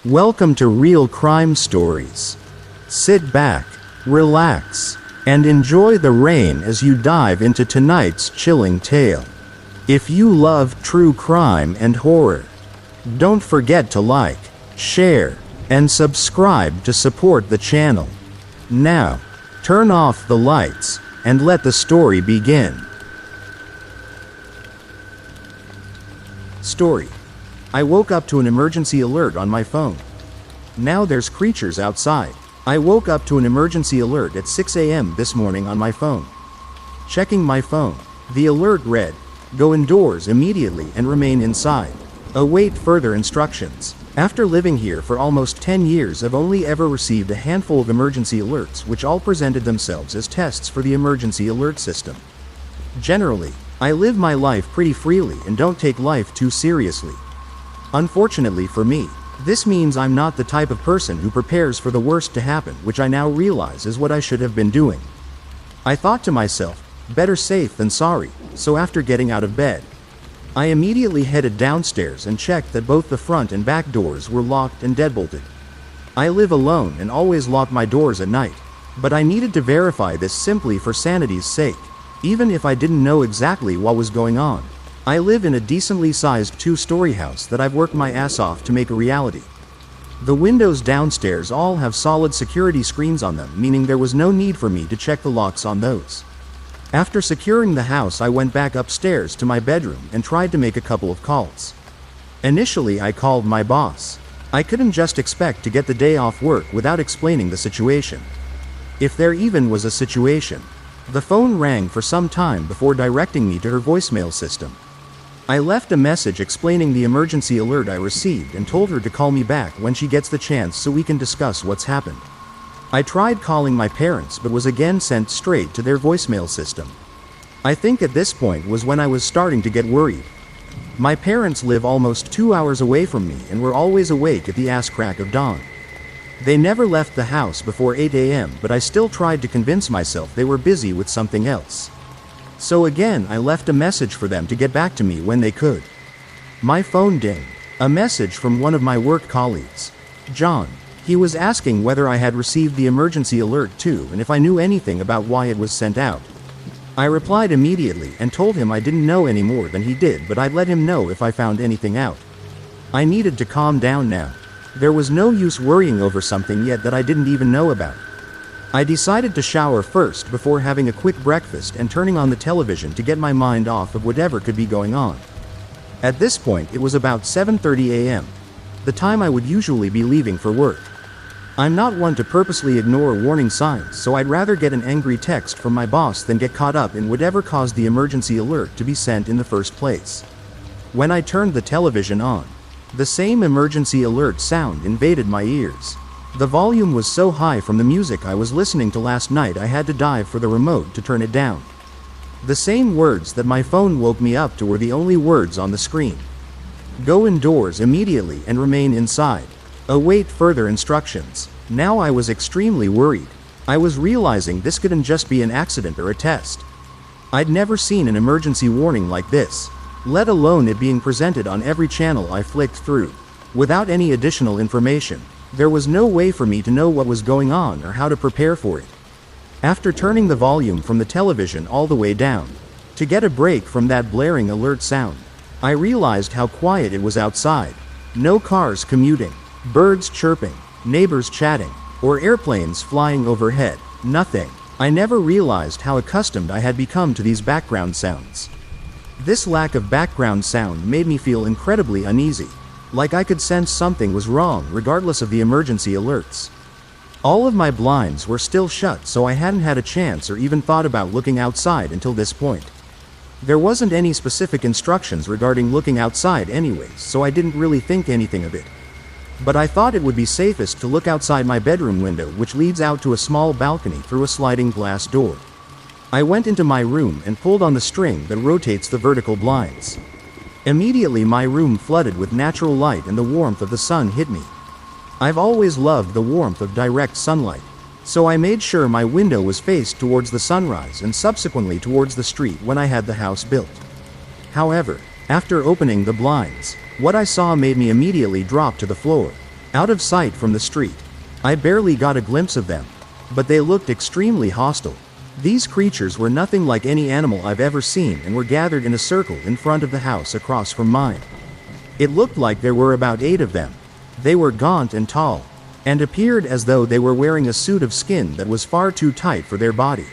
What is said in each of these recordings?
Welcome to Real Crime Stories. Sit back, relax, and enjoy the rain as you dive into tonight's chilling tale. If you love true crime and horror, don't forget to like, share, and subscribe to support the channel. Now, turn off the lights and let the story begin. Story. I woke up to an emergency alert on my phone. Now there's creatures outside. I woke up to an emergency alert at 6 a.m. this morning on my phone. Checking my phone, the alert read, "Go indoors immediately and remain inside. Await further instructions." After living here for almost 10 years, I've only ever received a handful of emergency alerts, which all presented themselves as tests for the emergency alert system. Generally, I live my life pretty freely and don't take life too seriously. Unfortunately for me, this means I'm not the type of person who prepares for the worst to happen, which I now realize is what I should have been doing. I thought to myself, better safe than sorry, so after getting out of bed, I immediately headed downstairs and checked that both the front and back doors were locked and deadbolted. I live alone and always lock my doors at night, but I needed to verify this simply for sanity's sake, even if I didn't know exactly what was going on. I live in a decently sized 2-story house that I've worked my ass off to make a reality. The windows downstairs all have solid security screens on them, meaning there was no need for me to check the locks on those. After securing the house, I went back upstairs to my bedroom and tried to make a couple of calls. Initially, I called my boss. I couldn't just expect to get the day off work without explaining the situation. If there even was a situation. The phone rang for some time before directing me to her voicemail system. I left a message explaining the emergency alert I received and told her to call me back when she gets the chance so we can discuss what's happened. I tried calling my parents but was again sent straight to their voicemail system. I think at this point was when I was starting to get worried. My parents live almost 2 hours away from me and were always awake at the ass crack of dawn. They never left the house before 8 a.m., but I still tried to convince myself they were busy with something else. So again, I left a message for them to get back to me when they could. My phone dinged. A message from one of my work colleagues. John. He was asking whether I had received the emergency alert too and if I knew anything about why it was sent out. I replied immediately and told him I didn't know any more than he did, but I'd let him know if I found anything out. I needed to calm down now. There was no use worrying over something yet that I didn't even know about. I decided to shower first before having a quick breakfast and turning on the television to get my mind off of whatever could be going on. At this point, it was about 7:30 a.m., the time I would usually be leaving for work. I'm not one to purposely ignore warning signs, so I'd rather get an angry text from my boss than get caught up in whatever caused the emergency alert to be sent in the first place. When I turned the television on, the same emergency alert sound invaded my ears. The volume was so high from the music I was listening to last night I had to dive for the remote to turn it down. The same words that my phone woke me up to were the only words on the screen. Go indoors immediately and remain inside. Await further instructions. Now I was extremely worried. I was realizing this couldn't just be an accident or a test. I'd never seen an emergency warning like this, let alone it being presented on every channel I flicked through. Without any additional information, there was no way for me to know what was going on or how to prepare for it. After turning the volume from the television all the way down, to get a break from that blaring alert sound, I realized how quiet it was outside. No cars commuting, birds chirping, neighbors chatting, or airplanes flying overhead. Nothing. I never realized how accustomed I had become to these background sounds. This lack of background sound made me feel incredibly uneasy, like I could sense something was wrong regardless of the emergency alerts. All of my blinds were still shut, so I hadn't had a chance or even thought about looking outside until this point. There wasn't any specific instructions regarding looking outside anyways, so I didn't really think anything of it. But I thought it would be safest to look outside my bedroom window, which leads out to a small balcony through a sliding glass door. I went into my room and pulled on the string that rotates the vertical blinds. Immediately my room flooded with natural light and the warmth of the sun hit me. I've always loved the warmth of direct sunlight, so I made sure my window was faced towards the sunrise and subsequently towards the street when I had the house built. However, after opening the blinds, what I saw made me immediately drop to the floor. out of sight from the street. I barely got a glimpse of them, but they looked extremely hostile. These creatures were nothing like any animal I've ever seen and were gathered in a circle in front of the house across from mine. It looked like there were about 8 of them. They were gaunt and tall, and appeared as though they were wearing a suit of skin that was far too tight for their body.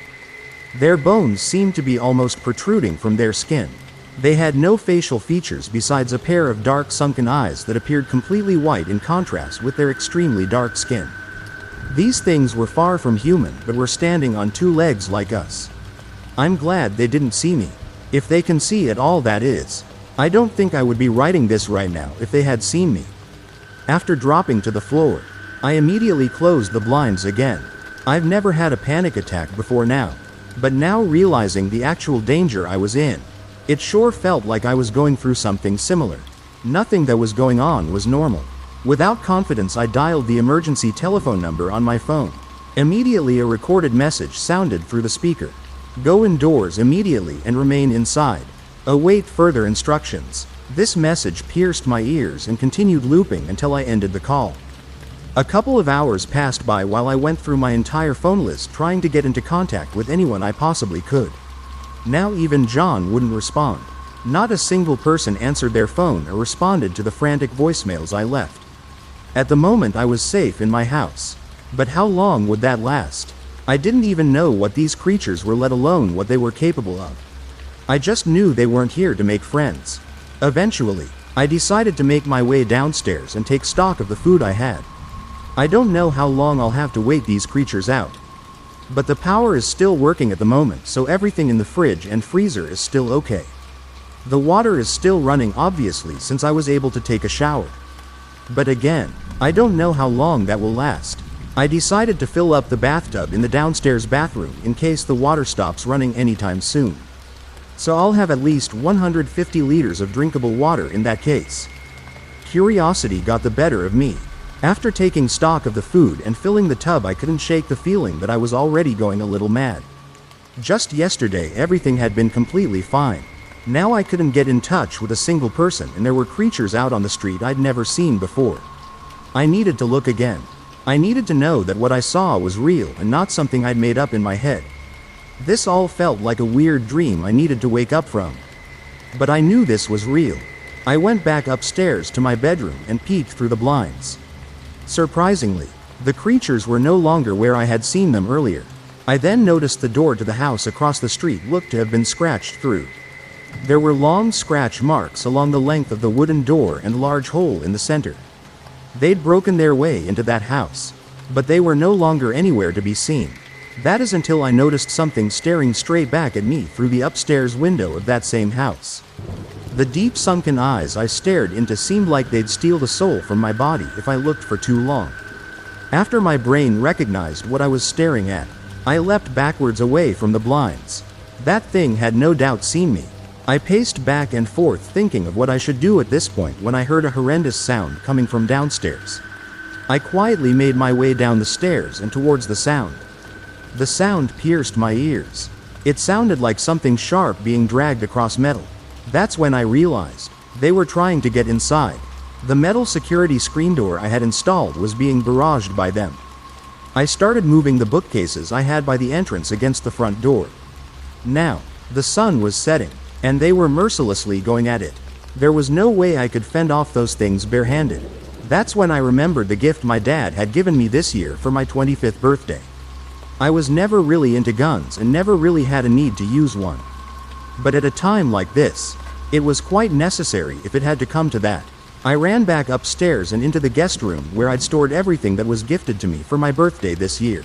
Their bones seemed to be almost protruding from their skin. They had no facial features besides a pair of dark sunken eyes that appeared completely white in contrast with their extremely dark skin. These things were far from human but were standing on 2 legs like us. I'm glad they didn't see me. If they can see at all, that is. I don't think I would be writing this right now if they had seen me. After dropping to the floor, I immediately closed the blinds again. I've never had a panic attack before now, but now realizing the actual danger I was in, it sure felt like I was going through something similar. Nothing that was going on was normal. Without confidence, I dialed the emergency telephone number on my phone. Immediately a recorded message sounded through the speaker. Go indoors immediately and remain inside. Await further instructions. This message pierced my ears and continued looping until I ended the call. A couple of hours passed by while I went through my entire phone list trying to get into contact with anyone I possibly could. Now even John wouldn't respond. Not a single person answered their phone or responded to the frantic voicemails I left. At the moment I was safe in my house. But how long would that last? I didn't even know what these creatures were, let alone what they were capable of. I just knew they weren't here to make friends. Eventually, I decided to make my way downstairs and take stock of the food I had. I don't know how long I'll have to wait these creatures out. But the power is still working at the moment, so everything in the fridge and freezer is still okay. The water is still running, obviously, since I was able to take a shower. But again, I don't know how long that will last. I decided to fill up the bathtub in the downstairs bathroom in case the water stops running anytime soon. So I'll have at least 150 liters of drinkable water in that case. Curiosity got the better of me. After taking stock of the food and filling the tub, I couldn't shake the feeling that I was already going a little mad. Just yesterday everything had been completely fine. Now I couldn't get in touch with a single person, and there were creatures out on the street I'd never seen before. I needed to look again. I needed to know that what I saw was real and not something I'd made up in my head. This all felt like a weird dream I needed to wake up from. But I knew this was real. I went back upstairs to my bedroom and peeked through the blinds. Surprisingly, the creatures were no longer where I had seen them earlier. I then noticed the door to the house across the street looked to have been scratched through. There were long scratch marks along the length of the wooden door and a large hole in the center. They'd broken their way into that house, but they were no longer anywhere to be seen. That is until I noticed something staring straight back at me through the upstairs window of that same house. The deep sunken eyes I stared into seemed like they'd steal the soul from my body if I looked for too long. After my brain recognized what I was staring at, I leapt backwards away from the blinds. That thing had no doubt seen me. I paced back and forth thinking of what I should do at this point when I heard a horrendous sound coming from downstairs. I quietly made my way down the stairs and towards the sound. The sound pierced my ears. It sounded like something sharp being dragged across metal. That's when I realized they were trying to get inside. The metal security screen door I had installed was being barraged by them. I started moving the bookcases I had by the entrance against the front door. Now, the sun was setting, and they were mercilessly going at it. There was no way I could fend off those things barehanded. That's when I remembered the gift my dad had given me this year for my 25th birthday. I was never really into guns and never really had a need to use one. But at a time like this, it was quite necessary if it had to come to that. I ran back upstairs and into the guest room where I'd stored everything that was gifted to me for my birthday this year.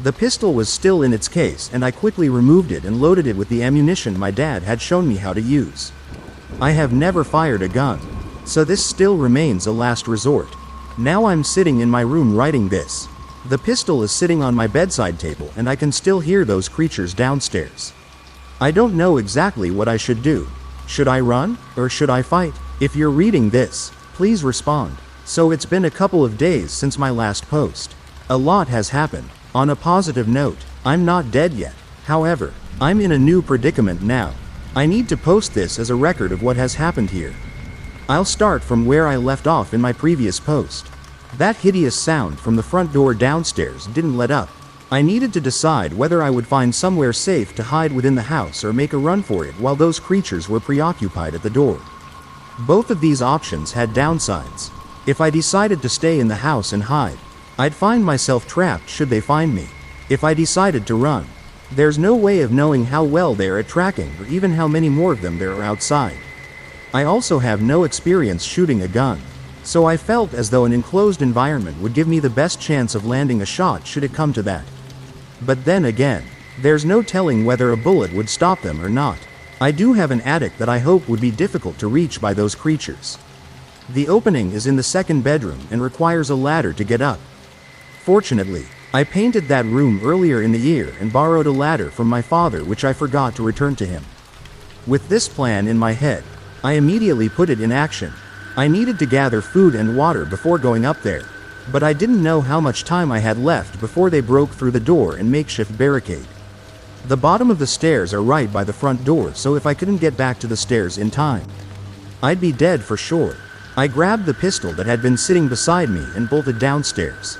The pistol was still in its case, and I quickly removed it and loaded it with the ammunition my dad had shown me how to use. I have never fired a gun, so this still remains a last resort. Now I'm sitting in my room writing this. The pistol is sitting on my bedside table, and I can still hear those creatures downstairs. I don't know exactly what I should do. Should I run, or should I fight? If you're reading this, please respond. So it's been a couple of days since my last post. A lot has happened. On a positive note, I'm not dead yet. However, I'm in a new predicament now. I need to post this as a record of what has happened here. I'll start from where I left off in my previous post. That hideous sound from the front door downstairs didn't let up. I needed to decide whether I would find somewhere safe to hide within the house or make a run for it while those creatures were preoccupied at the door. Both of these options had downsides. If I decided to stay in the house and hide, I'd find myself trapped should they find me. If I decided to run, there's no way of knowing how well they are at tracking or even how many more of them there are outside. I also have no experience shooting a gun, so I felt as though an enclosed environment would give me the best chance of landing a shot should it come to that. But then again, there's no telling whether a bullet would stop them or not. I do have an attic that I hope would be difficult to reach by those creatures. The opening is in the second bedroom and requires a ladder to get up. Fortunately, I painted that room earlier in the year and borrowed a ladder from my father, which I forgot to return to him. With this plan in my head, I immediately put it in action. I needed to gather food and water before going up there, but I didn't know how much time I had left before they broke through the door and makeshift barricade. The bottom of the stairs are right by the front door, so if I couldn't get back to the stairs in time, I'd be dead for sure. I grabbed the pistol that had been sitting beside me and bolted downstairs.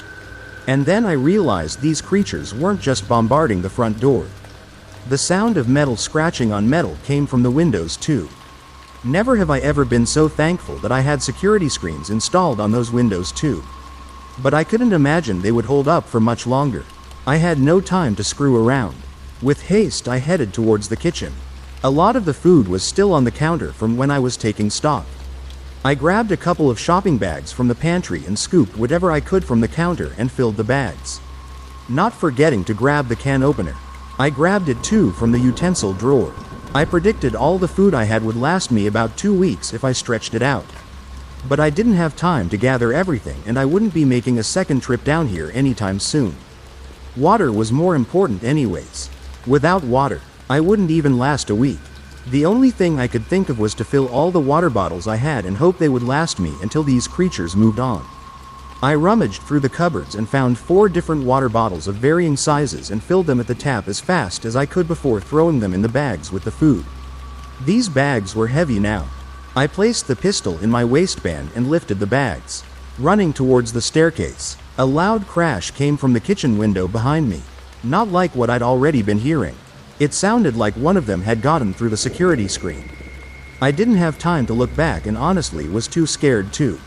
And then I realized these creatures weren't just bombarding the front door. The sound of metal scratching on metal came from the windows too. Never have I ever been so thankful that I had security screens installed on those windows too. But I couldn't imagine they would hold up for much longer. I had no time to screw around. With haste I headed towards the kitchen. A lot of the food was still on the counter from when I was taking stock. I grabbed a couple of shopping bags from the pantry and scooped whatever I could from the counter and filled the bags. Not forgetting to grab the can opener. I grabbed it too from the utensil drawer. I predicted all the food I had would last me about 2 weeks if I stretched it out. But I didn't have time to gather everything, and I wouldn't be making a second trip down here anytime soon. Water was more important anyways. Without water, I wouldn't even last a week. The only thing I could think of was to fill all the water bottles I had and hope they would last me until these creatures moved on. I rummaged through the cupboards and found 4 different water bottles of varying sizes and filled them at the tap as fast as I could before throwing them in the bags with the food. These bags were heavy now. I placed the pistol in my waistband and lifted the bags. Running towards the staircase, a loud crash came from the kitchen window behind me. Not like what I'd already been hearing. It sounded like one of them had gotten through the security screen. I didn't have time to look back and honestly was too scared too.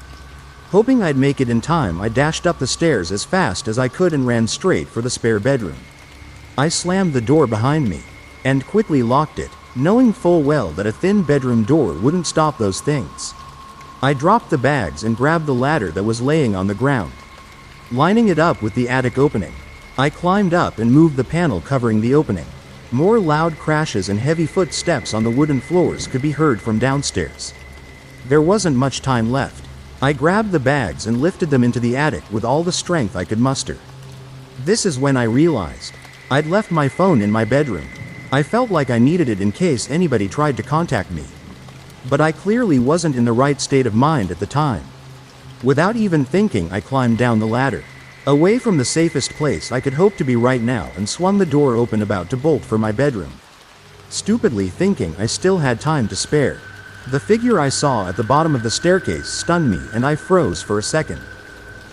Hoping I'd make it in time, I dashed up the stairs as fast as I could and ran straight for the spare bedroom. I slammed the door behind me and quickly locked it, knowing full well that a thin bedroom door wouldn't stop those things. I dropped the bags and grabbed the ladder that was laying on the ground. Lining it up with the attic opening, I climbed up and moved the panel covering the opening. More loud crashes and heavy footsteps on the wooden floors could be heard from downstairs. There wasn't much time left. I grabbed the bags and lifted them into the attic with all the strength I could muster. This is when I realized I'd left my phone in my bedroom. I felt like I needed it in case anybody tried to contact me. But I clearly wasn't in the right state of mind at the time. Without even thinking, I climbed down the ladder, away from the safest place I could hope to be right now, and swung the door open about to bolt for my bedroom. Stupidly thinking I still had time to spare. The figure I saw at the bottom of the staircase stunned me and I froze for a second.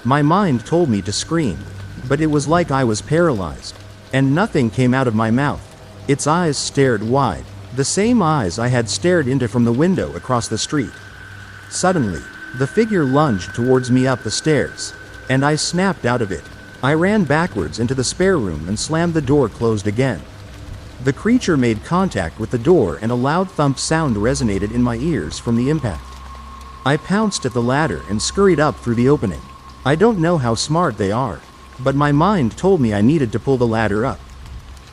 My mind told me to scream, but it was like I was paralyzed, and nothing came out of my mouth. Its eyes stared wide, the same eyes I had stared into from the window across the street. Suddenly, the figure lunged towards me up the stairs, and I snapped out of it. I ran backwards into the spare room and slammed the door closed again. The creature made contact with the door and a loud thump sound resonated in my ears from the impact. I pounced at the ladder and scurried up through the opening. I don't know how smart they are, but my mind told me I needed to pull the ladder up,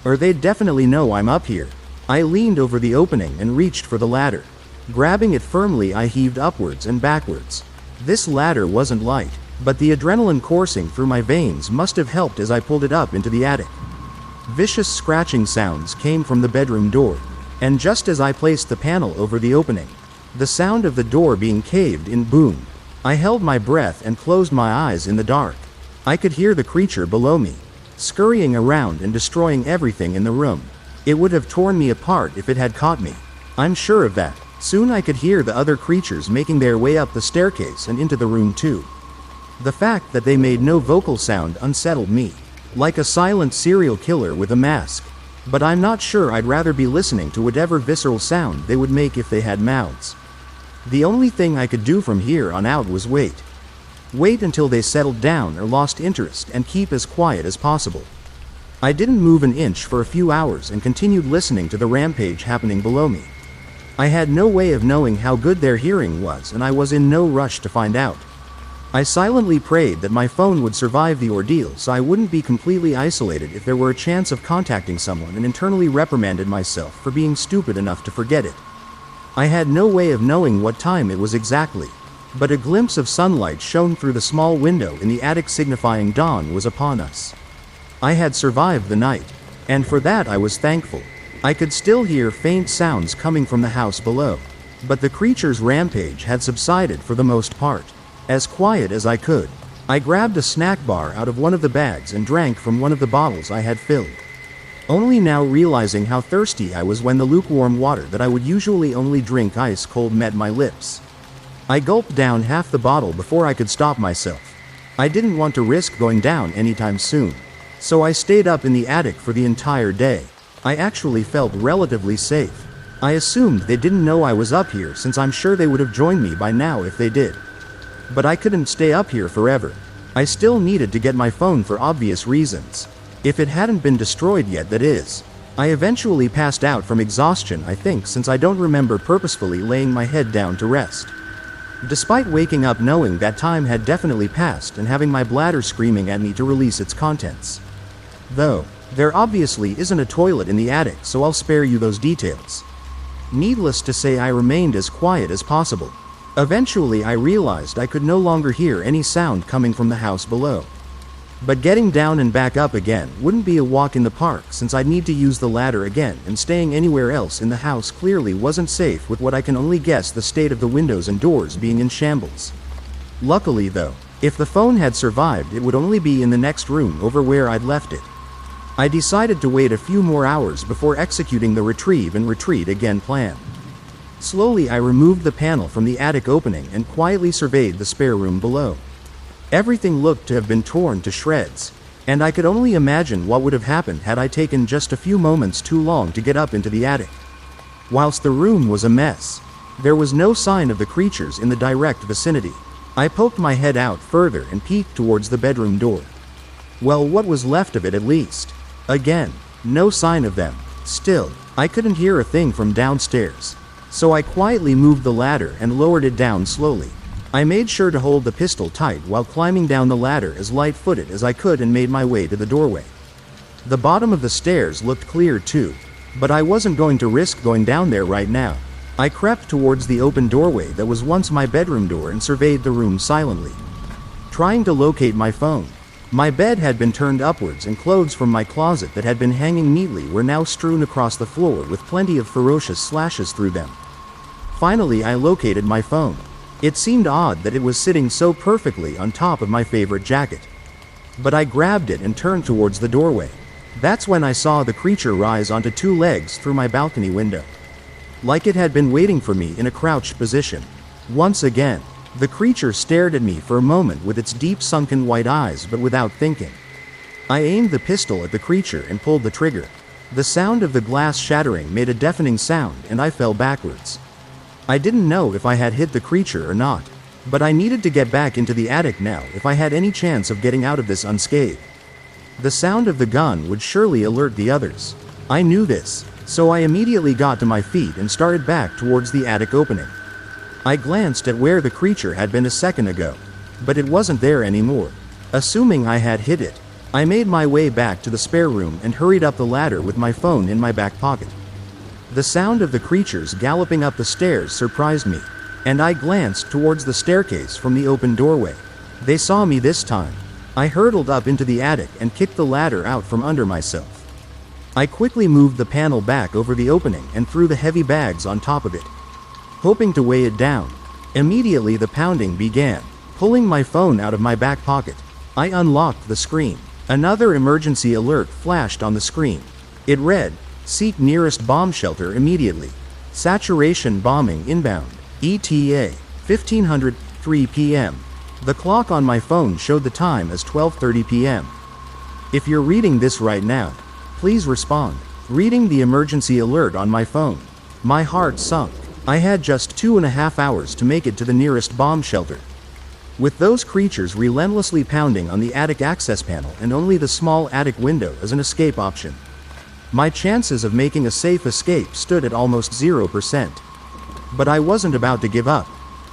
or they'd definitely know I'm up here. I leaned over the opening and reached for the ladder. Grabbing it firmly, I heaved upwards and backwards. This ladder wasn't light, but the adrenaline coursing through my veins must have helped as I pulled it up into the attic. Vicious scratching sounds came from the bedroom door, and just as I placed the panel over the opening, the sound of the door being caved in boomed. I held my breath and closed my eyes in the dark. I could hear the creature below me, scurrying around and destroying everything in the room. It would have torn me apart if it had caught me. I'm sure of that. Soon I could hear the other creatures making their way up the staircase and into the room too. The fact that they made no vocal sound unsettled me, like a silent serial killer with a mask. But I'm not sure I'd rather be listening to whatever visceral sound they would make if they had mouths. The only thing I could do from here on out was wait. Wait until they settled down or lost interest and keep as quiet as possible. I didn't move an inch for a few hours and continued listening to the rampage happening below me. I had no way of knowing how good their hearing was, and I was in no rush to find out. I silently prayed that my phone would survive the ordeal so I wouldn't be completely isolated if there were a chance of contacting someone, and internally reprimanded myself for being stupid enough to forget it. I had no way of knowing what time it was exactly, but a glimpse of sunlight shone through the small window in the attic, signifying dawn was upon us. I had survived the night, and for that I was thankful. I could still hear faint sounds coming from the house below, but the creature's rampage had subsided for the most part. As quiet as I could, I grabbed a snack bar out of one of the bags and drank from one of the bottles I had filled. Only now realizing how thirsty I was when the lukewarm water that I would usually only drink ice cold met my lips. I gulped down half the bottle before I could stop myself. I didn't want to risk going down anytime soon, so I stayed up in the attic for the entire day. I actually felt relatively safe. I assumed they didn't know I was up here, since I'm sure they would have joined me by now if they did. But I couldn't stay up here forever. I still needed to get my phone for obvious reasons. If it hadn't been destroyed yet, that is. I eventually passed out from exhaustion, I think, since I don't remember purposefully laying my head down to rest. Despite waking up knowing that time had definitely passed and having my bladder screaming at me to release its contents. Though, there obviously isn't a toilet in the attic, so I'll spare you those details. Needless to say, I remained as quiet as possible. Eventually I realized I could no longer hear any sound coming from the house below. But getting down and back up again wouldn't be a walk in the park, since I'd need to use the ladder again, and staying anywhere else in the house clearly wasn't safe with what I can only guess the state of the windows and doors being in shambles. Luckily though, if the phone had survived, it would only be in the next room over where I'd left it. I decided to wait a few more hours before executing the retrieve and retreat again plan. Slowly I removed the panel from the attic opening and quietly surveyed the spare room below. Everything looked to have been torn to shreds, and I could only imagine what would have happened had I taken just a few moments too long to get up into the attic. Whilst the room was a mess, there was no sign of the creatures in the direct vicinity. I poked my head out further and peeked towards the bedroom door. Well, what was left of it at least. Again, no sign of them. Still, I couldn't hear a thing from downstairs. So I quietly moved the ladder and lowered it down slowly. I made sure to hold the pistol tight while climbing down the ladder as light-footed as I could and made my way to the doorway. The bottom of the stairs looked clear too, but I wasn't going to risk going down there right now. I crept towards the open doorway that was once my bedroom door and surveyed the room silently, trying to locate my phone. My bed had been turned upwards, and clothes from my closet that had been hanging neatly were now strewn across the floor with plenty of ferocious slashes through them. Finally I located my phone. It seemed odd that it was sitting so perfectly on top of my favorite jacket. But I grabbed it and turned towards the doorway. That's when I saw the creature rise onto two legs through my balcony window, like it had been waiting for me in a crouched position. Once again, the creature stared at me for a moment with its deep sunken white eyes, but without thinking. I aimed the pistol at the creature and pulled the trigger. The sound of the glass shattering made a deafening sound and I fell backwards. I didn't know if I had hit the creature or not, but I needed to get back into the attic now if I had any chance of getting out of this unscathed. The sound of the gun would surely alert the others. I knew this, so I immediately got to my feet and started back towards the attic opening. I glanced at where the creature had been a second ago, but it wasn't there anymore. Assuming I had hit it, I made my way back to the spare room and hurried up the ladder with my phone in my back pocket. The sound of the creatures galloping up the stairs surprised me, and I glanced towards the staircase from the open doorway. They saw me this time. I hurtled up into the attic and kicked the ladder out from under myself. I quickly moved the panel back over the opening and threw the heavy bags on top of it, hoping to weigh it down. Immediately the pounding began. Pulling my phone out of my back pocket, I unlocked the screen. Another emergency alert flashed on the screen. It read, "Seek nearest bomb shelter immediately. Saturation bombing inbound. ETA, 1503 p.m. The clock on my phone showed the time as 12:30 p.m. If you're reading this right now, please respond. Reading the emergency alert on my phone. My heart sunk. I had just 2.5 hours to make it to the nearest bomb shelter. With those creatures relentlessly pounding on the attic access panel and only the small attic window as an escape option, my chances of making a safe escape stood at almost 0%. But I wasn't about to give up.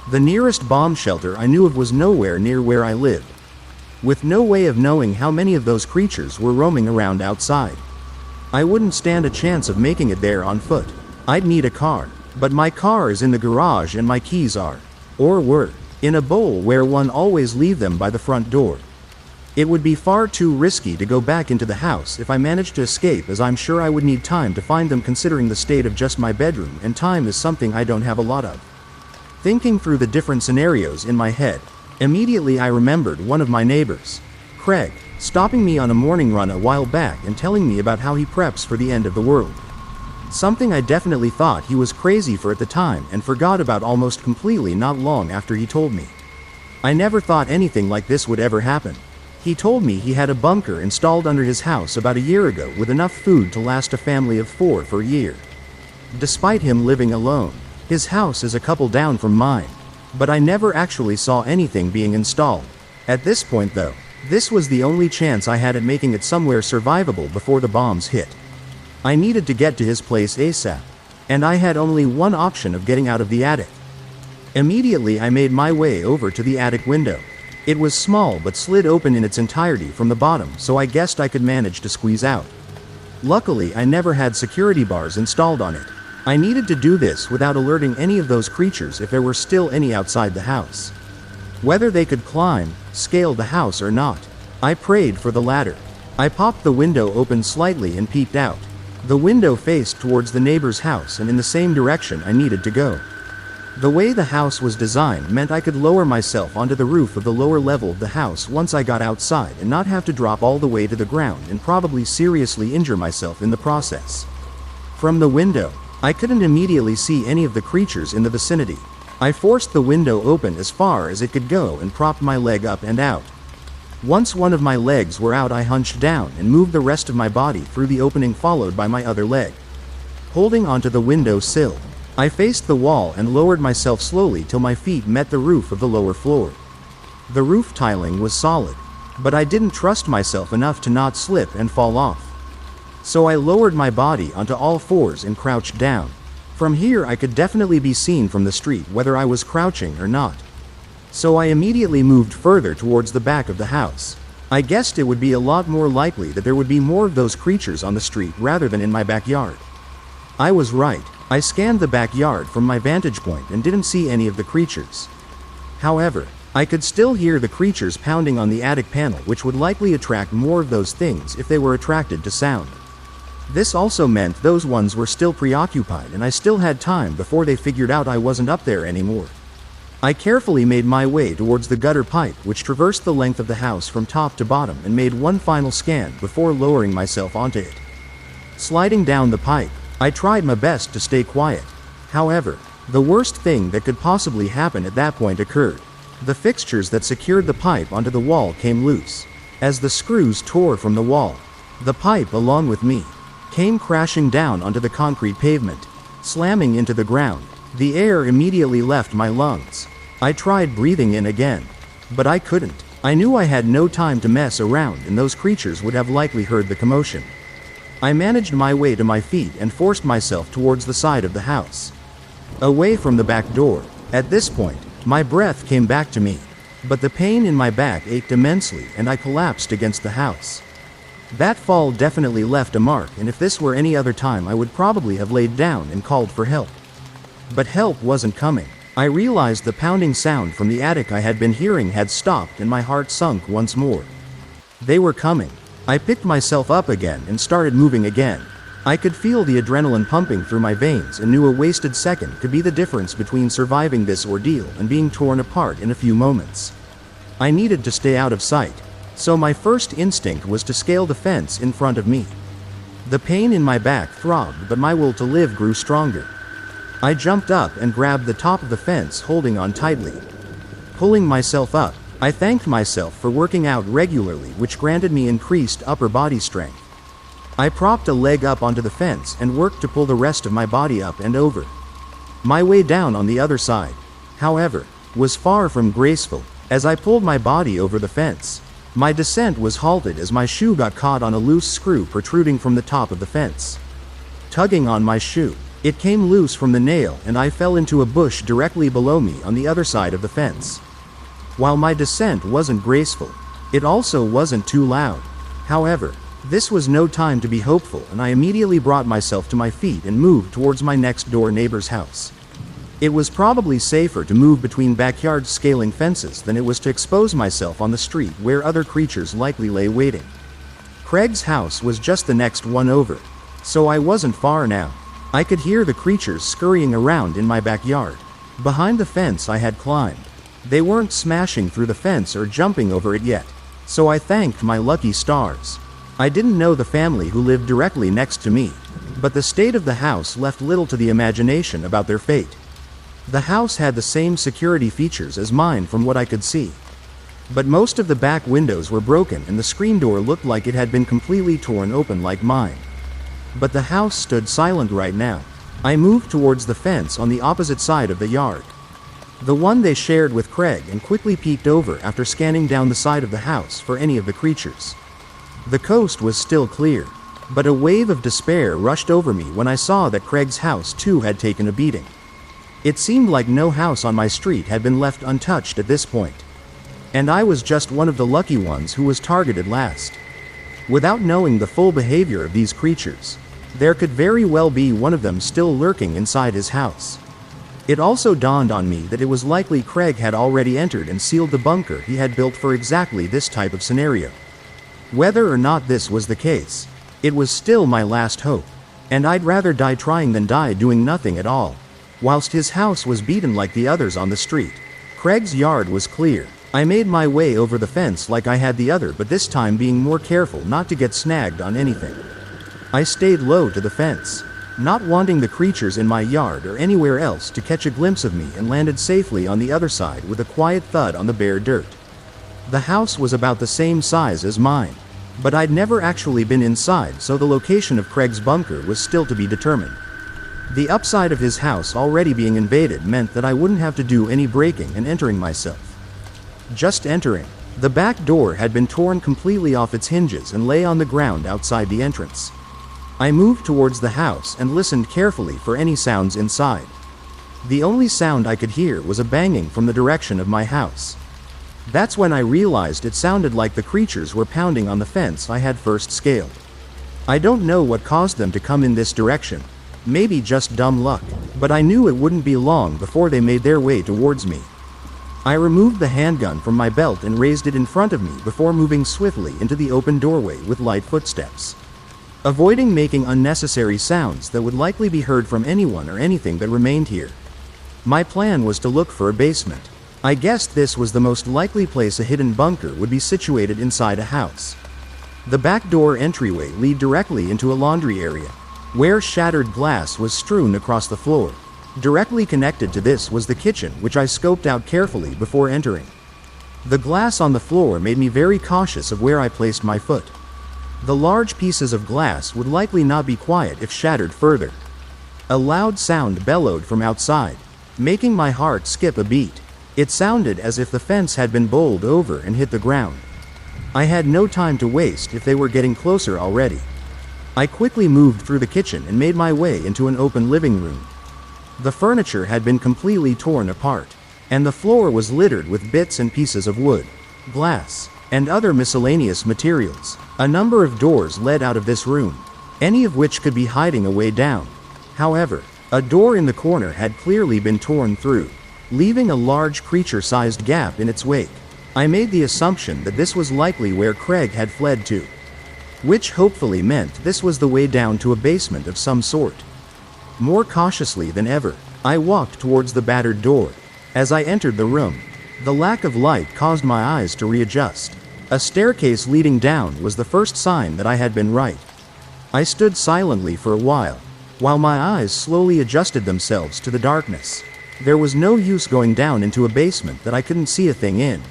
The nearest bomb shelter I knew of was nowhere near where I lived, with no way of knowing how many of those creatures were roaming around outside. I wouldn't stand a chance of making it there on foot. I'd need a car, but my car is in the garage and my keys are, or were, in a bowl where one always leave them by the front door. It would be far too risky to go back into the house if I managed to escape, as I'm sure I would need time to find them considering the state of just my bedroom, and time is something I don't have a lot of. Thinking through the different scenarios in my head, immediately I remembered one of my neighbors, Craig, stopping me on a morning run a while back and telling me about how he preps for the end of the world. Something I definitely thought he was crazy for at the time and forgot about almost completely not long after he told me. I never thought anything like this would ever happen. He told me he had a bunker installed under his house about a year ago with enough food to last a family of 4 for a year. Despite him living alone, his house is a couple down from mine, but I never actually saw anything being installed. At this point though, this was the only chance I had at making it somewhere survivable before the bombs hit. I needed to get to his place ASAP, and I had only one option of getting out of the attic. Immediately I made my way over to the attic window. It was small but slid open in its entirety from the bottom, so I guessed I could manage to squeeze out. Luckily I never had security bars installed on it. I needed to do this without alerting any of those creatures if there were still any outside the house. Whether they could climb, scale the house or not, I prayed for the latter. I popped the window open slightly and peeked out. The window faced towards the neighbor's house and in the same direction I needed to go. The way the house was designed meant I could lower myself onto the roof of the lower level of the house once I got outside and not have to drop all the way to the ground and probably seriously injure myself in the process. From the window, I couldn't immediately see any of the creatures in the vicinity. I forced the window open as far as it could go and propped my leg up and out. Once one of my legs were out, I hunched down and moved the rest of my body through the opening, followed by my other leg. Holding onto the window sill, I faced the wall and lowered myself slowly till my feet met the roof of the lower floor. The roof tiling was solid, but I didn't trust myself enough to not slip and fall off. So I lowered my body onto all fours and crouched down. From here I could definitely be seen from the street whether I was crouching or not. So I immediately moved further towards the back of the house. I guessed it would be a lot more likely that there would be more of those creatures on the street rather than in my backyard. I was right. I scanned the backyard from my vantage point and didn't see any of the creatures. However, I could still hear the creatures pounding on the attic panel, which would likely attract more of those things if they were attracted to sound. This also meant those ones were still preoccupied and I still had time before they figured out I wasn't up there anymore. I carefully made my way towards the gutter pipe, which traversed the length of the house from top to bottom, and made one final scan before lowering myself onto it. Sliding down the pipe, I tried my best to stay quiet. However, the worst thing that could possibly happen at that point occurred. The fixtures that secured the pipe onto the wall came loose. As the screws tore from the wall, the pipe, along with me, came crashing down onto the concrete pavement, slamming into the ground. The air immediately left my lungs. I tried breathing in again, but I couldn't. I knew I had no time to mess around and those creatures would have likely heard the commotion. I managed my way to my feet and forced myself towards the side of the house, away from the back door. At this point, my breath came back to me, but the pain in my back ached immensely and I collapsed against the house. That fall definitely left a mark, and if this were any other time I would probably have laid down and called for help. But help wasn't coming. I realized the pounding sound from the attic I had been hearing had stopped and my heart sunk once more. They were coming. I picked myself up again and started moving again. I could feel the adrenaline pumping through my veins and knew a wasted second could be the difference between surviving this ordeal and being torn apart in a few moments. I needed to stay out of sight, so my first instinct was to scale the fence in front of me. The pain in my back throbbed, but my will to live grew stronger. I jumped up and grabbed the top of the fence, holding on tightly. Pulling myself up, I thanked myself for working out regularly, which granted me increased upper body strength. I propped a leg up onto the fence and worked to pull the rest of my body up and over. My way down on the other side, however, was far from graceful. As I pulled my body over the fence, my descent was halted as my shoe got caught on a loose screw protruding from the top of the fence. Tugging on my shoe, it came loose from the nail and I fell into a bush directly below me on the other side of the fence. While my descent wasn't graceful, it also wasn't too loud. However, this was no time to be hopeful, and I immediately brought myself to my feet and moved towards my next door neighbor's house. It was probably safer to move between backyard scaling fences than it was to expose myself on the street where other creatures likely lay waiting. Craig's house was just the next one over, so I wasn't far now. I could hear the creatures scurrying around in my backyard. Behind the fence I had climbed. They weren't smashing through the fence or jumping over it yet, so I thanked my lucky stars. I didn't know the family who lived directly next to me, but the state of the house left little to the imagination about their fate. The house had the same security features as mine from what I could see, but most of the back windows were broken and the screen door looked like it had been completely torn open like mine. But the house stood silent right now. I moved towards the fence on the opposite side of the yard, the one they shared with Craig, and quickly peeked over after scanning down the side of the house for any of the creatures. The coast was still clear, but a wave of despair rushed over me when I saw that Craig's house too had taken a beating. It seemed like no house on my street had been left untouched at this point, and I was just one of the lucky ones who was targeted last. Without knowing the full behavior of these creatures, there could very well be one of them still lurking inside his house. It also dawned on me that it was likely Craig had already entered and sealed the bunker he had built for exactly this type of scenario. Whether or not this was the case, it was still my last hope, and I'd rather die trying than die doing nothing at all. Whilst his house was beaten like the others on the street, Craig's yard was clear. I made my way over the fence like I had the other, but this time being more careful not to get snagged on anything. I stayed low to the fence, not wanting the creatures in my yard or anywhere else to catch a glimpse of me, and landed safely on the other side with a quiet thud on the bare dirt. The house was about the same size as mine, but I'd never actually been inside, so the location of Craig's bunker was still to be determined. The upside of his house already being invaded meant that I wouldn't have to do any breaking and entering myself. Just entering, the back door had been torn completely off its hinges and lay on the ground outside the entrance. I moved towards the house and listened carefully for any sounds inside. The only sound I could hear was a banging from the direction of my house. That's when I realized it sounded like the creatures were pounding on the fence I had first scaled. I don't know what caused them to come in this direction, maybe just dumb luck, but I knew it wouldn't be long before they made their way towards me. I removed the handgun from my belt and raised it in front of me before moving swiftly into the open doorway with light footsteps, avoiding making unnecessary sounds that would likely be heard from anyone or anything that remained here. My plan was to look for a basement. I guessed this was the most likely place a hidden bunker would be situated inside a house. The back door entryway led directly into a laundry area, where shattered glass was strewn across the floor. Directly connected to this was the kitchen, which I scoped out carefully before entering. The glass on the floor made me very cautious of where I placed my foot. The large pieces of glass would likely not be quiet if shattered further. A loud sound bellowed from outside, making my heart skip a beat. It sounded as if the fence had been bowled over and hit the ground. I had no time to waste if they were getting closer already. I quickly moved through the kitchen and made my way into an open living room. The furniture had been completely torn apart, and the floor was littered with bits and pieces of wood, glass, and other miscellaneous materials. A number of doors led out of this room, any of which could be hiding a way down. However, a door in the corner had clearly been torn through, leaving a large creature-sized gap in its wake. I made the assumption that this was likely where Craig had fled to, which hopefully meant this was the way down to a basement of some sort. More cautiously than ever, I walked towards the battered door. As I entered the room, the lack of light caused my eyes to readjust. A staircase leading down was the first sign that I had been right. I stood silently for a while my eyes slowly adjusted themselves to the darkness. There was no use going down into a basement that I couldn't see a thing in.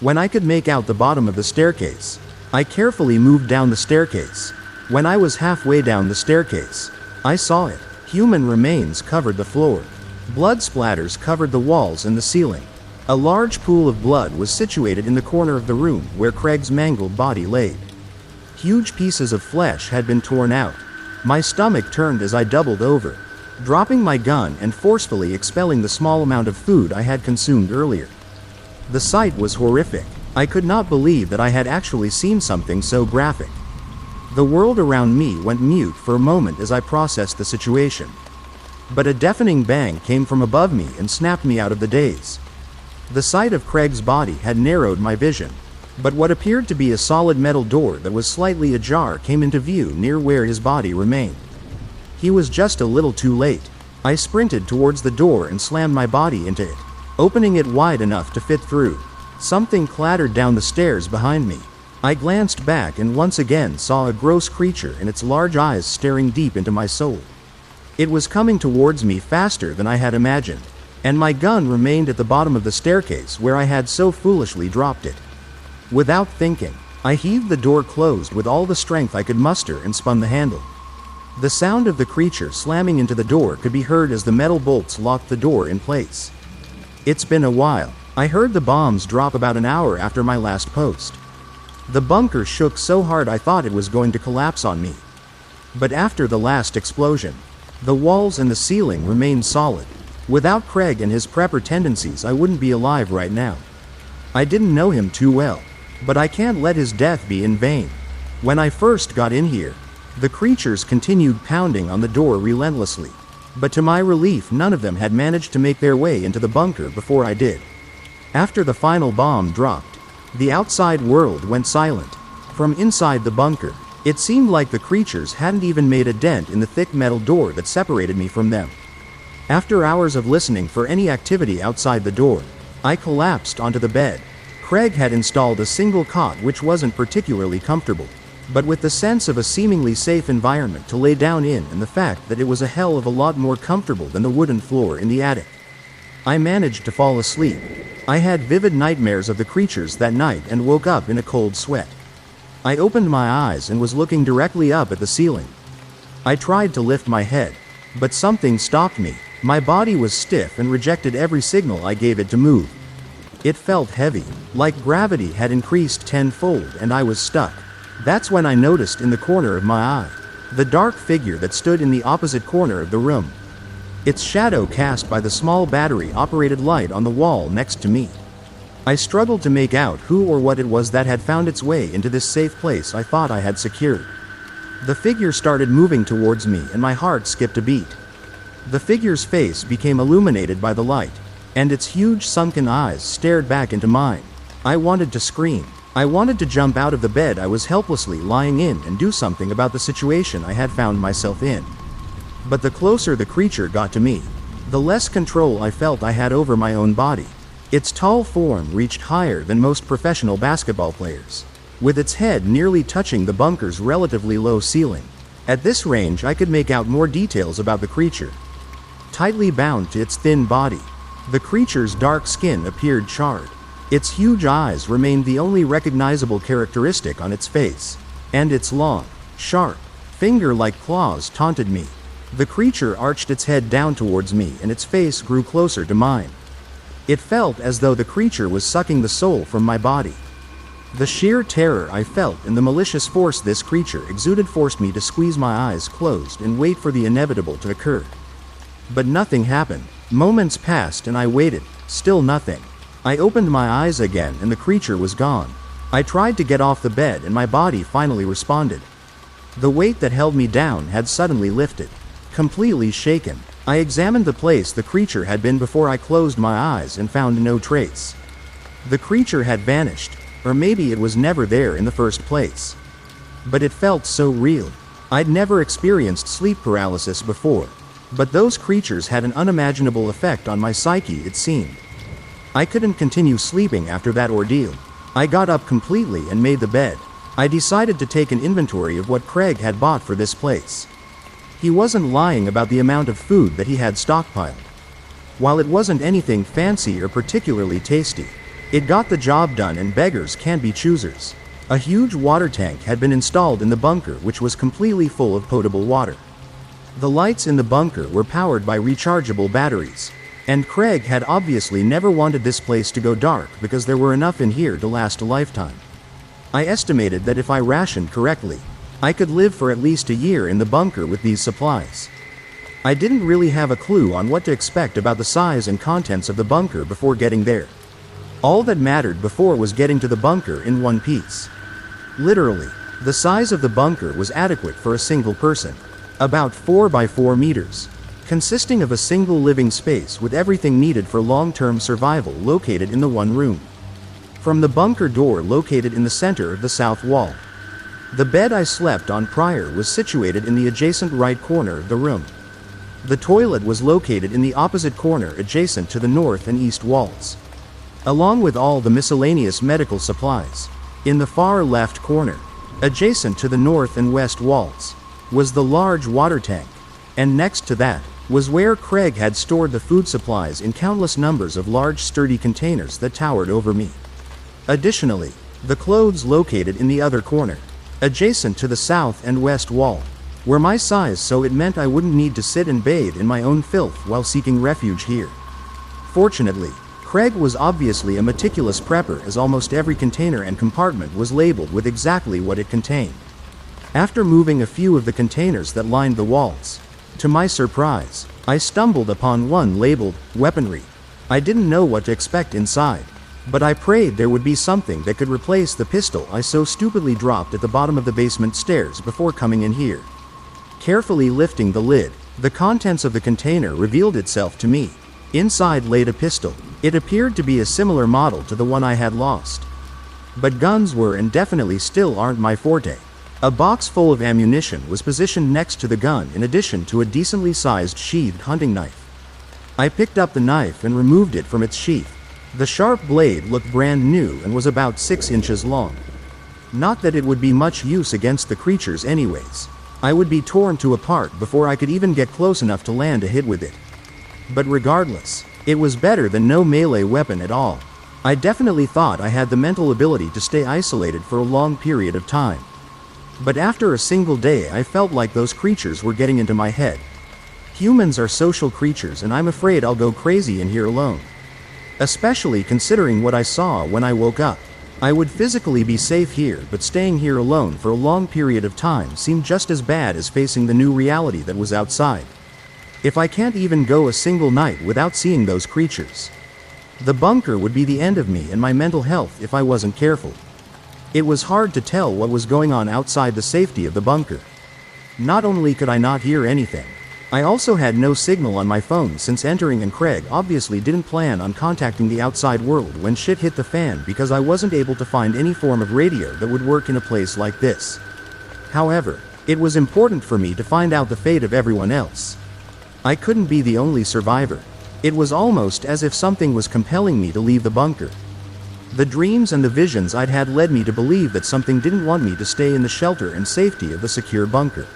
when I could make out the bottom of the staircase. I carefully moved down the staircase. When I was halfway down the staircase, I saw it. Human remains covered the floor. Blood splatters covered the walls and the ceiling. A large pool of blood was situated in the corner of the room where Craig's mangled body laid. Huge pieces of flesh had been torn out. My stomach turned as I doubled over, dropping my gun and forcefully expelling the small amount of food I had consumed earlier. The sight was horrific. I could not believe that I had actually seen something so graphic. The world around me went mute for a moment as I processed the situation. But a deafening bang came from above me and snapped me out of the daze. The sight of Craig's body had narrowed my vision, but what appeared to be a solid metal door that was slightly ajar came into view near where his body remained. He was just a little too late. I sprinted towards the door and slammed my body into it, opening it wide enough to fit through. Something clattered down the stairs behind me. I glanced back and once again saw a gross creature and its large eyes staring deep into my soul. It was coming towards me faster than I had imagined, and my gun remained at the bottom of the staircase where I had so foolishly dropped it. Without thinking, I heaved the door closed with all the strength I could muster and spun the handle. The sound of the creature slamming into the door could be heard as the metal bolts locked the door in place. It's been a while. I heard the bombs drop about an hour after my last post. The bunker shook so hard I thought it was going to collapse on me. But after the last explosion, the walls and the ceiling remained solid. Without Craig and his prepper tendencies, I wouldn't be alive right now. I didn't know him too well, but I can't let his death be in vain. When I first got in here, the creatures continued pounding on the door relentlessly, but to my relief none of them had managed to make their way into the bunker before I did. After the final bomb dropped, the outside world went silent. From inside the bunker, it seemed like the creatures hadn't even made a dent in the thick metal door that separated me from them. After hours of listening for any activity outside the door, I collapsed onto the bed. Craig had installed a single cot which wasn't particularly comfortable, but with the sense of a seemingly safe environment to lay down in and the fact that it was a hell of a lot more comfortable than the wooden floor in the attic, I managed to fall asleep. I had vivid nightmares of the creatures that night and woke up in a cold sweat. I opened my eyes and was looking directly up at the ceiling. I tried to lift my head, but something stopped me. My body was stiff and rejected every signal I gave it to move. It felt heavy, like gravity had increased tenfold and I was stuck. That's when I noticed in the corner of my eye the dark figure that stood in the opposite corner of the room. Its shadow cast by the small battery-operated light on the wall next to me. I struggled to make out who or what it was that had found its way into this safe place I thought I had secured. The figure started moving towards me and my heart skipped a beat. The figure's face became illuminated by the light, and its huge sunken eyes stared back into mine. I wanted to scream. I wanted to jump out of the bed I was helplessly lying in and do something about the situation I had found myself in. But the closer the creature got to me, the less control I felt I had over my own body. Its tall form reached higher than most professional basketball players, with its head nearly touching the bunker's relatively low ceiling. At this range I could make out more details about the creature. Tightly bound to its thin body, the creature's dark skin appeared charred. Its huge eyes remained the only recognizable characteristic on its face, and its long, sharp, finger-like claws taunted me. The creature arched its head down towards me and its face grew closer to mine. It felt as though the creature was sucking the soul from my body. The sheer terror I felt and the malicious force this creature exuded forced me to squeeze my eyes closed and wait for the inevitable to occur. But nothing happened. Moments passed and I waited, still nothing. I opened my eyes again and the creature was gone. I tried to get off the bed and my body finally responded. The weight that held me down had suddenly lifted. Completely shaken, I examined the place the creature had been before I closed my eyes and found no trace. The creature had vanished, or maybe it was never there in the first place. But it felt so real. I'd never experienced sleep paralysis before, but those creatures had an unimaginable effect on my psyche, it seemed. I couldn't continue sleeping after that ordeal. I got up completely and made the bed. I decided to take an inventory of what Craig had bought for this place. He wasn't lying about the amount of food that he had stockpiled. While it wasn't anything fancy or particularly tasty, It got the job done, and beggars can't be choosers. A huge water tank had been installed in the bunker, which was completely full of potable water. The lights in the bunker were powered by rechargeable batteries, and Craig had obviously never wanted this place to go dark because there were enough in here to last a lifetime. I estimated that if I rationed correctly, I could live for at least a year in the bunker with these supplies. I didn't really have a clue on what to expect about the size and contents of the bunker before getting there. All that mattered before was getting to the bunker in one piece. Literally, the size of the bunker was adequate for a single person, about 4 by 4 meters, consisting of a single living space with everything needed for long-term survival located in the one room. From the bunker door located in the center of the south wall. The bed I slept on prior was situated in the adjacent right corner of the room. The toilet was located in the opposite corner adjacent to the north and east walls, along with all the miscellaneous medical supplies. In the far left corner, adjacent to the north and west walls, was the large water tank, and next to that was where Craig had stored the food supplies in countless numbers of large sturdy containers that towered over me. Additionally, the clothes located in the other corner, adjacent to the south and west wall, were my size, so it meant I wouldn't need to sit and bathe in my own filth while seeking refuge here. Fortunately, Craig was obviously a meticulous prepper, as almost every container and compartment was labeled with exactly what it contained. After moving a few of the containers that lined the walls, to my surprise, I stumbled upon one labeled weaponry. I didn't know what to expect inside, but I prayed there would be something that could replace the pistol I so stupidly dropped at the bottom of the basement stairs before coming in here. Carefully lifting the lid, the contents of the container revealed itself to me. Inside laid a pistol. It appeared to be a similar model to the one I had lost. But guns were and definitely still aren't my forte. A box full of ammunition was positioned next to the gun, in addition to a decently sized sheathed hunting knife. I picked up the knife and removed it from its sheath. The sharp blade looked brand new and was about 6 inches long. Not that it would be much use against the creatures anyways. I would be torn to a part before I could even get close enough to land a hit with it. But regardless, it was better than no melee weapon at all. I definitely thought I had the mental ability to stay isolated for a long period of time. But after a single day, I felt like those creatures were getting into my head. Humans are social creatures, and I'm afraid I'll go crazy in here alone. Especially considering what I saw when I woke up. I would physically be safe here, but staying here alone for a long period of time seemed just as bad as facing the new reality that was outside. If I can't even go a single night without seeing those creatures, the bunker would be the end of me and my mental health if I wasn't careful. It was hard to tell what was going on outside the safety of the bunker. Not only could I not hear anything, I also had no signal on my phone since entering, and Craig obviously didn't plan on contacting the outside world when shit hit the fan, because I wasn't able to find any form of radio that would work in a place like this. However, it was important for me to find out the fate of everyone else. I couldn't be the only survivor. It was almost as if something was compelling me to leave the bunker. The dreams and the visions I'd had led me to believe that something didn't want me to stay in the shelter and safety of the secure bunker.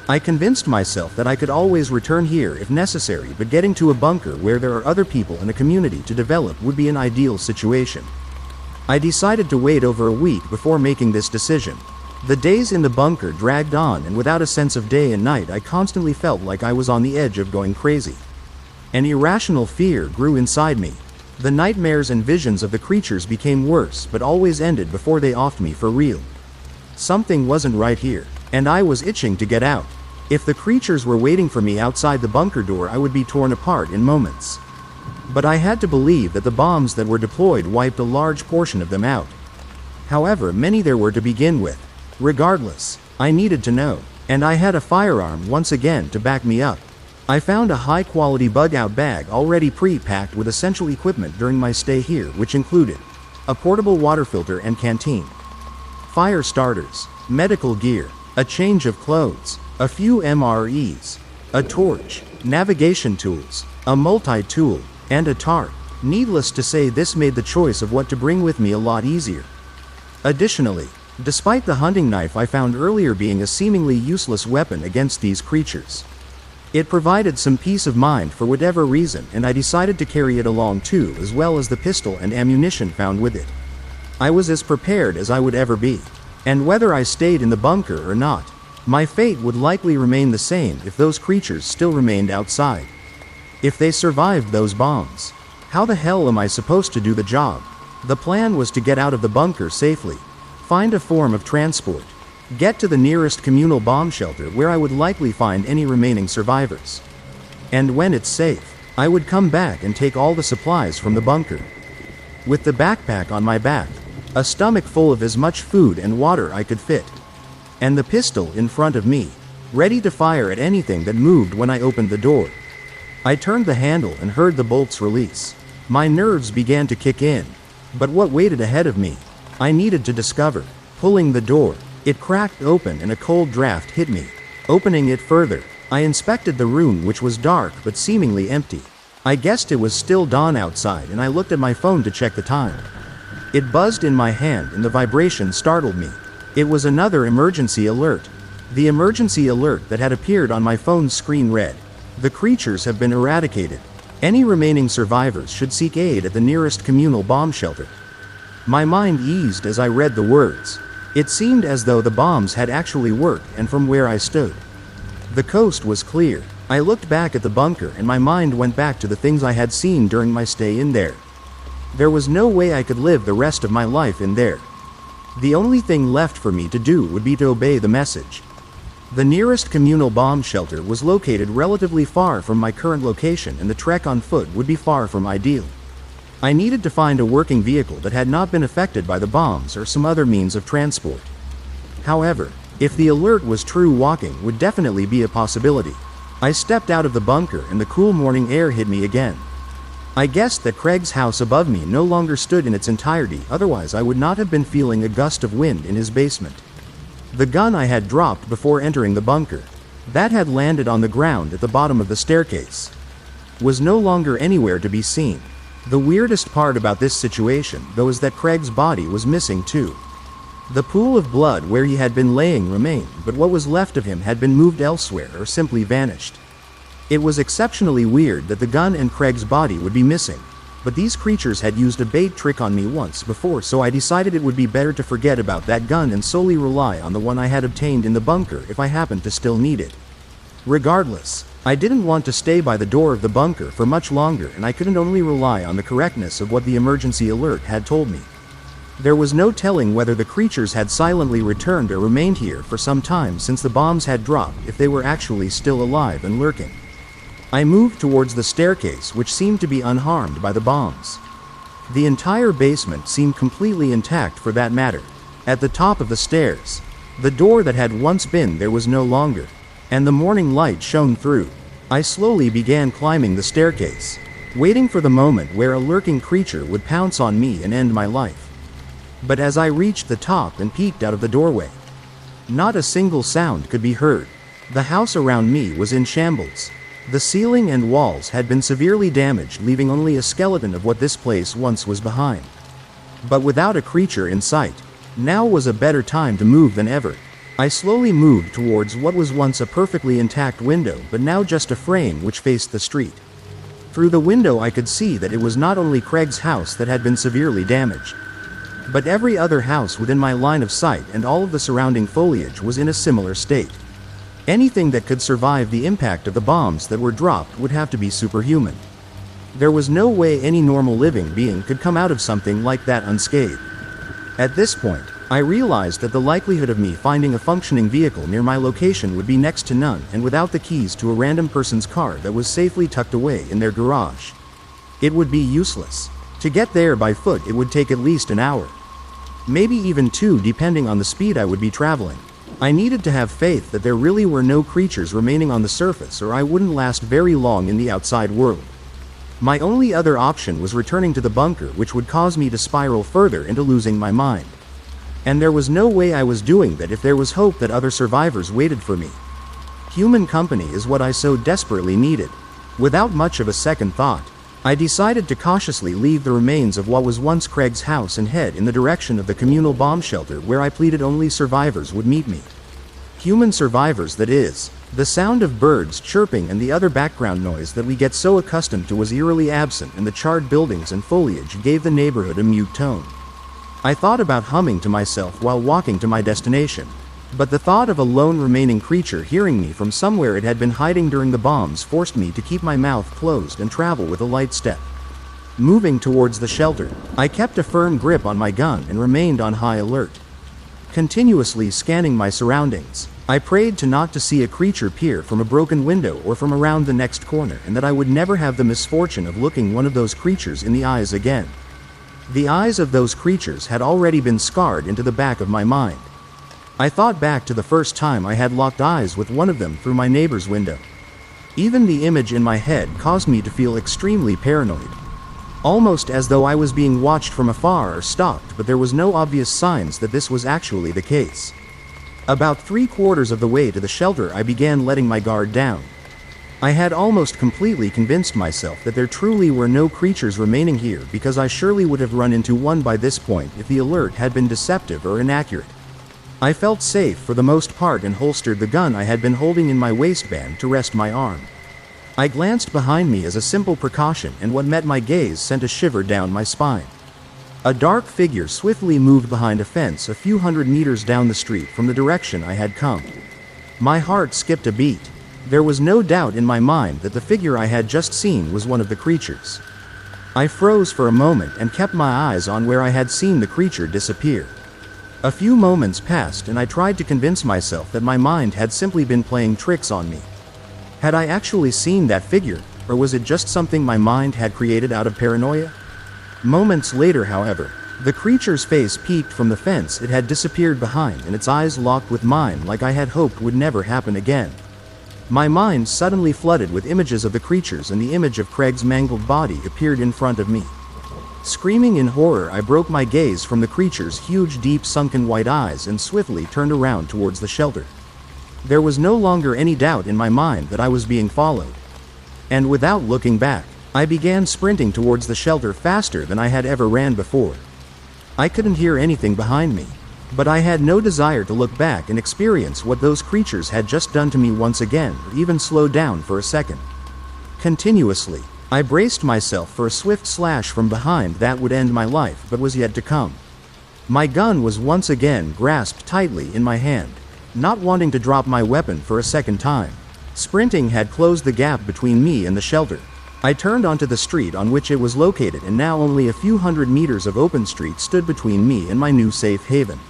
I convinced myself that I could always return here if necessary, but getting to a bunker where there are other people and a community to develop would be an ideal situation. I decided to wait over a week before making this decision. The days in the bunker dragged on, and without a sense of day and night, I constantly felt like I was on the edge of going crazy. An irrational fear grew inside me. The nightmares and visions of the creatures became worse, but always ended before they offed me for real. Something wasn't right here, and I was itching to get out. If the creatures were waiting for me outside the bunker door, I would be torn apart in moments. But I had to believe that the bombs that were deployed wiped a large portion of them out. However many there were to begin with. Regardless, I needed to know, and I had a firearm once again to back me up. I found a high-quality bug-out bag already pre-packed with essential equipment during my stay here, which included a portable water filter and canteen, fire starters, medical gear, a change of clothes, a few MREs, a torch, navigation tools, a multi-tool, and a tarp. Needless to say, this made the choice of what to bring with me a lot easier. Additionally, despite the hunting knife I found earlier being a seemingly useless weapon against these creatures, It provided some peace of mind for whatever reason, and I decided to carry it along too, as well as the pistol and ammunition found with it. I was as prepared as I would ever be. And whether I stayed in the bunker or not, my fate would likely remain the same if those creatures still remained outside. If they survived those bombs, how the hell am I supposed to do the job? The plan was to get out of the bunker safely, find a form of transport, get to the nearest communal bomb shelter where I would likely find any remaining survivors. And when it's safe, I would come back and take all the supplies from the bunker. With the backpack on my back, a stomach full of as much food and water I could fit, and the pistol in front of me, ready to fire at anything that moved when I opened the door. I turned the handle and heard the bolts release. My nerves began to kick in, but what waited ahead of me, I needed to discover. Pulling the door, it cracked open and a cold draft hit me. Opening it further, I inspected the room, which was dark but seemingly empty. I guessed it was still dawn outside, and I looked at my phone to check the time. It buzzed in my hand and the vibration startled me. It was another emergency alert. The emergency alert that had appeared on my phone's screen read, "The creatures have been eradicated. Any remaining survivors should seek aid at the nearest communal bomb shelter." My mind eased as I read the words. It seemed as though the bombs had actually worked, and from where I stood, the coast was clear. I looked back at the bunker and my mind went back to the things I had seen during my stay in there. There was no way I could live the rest of my life in there. The only thing left for me to do would be to obey the message. The nearest communal bomb shelter was located relatively far from my current location, and the trek on foot would be far from ideal. I needed to find a working vehicle that had not been affected by the bombs or some other means of transport. However, if the alert was true, walking would definitely be a possibility. I stepped out of the bunker and the cool morning air hit me again. I guessed that Craig's house above me no longer stood in its entirety, otherwise I would not have been feeling a gust of wind in his basement. The gun I had dropped before entering the bunker, that had landed on the ground at the bottom of the staircase, was no longer anywhere to be seen. The weirdest part about this situation, though, is that Craig's body was missing too. The pool of blood where he had been laying remained, but what was left of him had been moved elsewhere or simply vanished. It was exceptionally weird that the gun and Craig's body would be missing, but these creatures had used a bait trick on me once before, so I decided it would be better to forget about that gun and solely rely on the one I had obtained in the bunker if I happened to still need it. Regardless, I didn't want to stay by the door of the bunker for much longer, and I couldn't only rely on the correctness of what the emergency alert had told me. There was no telling whether the creatures had silently returned or remained here for some time since the bombs had dropped, if they were actually still alive and lurking. I moved towards the staircase, which seemed to be unharmed by the bombs. The entire basement seemed completely intact, for that matter. At the top of the stairs, the door that had once been there was no longer, and the morning light shone through. I slowly began climbing the staircase, waiting for the moment where a lurking creature would pounce on me and end my life. But as I reached the top and peeked out of the doorway, not a single sound could be heard. The house around me was in shambles. The ceiling and walls had been severely damaged, leaving only a skeleton of what this place once was behind. But without a creature in sight, now was a better time to move than ever. I slowly moved towards what was once a perfectly intact window, but now just a frame which faced the street. Through the window I could see that it was not only Craig's house that had been severely damaged, but every other house within my line of sight, and all of the surrounding foliage was in a similar state. Anything that could survive the impact of the bombs that were dropped would have to be superhuman. There was no way any normal living being could come out of something like that unscathed. At this point, I realized that the likelihood of me finding a functioning vehicle near my location would be next to none, and without the keys to a random person's car that was safely tucked away in their garage, it would be useless. To get there by foot, it would take at least an hour. Maybe even two, depending on the speed I would be traveling. I needed to have faith that there really were no creatures remaining on the surface, or I wouldn't last very long in the outside world. My only other option was returning to the bunker, which would cause me to spiral further into losing my mind. And there was no way I was doing that if there was hope that other survivors waited for me. Human company is what I so desperately needed. Without much of a second thought, I decided to cautiously leave the remains of what was once Craig's house and head in the direction of the communal bomb shelter, where I pleaded only survivors would meet me. Human survivors, that is. The sound of birds chirping and the other background noise that we get so accustomed to was eerily absent, and the charred buildings and foliage gave the neighborhood a mute tone. I thought about humming to myself while walking to my destination, but the thought of a lone remaining creature hearing me from somewhere it had been hiding during the bombs forced me to keep my mouth closed and travel with a light step. Moving towards the shelter, I kept a firm grip on my gun and remained on high alert. Continuously scanning my surroundings, I prayed to not to see a creature peer from a broken window or from around the next corner, and that I would never have the misfortune of looking one of those creatures in the eyes again. The eyes of those creatures had already been scarred into the back of my mind. I thought back to the first time I had locked eyes with one of them through my neighbor's window. Even the image in my head caused me to feel extremely paranoid. Almost as though I was being watched from afar or stalked, but there was no obvious signs that this was actually the case. About 3/4 of the way to the shelter, I began letting my guard down. I had almost completely convinced myself that there truly were no creatures remaining here, because I surely would have run into one by this point if the alert had been deceptive or inaccurate. I felt safe for the most part and holstered the gun I had been holding in my waistband to rest my arm. I glanced behind me as a simple precaution, and what met my gaze sent a shiver down my spine. A dark figure swiftly moved behind a fence a few hundred meters down the street from the direction I had come. My heart skipped a beat. There was no doubt in my mind that the figure I had just seen was one of the creatures. I froze for a moment and kept my eyes on where I had seen the creature disappear. A few moments passed, and I tried to convince myself that my mind had simply been playing tricks on me. Had I actually seen that figure, or was it just something my mind had created out of paranoia? Moments later, however, the creature's face peeked from the fence it had disappeared behind, and its eyes locked with mine like I had hoped would never happen again. My mind suddenly flooded with images of the creatures, and the image of Craig's mangled body appeared in front of me. Screaming in horror, I broke my gaze from the creature's huge, deep, sunken white eyes and swiftly turned around towards the shelter. There was no longer any doubt in my mind that I was being followed. And without looking back, I began sprinting towards the shelter faster than I had ever ran before. I couldn't hear anything behind me, but I had no desire to look back and experience what those creatures had just done to me once again, or even slow down for a second. Continuously, I braced myself for a swift slash from behind that would end my life, but was yet to come. My gun was once again grasped tightly in my hand, not wanting to drop my weapon for a second time. Sprinting had closed the gap between me and the shelter. I turned onto the street on which it was located, and now only a few hundred meters of open street stood between me and my new safe haven.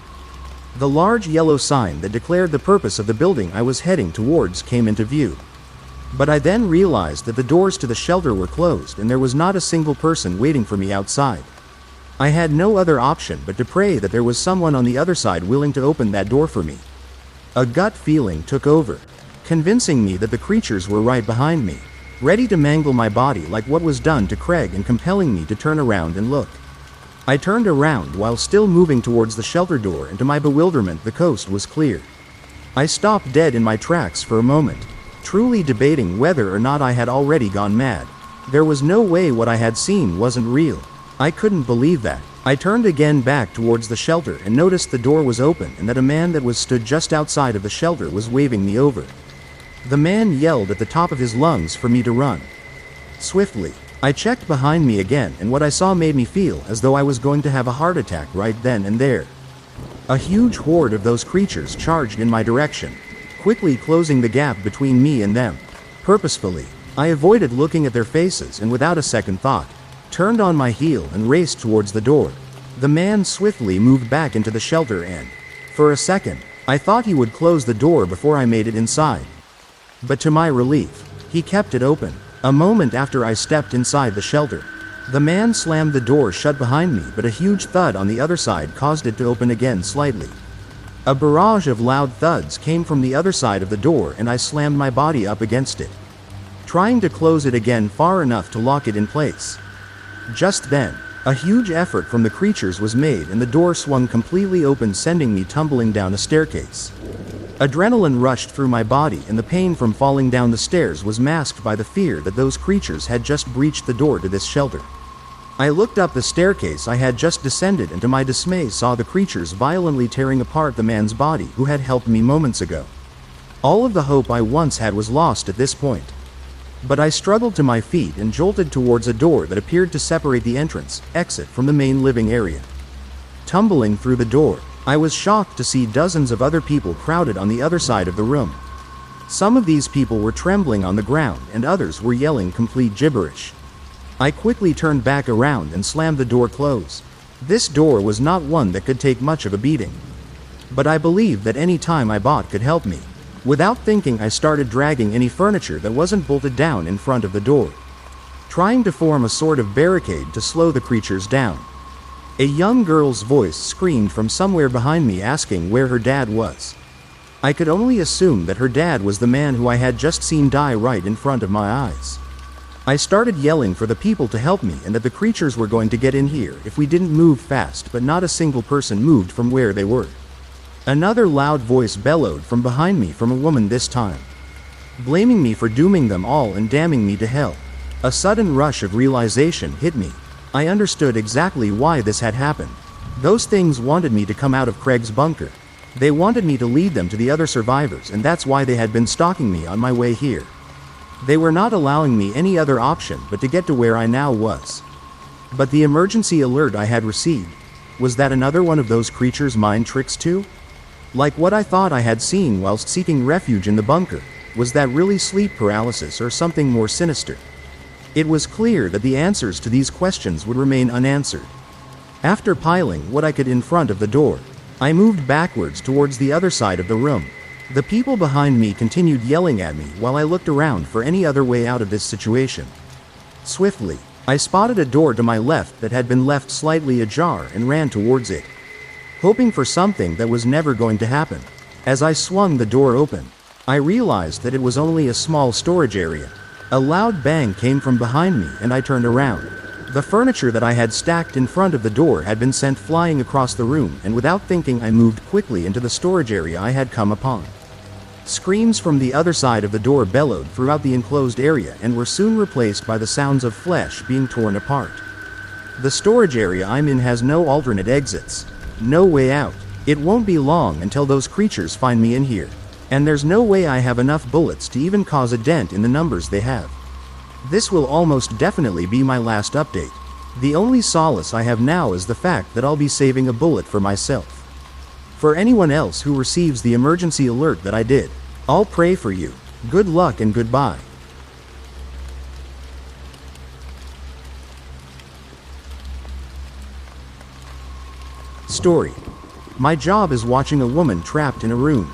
The large yellow sign that declared the purpose of the building I was heading towards came into view. But I then realized that the doors to the shelter were closed, and there was not a single person waiting for me outside. I had no other option but to pray that there was someone on the other side willing to open that door for me. A gut feeling took over, convincing me that the creatures were right behind me, ready to mangle my body like what was done to Craig, and compelling me to turn around and look. I turned around while still moving towards the shelter door, and to my bewilderment the coast was clear. I stopped dead in my tracks for a moment, truly debating whether or not I had already gone mad. There was no way what I had seen wasn't real. I couldn't believe that. I turned again back towards the shelter and noticed the door was open, and that a man that was stood just outside of the shelter was waving me over. The man yelled at the top of his lungs for me to run. Swiftly, I checked behind me again, and what I saw made me feel as though I was going to have a heart attack right then and there. A huge horde of those creatures charged in my direction, quickly closing the gap between me and them. Purposefully, I avoided looking at their faces, and without a second thought, turned on my heel and raced towards the door. The man swiftly moved back into the shelter, and, for a second, I thought he would close the door before I made it inside. But to my relief, he kept it open. A moment after I stepped inside the shelter, the man slammed the door shut behind me, but a huge thud on the other side caused it to open again slightly. A barrage of loud thuds came from the other side of the door, and I slammed my body up against it, trying to close it again far enough to lock it in place. Just then, a huge effort from the creatures was made, and the door swung completely open, sending me tumbling down a staircase. Adrenaline rushed through my body, and the pain from falling down the stairs was masked by the fear that those creatures had just breached the door to this shelter. I looked up the staircase I had just descended, and to my dismay saw the creatures violently tearing apart the man's body who had helped me moments ago. All of the hope I once had was lost at this point. But I struggled to my feet and jolted towards a door that appeared to separate the exit from the main living area. Tumbling through the door, I was shocked to see dozens of other people crowded on the other side of the room. Some of these people were trembling on the ground and others were yelling complete gibberish. I quickly turned back around and slammed the door closed. This door was not one that could take much of a beating. But I believed that any time I bought could help me. Without thinking, I started dragging any furniture that wasn't bolted down in front of the door, trying to form a sort of barricade to slow the creatures down. A young girl's voice screamed from somewhere behind me asking where her dad was. I could only assume that her dad was the man who I had just seen die right in front of my eyes. I started yelling for the people to help me and that the creatures were going to get in here if we didn't move fast, but not a single person moved from where they were. Another loud voice bellowed from behind me, from a woman this time, blaming me for dooming them all and damning me to hell. A sudden rush of realization hit me. I understood exactly why this had happened. Those things wanted me to come out of Craig's bunker. They wanted me to lead them to the other survivors, and that's why they had been stalking me on my way here. They were not allowing me any other option but to get to where I now was. But the emergency alert I had received, was that another one of those creatures' mind tricks too? Like what I thought I had seen whilst seeking refuge in the bunker, was that really sleep paralysis or something more sinister? It was clear that the answers to these questions would remain unanswered. After piling what I could in front of the door, I moved backwards towards the other side of the room. The people behind me continued yelling at me while I looked around for any other way out of this situation. Swiftly, I spotted a door to my left that had been left slightly ajar and ran towards it, hoping for something that was never going to happen. As I swung the door open, I realized that it was only a small storage area. A loud bang came from behind me and I turned around. The furniture that I had stacked in front of the door had been sent flying across the room, and without thinking I moved quickly into the storage area I had come upon. Screams from the other side of the door bellowed throughout the enclosed area and were soon replaced by the sounds of flesh being torn apart. The storage area I'm in has no alternate exits. No way out. It won't be long until those creatures find me in here. And there's no way I have enough bullets to even cause a dent in the numbers they have. This will almost definitely be my last update. The only solace I have now is the fact that I'll be saving a bullet for myself. For anyone else who receives the emergency alert that I did, I'll pray for you. Good luck and goodbye. Story. My job is watching a woman trapped in a room.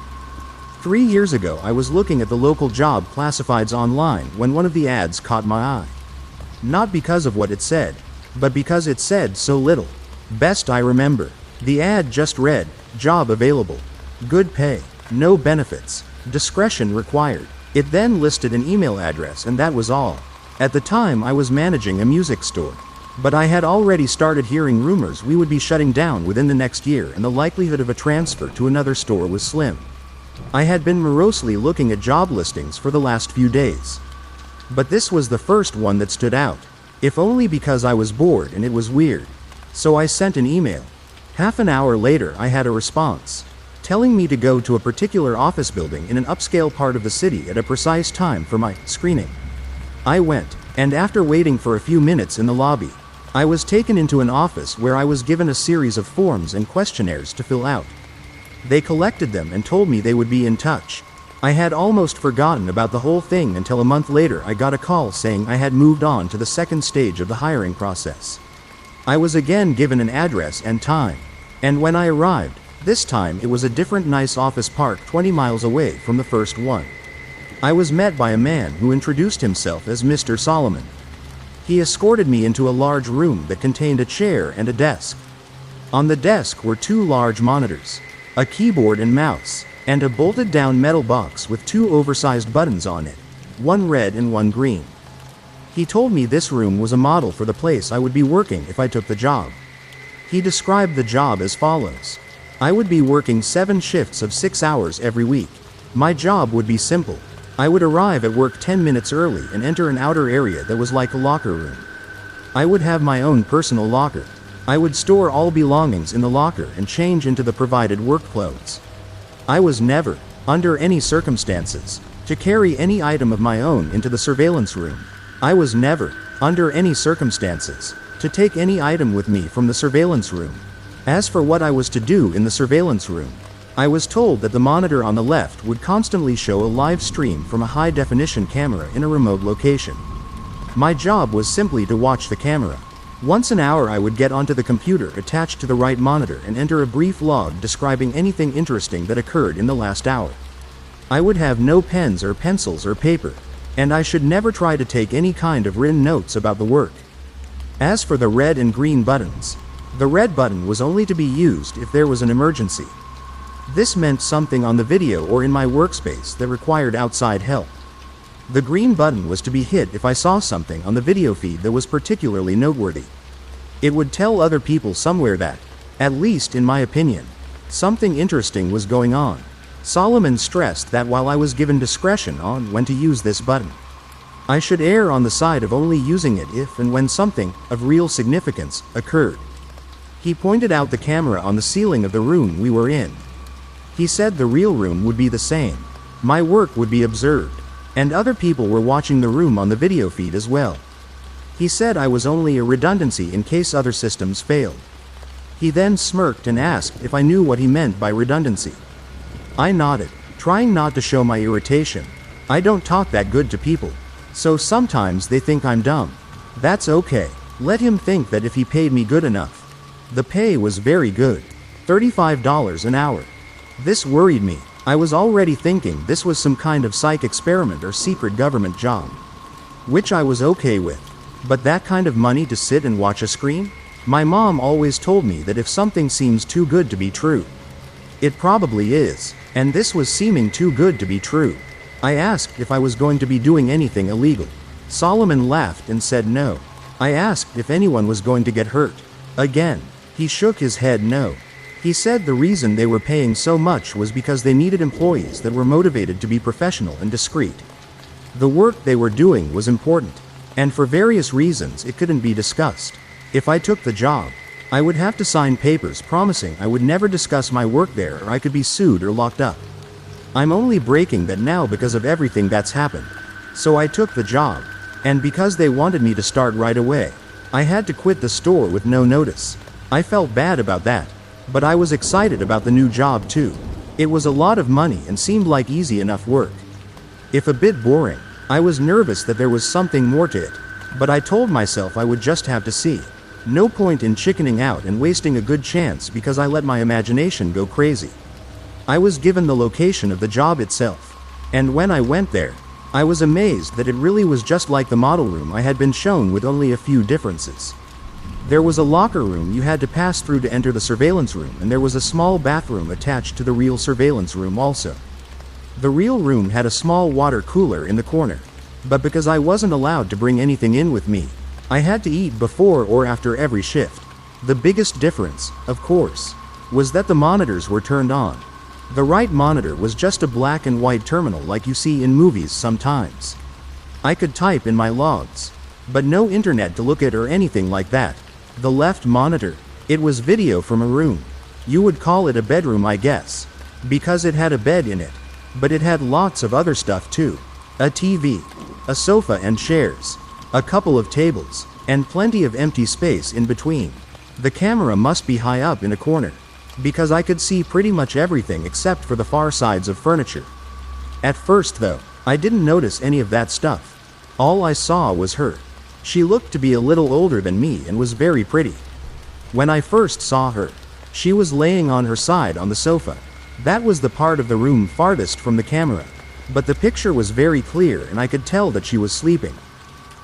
3 years ago, I was looking at the local job classifieds online when one of the ads caught my eye. Not because of what it said, but because it said so little. Best I remember, the ad just read, "Job available. Good pay. No benefits. Discretion required." It then listed an email address and that was all. At the time I was managing a music store. But I had already started hearing rumors we would be shutting down within the next year and the likelihood of a transfer to another store was slim. I had been morosely looking at job listings for the last few days. But this was the first one that stood out, if only because I was bored and it was weird. So I sent an email. Half an hour later I had a response, telling me to go to a particular office building in an upscale part of the city at a precise time for my screening. I went, and after waiting for a few minutes in the lobby, I was taken into an office where I was given a series of forms and questionnaires to fill out. They collected them and told me they would be in touch. I had almost forgotten about the whole thing until a month later I got a call saying I had moved on to the second stage of the hiring process. I was again given an address and time. And when I arrived, this time it was a different nice office park 20 miles away from the first one. I was met by a man who introduced himself as Mr. Solomon. He escorted me into a large room that contained a chair and a desk. On the desk were 2 large monitors, a keyboard and mouse, and a bolted-down metal box with 2 oversized buttons on it, one red and one green. He told me this room was a model for the place I would be working if I took the job. He described the job as follows. I would be working 7 shifts of 6 hours every week. My job would be simple. I would arrive at work 10 minutes early and enter an outer area that was like a locker room. I would have my own personal locker. I would store all belongings in the locker and change into the provided work clothes. I was never, under any circumstances, to carry any item of my own into the surveillance room. I was never, under any circumstances, to take any item with me from the surveillance room. As for what I was to do in the surveillance room, I was told that the monitor on the left would constantly show a live stream from a high-definition camera in a remote location. My job was simply to watch the camera. Once an hour I would get onto the computer attached to the right monitor and enter a brief log describing anything interesting that occurred in the last hour. I would have no pens or pencils or paper, and I should never try to take any kind of written notes about the work. As for the red and green buttons, the red button was only to be used if there was an emergency. This meant something on the video or in my workspace that required outside help. The green button was to be hit if I saw something on the video feed that was particularly noteworthy. It would tell other people somewhere that, at least in my opinion, something interesting was going on. Solomon stressed that while I was given discretion on when to use this button, I should err on the side of only using it if and when something of real significance occurred. He pointed out the camera on the ceiling of the room we were in. He said the real room would be the same. My work would be observed, and other people were watching the room on the video feed as well. He said I was only a redundancy in case other systems failed. He then smirked and asked if I knew what he meant by redundancy. I nodded, trying not to show my irritation. I don't talk that good to people, so sometimes they think I'm dumb. That's okay. Let him think that if he paid me good enough. The pay was very good, $35 an hour. This worried me. I was already thinking this was some kind of psych experiment or secret government job, which I was okay with. But that kind of money to sit and watch a screen? My mom always told me that if something seems too good to be true, it probably is, and this was seeming too good to be true. I asked if I was going to be doing anything illegal. Solomon laughed and said no. I asked if anyone was going to get hurt. Again, he shook his head no. He said the reason they were paying so much was because they needed employees that were motivated to be professional and discreet. The work they were doing was important, and for various reasons it couldn't be discussed. If I took the job, I would have to sign papers promising I would never discuss my work there or I could be sued or locked up. I'm only breaking that now because of everything that's happened. So I took the job, and because they wanted me to start right away, I had to quit the store with no notice. I felt bad about that. But I was excited about the new job too. It was a lot of money and seemed like easy enough work. If a bit boring, I was nervous that there was something more to it, but I told myself I would just have to see. No point in chickening out and wasting a good chance because I let my imagination go crazy. I was given the location of the job itself, and when I went there, I was amazed that it really was just like the model room I had been shown with only a few differences. There was a locker room you had to pass through to enter the surveillance room, and there was a small bathroom attached to the real surveillance room also. The real room had a small water cooler in the corner, but because I wasn't allowed to bring anything in with me, I had to eat before or after every shift. The biggest difference, of course, was that the monitors were turned on. The right monitor was just a black and white terminal like you see in movies sometimes. I could type in my logs, but no internet to look at or anything like that. The left monitor, it was video from a room. You would call it a bedroom, I guess, because it had a bed in it, but it had lots of other stuff too. A TV, a sofa and chairs, a couple of tables, and plenty of empty space in between. The camera must be high up in a corner, because I could see pretty much everything except for the far sides of furniture. At first though, I didn't notice any of that stuff. All I saw was her. She looked to be a little older than me and was very pretty. When I first saw her, she was laying on her side on the sofa. That was the part of the room farthest from the camera, but the picture was very clear and I could tell that she was sleeping.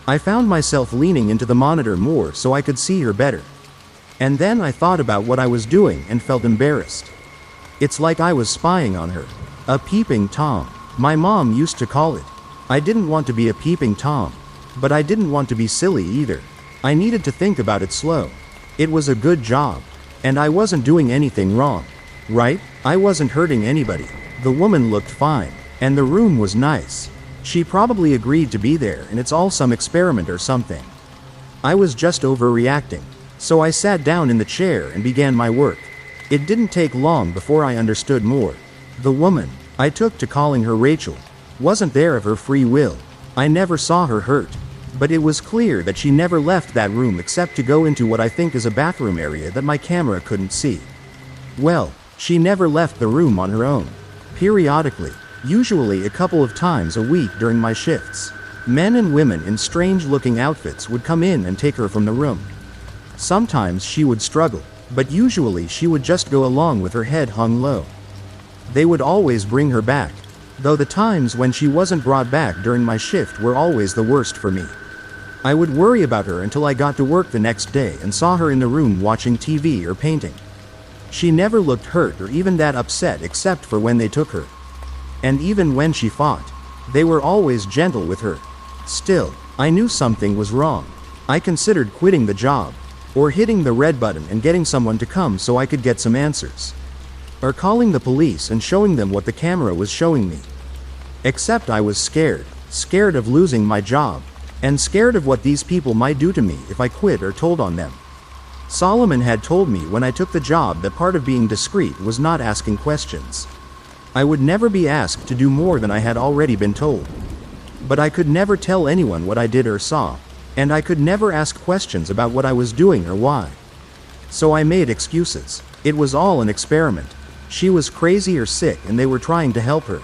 I found myself leaning into the monitor more so I could see her better. And then I thought about what I was doing and felt embarrassed. It's like I was spying on her. A peeping Tom, my mom used to call it. I didn't want to be a peeping Tom, but I didn't want to be silly either. I needed to think about it slow. It was a good job, and I wasn't doing anything wrong, right? I wasn't hurting anybody. The woman looked fine, and the room was nice. She probably agreed to be there and it's all some experiment or something. I was just overreacting, so I sat down in the chair and began my work. It didn't take long before I understood more. The woman, I took to calling her Rachel. Wasn't there of her free will. I never saw her hurt. But it was clear that she never left that room except to go into what I think is a bathroom area that my camera couldn't see. Well, she never left the room on her own. Periodically, usually a couple of times a week during my shifts, men and women in strange-looking outfits would come in and take her from the room. Sometimes she would struggle, but usually she would just go along with her head hung low. They would always bring her back, though the times when she wasn't brought back during my shift were always the worst for me. I would worry about her until I got to work the next day and saw her in the room watching TV or painting. She never looked hurt or even that upset except for when they took her. And even when she fought, they were always gentle with her. Still, I knew something was wrong. I considered quitting the job, or hitting the red button and getting someone to come so I could get some answers. Or calling the police and showing them what the camera was showing me. Except I was scared of losing my job, and scared of what these people might do to me if I quit or told on them. Solomon had told me when I took the job that part of being discreet was not asking questions. I would never be asked to do more than I had already been told. But I could never tell anyone what I did or saw, and I could never ask questions about what I was doing or why. So I made excuses. It was all an experiment. She was crazy or sick and they were trying to help her.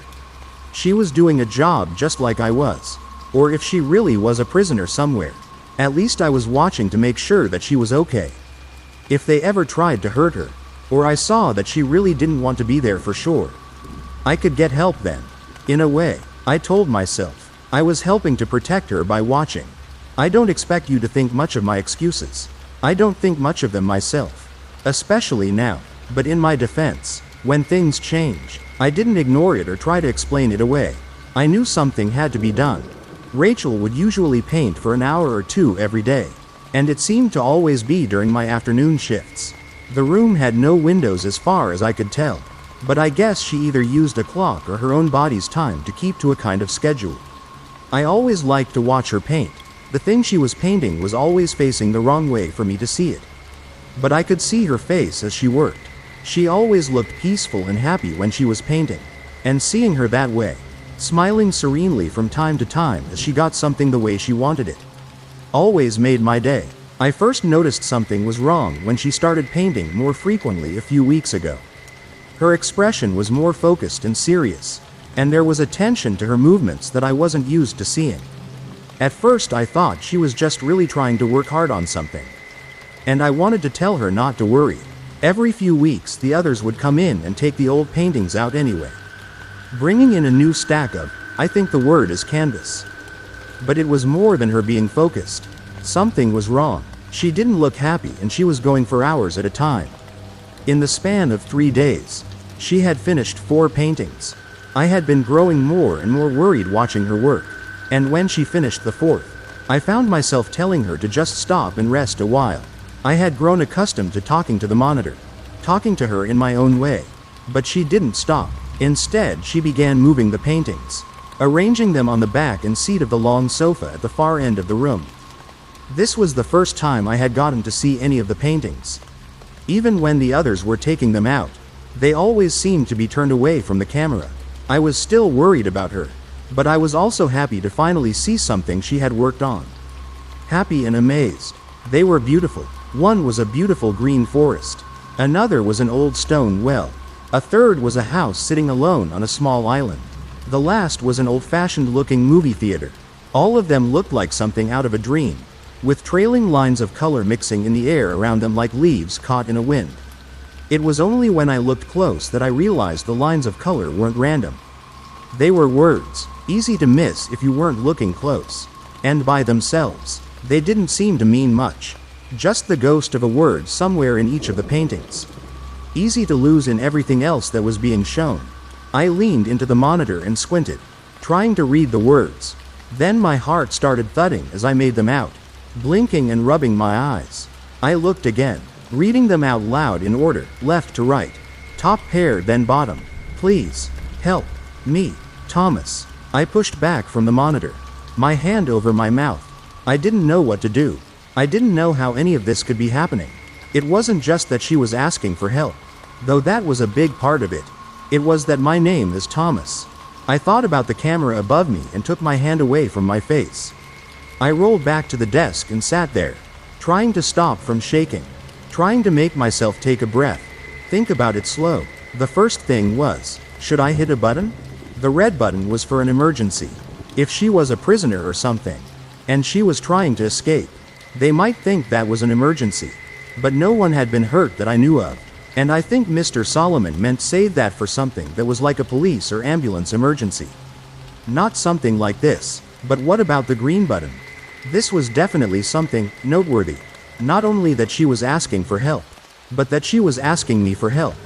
She was doing a job just like I was. Or if she really was a prisoner somewhere, at least I was watching to make sure that she was okay. If they ever tried to hurt her, or I saw that she really didn't want to be there for sure, I could get help then. In a way, I told myself, I was helping to protect her by watching. I don't expect you to think much of my excuses. I don't think much of them myself. Especially now. But in my defense, when things change, I didn't ignore it or try to explain it away. I knew something had to be done. Rachel would usually paint for an hour or two every day, and it seemed to always be during my afternoon shifts. The room had no windows as far as I could tell, but I guess she either used a clock or her own body's time to keep to a kind of schedule. I always liked to watch her paint. The thing she was painting was always facing the wrong way for me to see it. But I could see her face as she worked. She always looked peaceful and happy when she was painting, and seeing her that way, smiling serenely from time to time as she got something the way she wanted it, always made my day. I first noticed something was wrong when she started painting more frequently a few weeks ago. Her expression was more focused and serious, and there was a tension to her movements that I wasn't used to seeing. At first I thought she was just really trying to work hard on something, and I wanted to tell her not to worry. Every few weeks the others would come in and take the old paintings out anyway, bringing in a new stack of, I think the word is canvas. But it was more than her being focused. Something was wrong. She didn't look happy and she was going for hours at a time. In the span of 3 days, she had finished 4 paintings. I had been growing more and more worried watching her work, and when she finished the 4th, I found myself telling her to just stop and rest a while. I had grown accustomed to talking to the monitor, talking to her in my own way, but she didn't stop. Instead, she began moving the paintings, arranging them on the back and seat of the long sofa at the far end of the room. This was the first time I had gotten to see any of the paintings. Even when the others were taking them out, they always seemed to be turned away from the camera. I was still worried about her, but I was also happy to finally see something she had worked on. Happy and amazed. They were beautiful. One was a beautiful green forest. Another was an old stone well. A third was a house sitting alone on a small island. The last was an old-fashioned looking movie theater. All of them looked like something out of a dream, with trailing lines of color mixing in the air around them like leaves caught in a wind. It was only when I looked close that I realized the lines of color weren't random. They were words, easy to miss if you weren't looking close. And by themselves, they didn't seem to mean much. Just the ghost of a word somewhere in each of the paintings. Easy to lose in everything else that was being shown. I leaned into the monitor and squinted, trying to read the words. Then my heart started thudding as I made them out, blinking and rubbing my eyes. I looked again, reading them out loud in order, left to right. Top pair then bottom. Please, help me, Thomas. I pushed back from the monitor, my hand over my mouth. I didn't know what to do. I didn't know how any of this could be happening. It wasn't just that she was asking for help, though that was a big part of it. It was that my name is Thomas. I thought about the camera above me and took my hand away from my face. I rolled back to the desk and sat there, trying to stop from shaking, trying to make myself take a breath, think about it slow. The first thing was, should I hit a button? The red button was for an emergency. If she was a prisoner or something, and she was trying to escape, they might think that was an emergency. But no one had been hurt that I knew of. And I think Mr. Solomon meant save that for something that was like a police or ambulance emergency. Not something like this. But what about the green button? This was definitely something noteworthy. Not only that she was asking for help, but that she was asking me for help.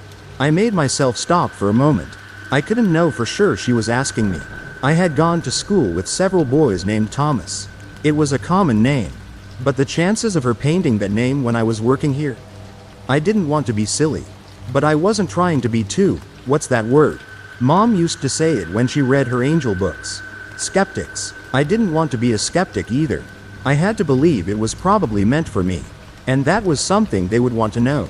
I made myself stop for a moment. I couldn't know for sure she was asking me. I had gone to school with several boys named Thomas. It was a common name. But the chances of her painting that name when I was working here? I didn't want to be silly. But I wasn't trying to be too, what's that word? Mom used to say it when she read her angel books. Skeptics. I didn't want to be a skeptic either. I had to believe it was probably meant for me. And that was something they would want to know.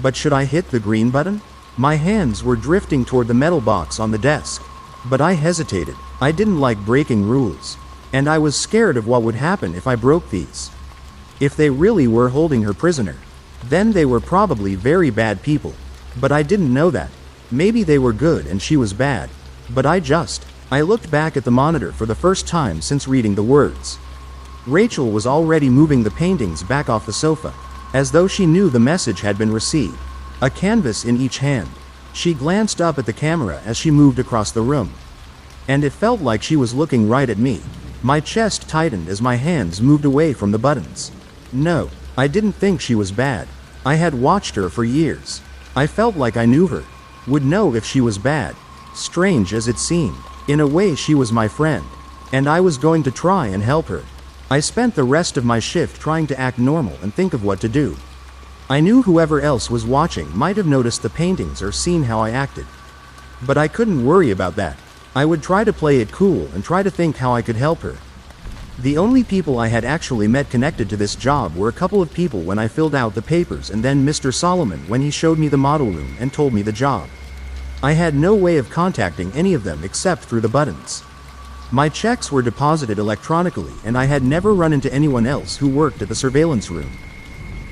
But should I hit the green button? My hands were drifting toward the metal box on the desk. But I hesitated. I didn't like breaking rules. And I was scared of what would happen if I broke these. If they really were holding her prisoner, then they were probably very bad people. But I didn't know that. Maybe they were good and she was bad. But I looked back at the monitor for the first time since reading the words. Rachel was already moving the paintings back off the sofa, as though she knew the message had been received. A canvas in each hand. She glanced up at the camera as she moved across the room. And it felt like she was looking right at me. My chest tightened as my hands moved away from the buttons. No, I didn't think she was bad. I had watched her for years. I felt like I knew her, would know if she was bad. Strange as it seemed, in a way she was my friend, and I was going to try and help her. I spent the rest of my shift trying to act normal and think of what to do. I knew whoever else was watching might have noticed the paintings or seen how I acted. But I couldn't worry about that. I would try to play it cool and try to think how I could help her. The only people I had actually met connected to this job were a couple of people when I filled out the papers and then Mr. Solomon when he showed me the model room and told me the job. I had no way of contacting any of them except through the buttons. My checks were deposited electronically and I had never run into anyone else who worked at the surveillance room.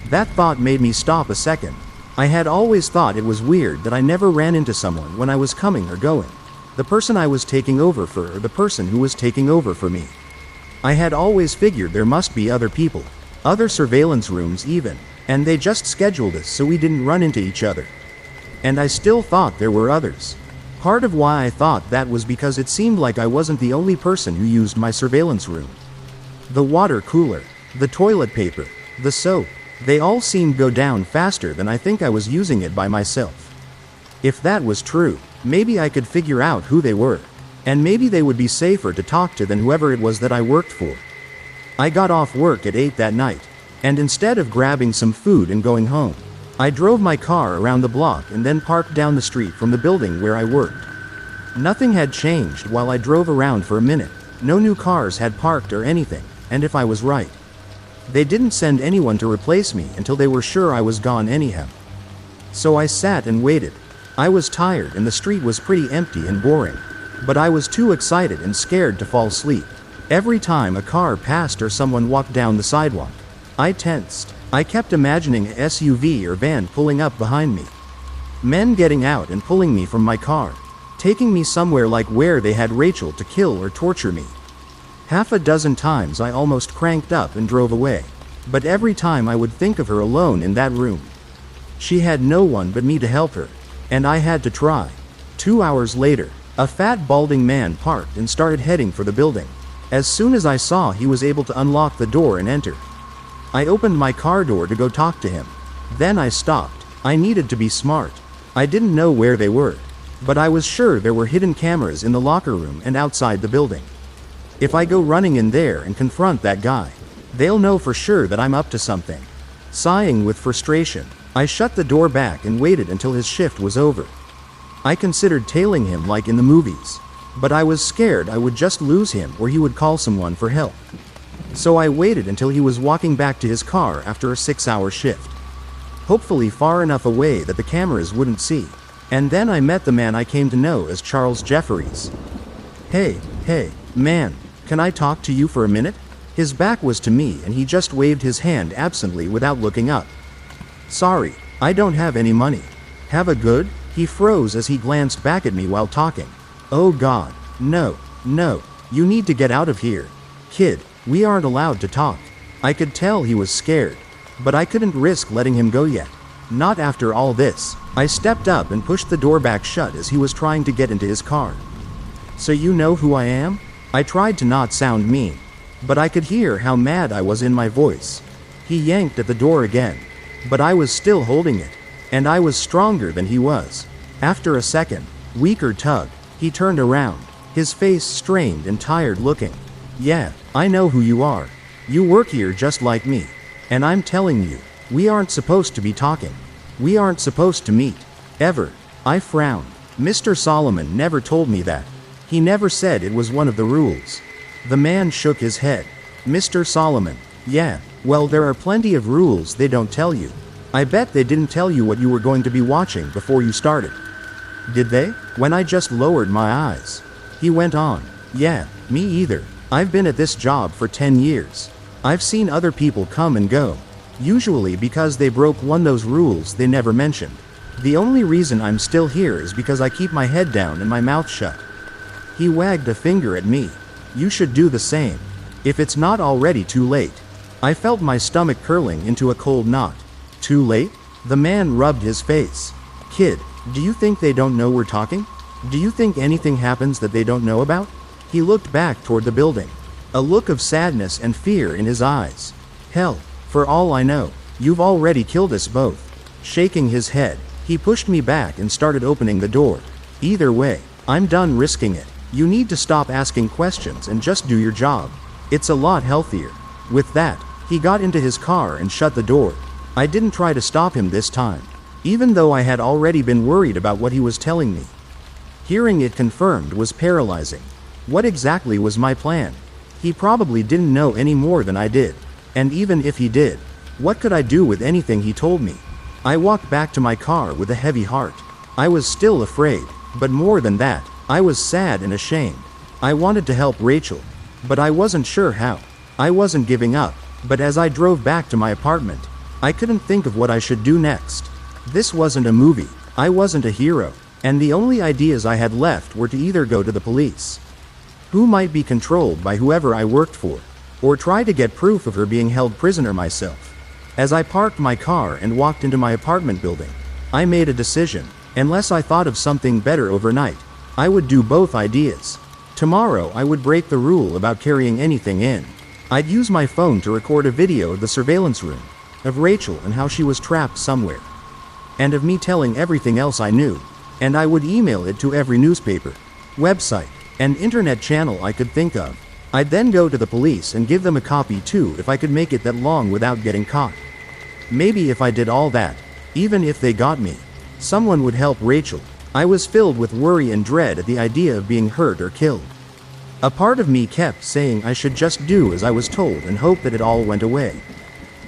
That thought made me stop a second. I had always thought it was weird that I never ran into someone when I was coming or going. The person I was taking over for or the person who was taking over for me. I had always figured there must be other people, other surveillance rooms even, and they just scheduled us so we didn't run into each other. And I still thought there were others. Part of why I thought that was because it seemed like I wasn't the only person who used my surveillance room. The water cooler, the toilet paper, the soap, they all seemed to go down faster than I think I was using it by myself. If that was true, maybe I could figure out who they were. And maybe they would be safer to talk to than whoever it was that I worked for. I got off work at 8 that night, and instead of grabbing some food and going home, I drove my car around the block and then parked down the street from the building where I worked. Nothing had changed while I drove around for a minute. No new cars had parked or anything, and if I was right, they didn't send anyone to replace me until they were sure I was gone anyhow. So I sat and waited. I was tired and the street was pretty empty and boring. But I was too excited and scared to fall asleep. Every time a car passed or someone walked down the sidewalk, I tensed. I kept imagining a SUV or van pulling up behind me. Men getting out and pulling me from my car, taking me somewhere like where they had Rachel to kill or torture me. Half a dozen times I almost cranked up and drove away. But every time I would think of her alone in that room. She had no one but me to help her, and I had to try. 2 hours later, a fat balding man parked and started heading for the building. As soon as I saw he was able to unlock the door and enter, I opened my car door to go talk to him. Then I stopped. I needed to be smart. I didn't know where they were, but I was sure there were hidden cameras in the locker room and outside the building. If I go running in there and confront that guy, they'll know for sure that I'm up to something. Sighing with frustration, I shut the door back and waited until his shift was over. I considered tailing him like in the movies, but I was scared I would just lose him or he would call someone for help. So I waited until he was walking back to his car after a 6-hour shift. Hopefully far enough away that the cameras wouldn't see. And then I met the man I came to know as Charles Jefferies. Hey, man, can I talk to you for a minute? His back was to me and he just waved his hand absently without looking up. Sorry, I don't have any money. Have a good? He froze as he glanced back at me while talking. Oh God, no, you need to get out of here. Kid, we aren't allowed to talk. I could tell he was scared, but I couldn't risk letting him go yet. Not after all this. I stepped up and pushed the door back shut as he was trying to get into his car. So you know who I am? I tried to not sound mean, but I could hear how mad I was in my voice. He yanked at the door again, but I was still holding it, and I was stronger than he was. After a second, weaker tug, he turned around, his face strained and tired looking. Yeah, I know who you are. You work here just like me, and I'm telling you, we aren't supposed to be talking. We aren't supposed to meet. Ever. I frowned. Mr. Solomon never told me that. He never said it was one of the rules. The man shook his head. Mr. Solomon. Yeah, well, there are plenty of rules they don't tell you. I bet they didn't tell you what you were going to be watching before you started. Did they? When I just lowered my eyes. He went on. Yeah, me either. I've been at this job for 10 years. I've seen other people come and go. Usually because they broke one of those rules they never mentioned. The only reason I'm still here is because I keep my head down and my mouth shut. He wagged a finger at me. You should do the same. If it's not already too late. I felt my stomach curling into a cold knot. Too late? The man rubbed his face. Kid, do you think they don't know we're talking? Do you think anything happens that they don't know about? He looked back toward the building. A look of sadness and fear in his eyes. Hell, for all I know, you've already killed us both. Shaking his head, he pushed me back and started opening the door. Either way, I'm done risking it. You need to stop asking questions and just do your job. It's a lot healthier. With that, he got into his car and shut the door. I didn't try to stop him this time, even though I had already been worried about what he was telling me. Hearing it confirmed was paralyzing. What exactly was my plan? He probably didn't know any more than I did. And even if he did, what could I do with anything he told me? I walked back to my car with a heavy heart. I was still afraid, but more than that, I was sad and ashamed. I wanted to help Rachel, but I wasn't sure how. I wasn't giving up, but as I drove back to my apartment, I couldn't think of what I should do next. This wasn't a movie. I wasn't a hero, and the only ideas I had left were to either go to the police, who might be controlled by whoever I worked for, or try to get proof of her being held prisoner myself. As I parked my car and walked into my apartment building, I made a decision. Unless I thought of something better overnight, I would do both ideas. Tomorrow I would break the rule about carrying anything in. I'd use my phone to record a video of the surveillance room, of Rachel and how she was trapped somewhere, and of me telling everything else I knew, and I would email it to every newspaper, website, and internet channel I could think of. I'd then go to the police and give them a copy too if I could make it that long without getting caught. Maybe if I did all that, even if they got me, someone would help Rachel. I was filled with worry and dread at the idea of being hurt or killed. A part of me kept saying I should just do as I was told and hope that it all went away.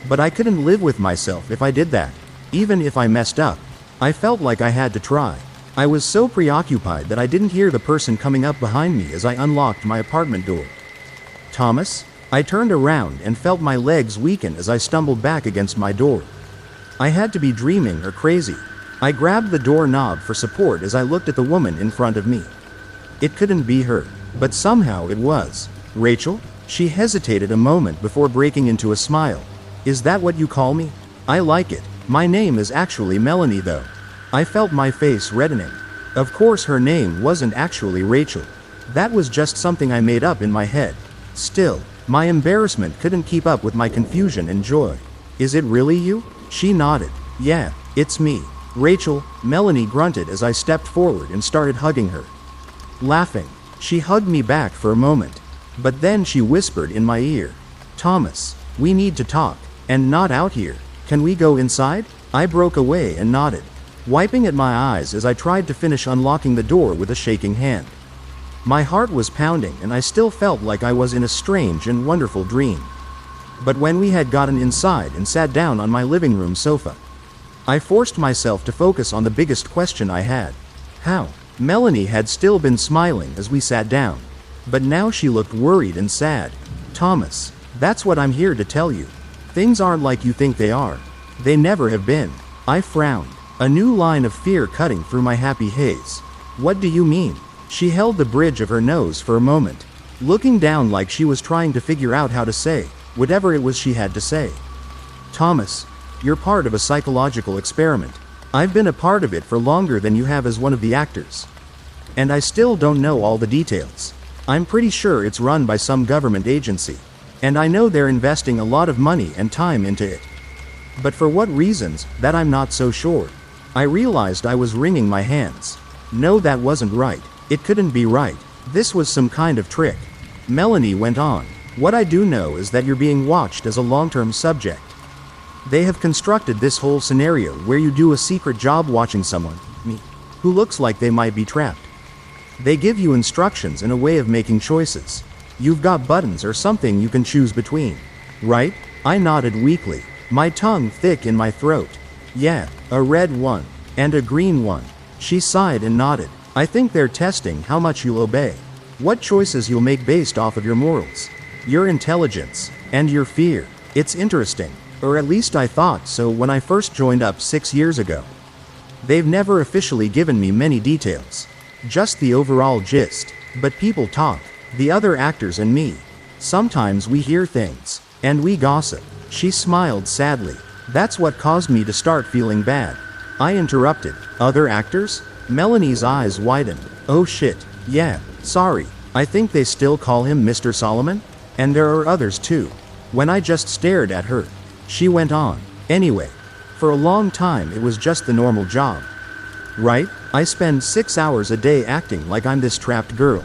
But I couldn't live with myself if I did that. Even if I messed up, I felt like I had to try. I was so preoccupied that I didn't hear the person coming up behind me as I unlocked my apartment door. Thomas? I turned around and felt my legs weaken as I stumbled back against my door. I had to be dreaming or crazy. I grabbed the doorknob for support as I looked at the woman in front of me. It couldn't be her, but somehow it was. Rachel? She hesitated a moment before breaking into a smile. Is that what you call me? I like it. My name is actually Melanie though. I felt my face reddening. Of course her name wasn't actually Rachel. That was just something I made up in my head. Still, my embarrassment couldn't keep up with my confusion and joy. Is it really you? She nodded. Yeah, it's me. Rachel, Melanie grunted as I stepped forward and started hugging her. Laughing, she hugged me back for a moment. But then she whispered in my ear. Thomas, we need to talk, and not out here. Can we go inside? I broke away and nodded, wiping at my eyes as I tried to finish unlocking the door with a shaking hand. My heart was pounding and I still felt like I was in a strange and wonderful dream. But when we had gotten inside and sat down on my living room sofa, I forced myself to focus on the biggest question I had. How? Melanie had still been smiling as we sat down. But now she looked worried and sad. Thomas, that's what I'm here to tell you. Things aren't like you think they are. They never have been. I frowned, a new line of fear cutting through my happy haze. What do you mean? She held the bridge of her nose for a moment, looking down like she was trying to figure out how to say whatever it was she had to say. Thomas, you're part of a psychological experiment. I've been a part of it for longer than you have as one of the actors. And I still don't know all the details. I'm pretty sure it's run by some government agency. And I know they're investing a lot of money and time into it. But for what reasons, that I'm not so sure. I realized I was wringing my hands. No, that wasn't right. It couldn't be right. This was some kind of trick. Melanie went on. What I do know is that you're being watched as a long-term subject. They have constructed this whole scenario where you do a secret job watching someone, me, who looks like they might be trapped. They give you instructions and a way of making choices. You've got buttons or something you can choose between. Right? I nodded weakly, my tongue thick in my throat. Yeah, a red one. And a green one. She sighed and nodded. I think they're testing how much you'll obey. What choices you'll make based off of your morals, your intelligence, and your fear. It's interesting. Or at least I thought so when I first joined up 6 years ago. They've never officially given me many details. Just the overall gist. But people talk. The other actors and me. Sometimes we hear things. And we gossip. She smiled sadly. That's what caused me to start feeling bad. I interrupted. Other actors? Melanie's eyes widened. Oh shit. Yeah, sorry. I think they still call him Mr. Solomon? And there are others too. When I just stared at her, she went on. Anyway, for a long time it was just the normal job. Right? I spend 6 hours a day acting like I'm this trapped girl.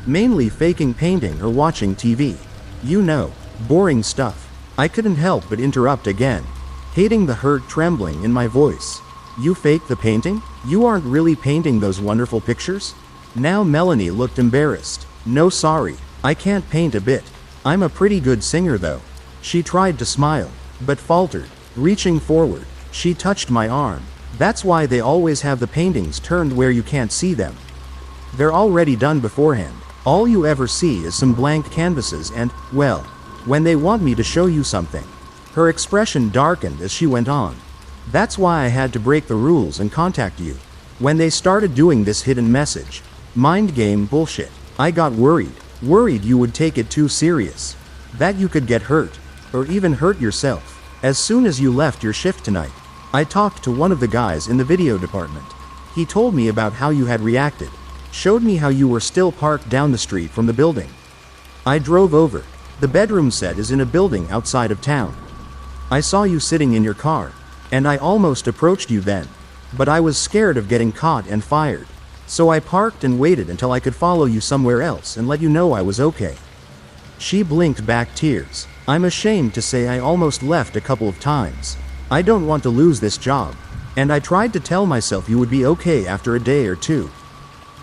Mainly faking painting or watching TV. You know, boring stuff. I couldn't help but interrupt again, hating the hurt trembling in my voice. You fake the painting? You aren't really painting those wonderful pictures? Now Melanie looked embarrassed. No, sorry, I can't paint a bit. I'm a pretty good singer though. She tried to smile, but faltered. Reaching forward, she touched my arm. That's why they always have the paintings turned where you can't see them. They're already done beforehand. All you ever see is some blank canvases and, well, when they want me to show you something. Her expression darkened as she went on. That's why I had to break the rules and contact you. When they started doing this hidden message, mind game bullshit, I got worried. Worried you would take it too serious. That you could get hurt. Or even hurt yourself. As soon as you left your shift tonight, I talked to one of the guys in the video department. He told me about how you had reacted. Showed me how you were still parked down the street from the building. I drove over. The bedroom set is in a building outside of town. I saw you sitting in your car. And I almost approached you then. But I was scared of getting caught and fired. So I parked and waited until I could follow you somewhere else and let you know I was okay. She blinked back tears. I'm ashamed to say I almost left a couple of times. I don't want to lose this job. And I tried to tell myself you would be okay after a day or two.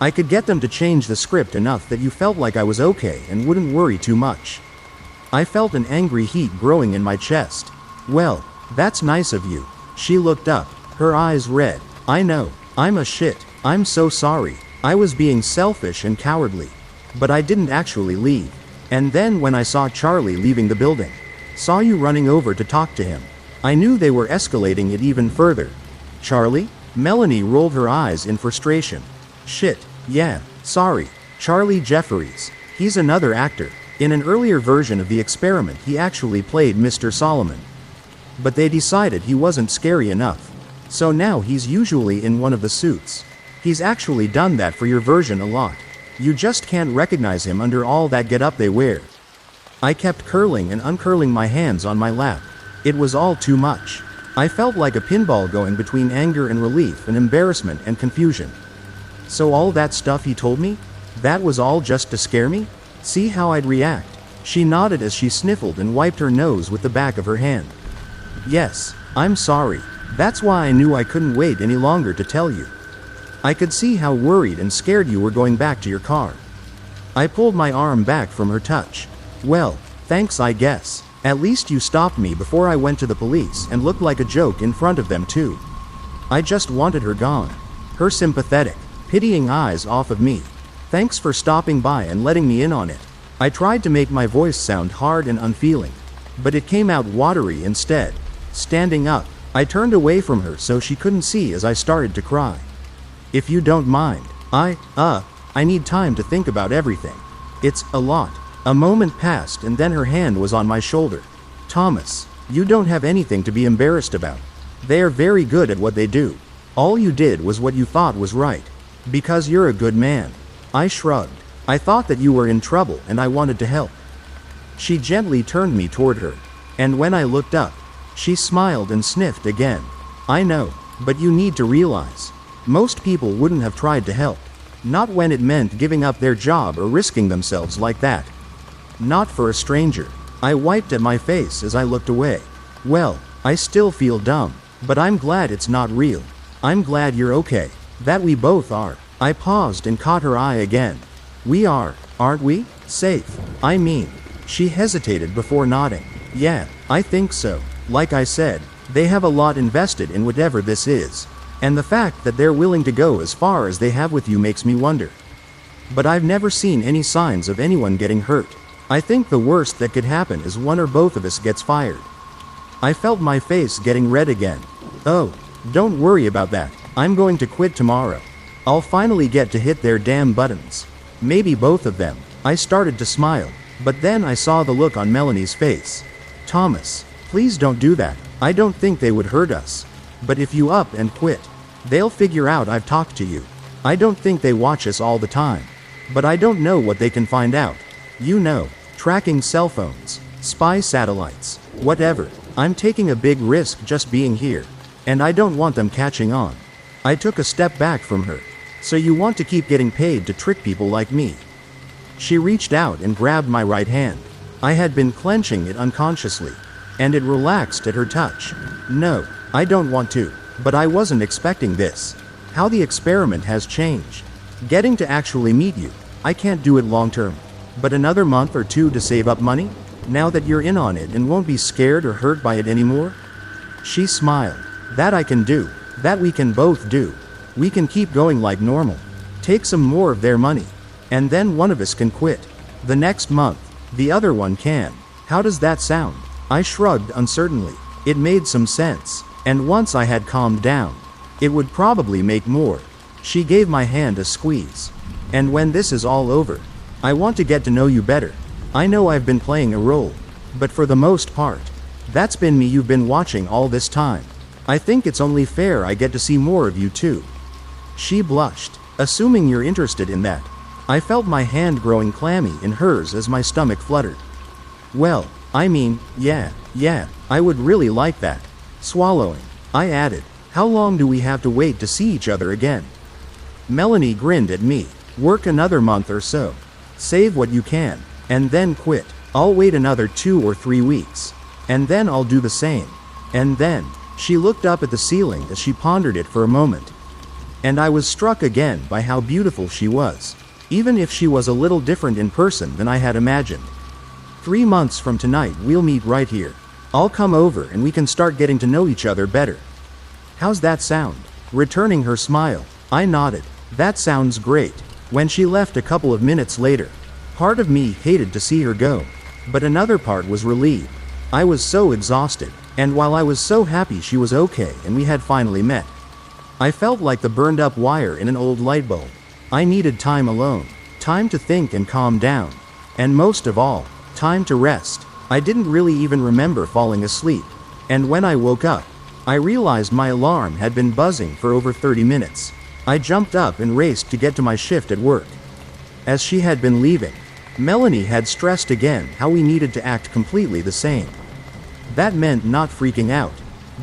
I could get them to change the script enough that you felt like I was okay and wouldn't worry too much. I felt an angry heat growing in my chest. Well, that's nice of you. She looked up, her eyes red. I know, I'm a shit. I'm so sorry. I was being selfish and cowardly. But I didn't actually leave. And then when I saw Charlie leaving the building, saw you running over to talk to him, I knew they were escalating it even further. Charlie? Melanie rolled her eyes in frustration. Shit, yeah, sorry. Charlie Jefferies. He's another actor. In an earlier version of the experiment he actually played Mr. Solomon. But they decided he wasn't scary enough. So now he's usually in one of the suits. He's actually done that for your version a lot. You just can't recognize him under all that get-up they wear. I kept curling and uncurling my hands on my lap. It was all too much. I felt like a pinball going between anger and relief and embarrassment and confusion. So all that stuff he told me? That was all just to scare me? See how I'd react? She nodded as she sniffled and wiped her nose with the back of her hand. Yes, I'm sorry. That's why I knew I couldn't wait any longer to tell you. I could see how worried and scared you were going back to your car. I pulled my arm back from her touch. Well, thanks I guess. At least you stopped me before I went to the police and looked like a joke in front of them too. I just wanted her gone. Her sympathetic, pitying eyes off of me. Thanks for stopping by and letting me in on it. I tried to make my voice sound hard and unfeeling, but it came out watery instead. Standing up, I turned away from her so she couldn't see as I started to cry. If you don't mind, I need time to think about everything. It's a lot. A moment passed and then her hand was on my shoulder. Thomas, you don't have anything to be embarrassed about. They are very good at what they do. All you did was what you thought was right. Because you're a good man. I shrugged. I thought that you were in trouble and I wanted to help. She gently turned me toward her, and when I looked up, she smiled and sniffed again. I know, but you need to realize, most people wouldn't have tried to help. Not when it meant giving up their job or risking themselves like that. Not for a stranger. I wiped at my face as I looked away. Well, I still feel dumb, but I'm glad it's not real. I'm glad you're okay. That we both are. I paused and caught her eye again. We are, aren't we? Safe. I mean. She hesitated before nodding. Yeah, I think so. Like I said, they have a lot invested in whatever this is. And the fact that they're willing to go as far as they have with you makes me wonder. But I've never seen any signs of anyone getting hurt. I think the worst that could happen is one or both of us gets fired. I felt my face getting red again. Oh, don't worry about that. I'm going to quit tomorrow. I'll finally get to hit their damn buttons. Maybe both of them. I started to smile, but then I saw the look on Melanie's face. Thomas, please don't do that. I don't think they would hurt us. But if you up and quit, they'll figure out I've talked to you. I don't think they watch us all the time. But I don't know what they can find out. You know, tracking cell phones, spy satellites, whatever. I'm taking a big risk just being here. And I don't want them catching on. I took a step back from her. So you want to keep getting paid to trick people like me? She reached out and grabbed my right hand. I had been clenching it unconsciously, and it relaxed at her touch. No, I don't want to, but I wasn't expecting this. How the experiment has changed. Getting to actually meet you, I can't do it long term. But another month or two to save up money? Now that you're in on it and won't be scared or hurt by it anymore? She smiled. That I can do. That we can both do. We can keep going like normal. Take some more of their money. And then one of us can quit. The next month, the other one can. How does that sound? I shrugged uncertainly. It made some sense. And once I had calmed down, it would probably make more. She gave my hand a squeeze. And when this is all over, I want to get to know you better. I know I've been playing a role, but for the most part, that's been me you've been watching all this time. I think it's only fair I get to see more of you too. She blushed. Assuming you're interested in that. I felt my hand growing clammy in hers as my stomach fluttered. Well, I mean, yeah, I would really like that. Swallowing, I added. How long do we have to wait to see each other again? Melanie grinned at me. Work another month or so. Save what you can, and then quit. I'll wait another 2 or 3 weeks. And then I'll do the same. And then, she looked up at the ceiling as she pondered it for a moment. And I was struck again by how beautiful she was, even if she was a little different in person than I had imagined. 3 months from tonight we'll meet right here. I'll come over and we can start getting to know each other better. How's that sound? Returning her smile, I nodded. That sounds great. When she left a couple of minutes later, part of me hated to see her go, but another part was relieved. I was so exhausted, and while I was so happy she was okay and we had finally met, I felt like the burned up wire in an old light bulb. I needed time alone, time to think and calm down, and most of all, time to rest. I didn't really even remember falling asleep, and when I woke up, I realized my alarm had been buzzing for over 30 minutes. I jumped up and raced to get to my shift at work. As she had been leaving, Melanie had stressed again how we needed to act completely the same. That meant not freaking out,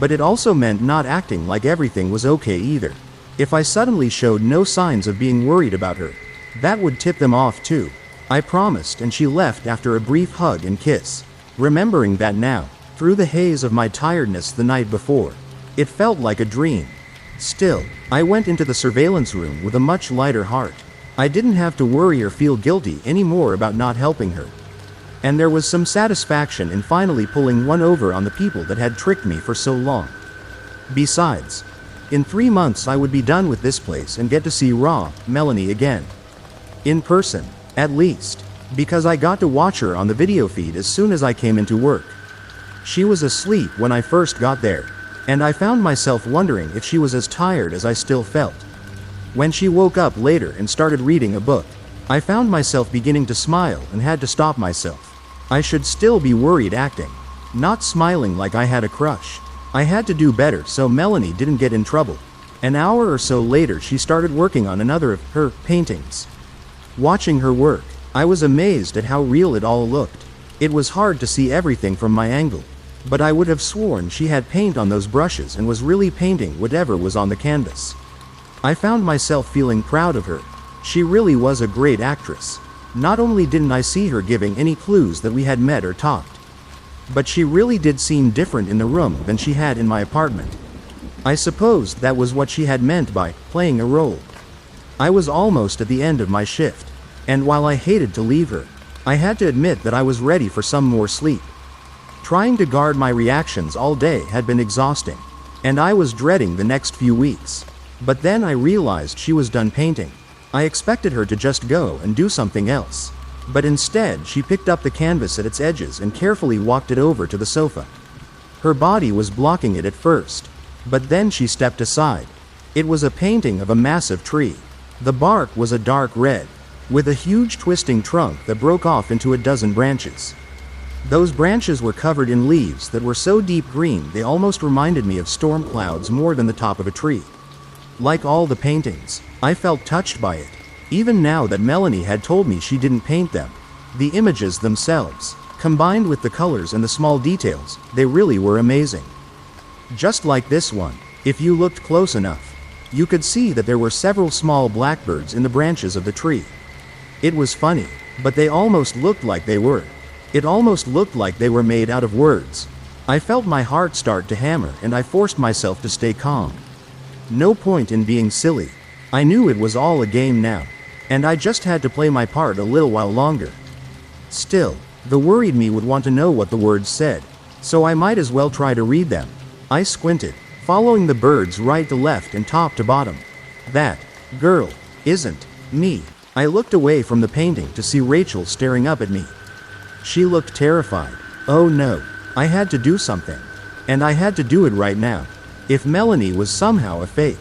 but it also meant not acting like everything was okay either. If I suddenly showed no signs of being worried about her, that would tip them off too. I promised, and she left after a brief hug and kiss. Remembering that now, through the haze of my tiredness the night before, it felt like a dream. Still, I went into the surveillance room with a much lighter heart. I didn't have to worry or feel guilty anymore about not helping her. And there was some satisfaction in finally pulling one over on the people that had tricked me for so long. Besides, in 3 months I would be done with this place and get to see Melanie again. In person, at least, because I got to watch her on the video feed as soon as I came into work. She was asleep when I first got there, and I found myself wondering if she was as tired as I still felt. When she woke up later and started reading a book, I found myself beginning to smile and had to stop myself. I should still be worried acting, not smiling like I had a crush. I had to do better so Melanie didn't get in trouble. An hour or so later she started working on another of her paintings. Watching her work, I was amazed at how real it all looked. It was hard to see everything from my angle, but I would have sworn she had paint on those brushes and was really painting whatever was on the canvas. I found myself feeling proud of her. She really was a great actress. Not only didn't I see her giving any clues that we had met or talked, but she really did seem different in the room than she had in my apartment. I suppose that was what she had meant by playing a role. I was almost at the end of my shift, and while I hated to leave her, I had to admit that I was ready for some more sleep. Trying to guard my reactions all day had been exhausting, and I was dreading the next few weeks. But then I realized she was done painting. I expected her to just go and do something else. But instead she picked up the canvas at its edges and carefully walked it over to the sofa. Her body was blocking it at first, but then she stepped aside. It was a painting of a massive tree. The bark was a dark red, with a huge twisting trunk that broke off into a dozen branches. Those branches were covered in leaves that were so deep green they almost reminded me of storm clouds more than the top of a tree. Like all the paintings, I felt touched by it. Even now that Melanie had told me she didn't paint them, the images themselves, combined with the colors and the small details, they really were amazing. Just like this one, if you looked close enough, you could see that there were several small blackbirds in the branches of the tree. It was funny, but they almost looked like they were. It almost looked like they were made out of words. I felt my heart start to hammer and I forced myself to stay calm. No point in being silly. I knew it was all a game now, and I just had to play my part a little while longer. Still, the worried me would want to know what the words said, so I might as well try to read them. I squinted, following the birds right to left and top to bottom. That girl isn't me. I looked away from the painting to see Rachel staring up at me. She looked terrified. Oh no, I had to do something. And I had to do it right now. If Melanie was somehow a fake,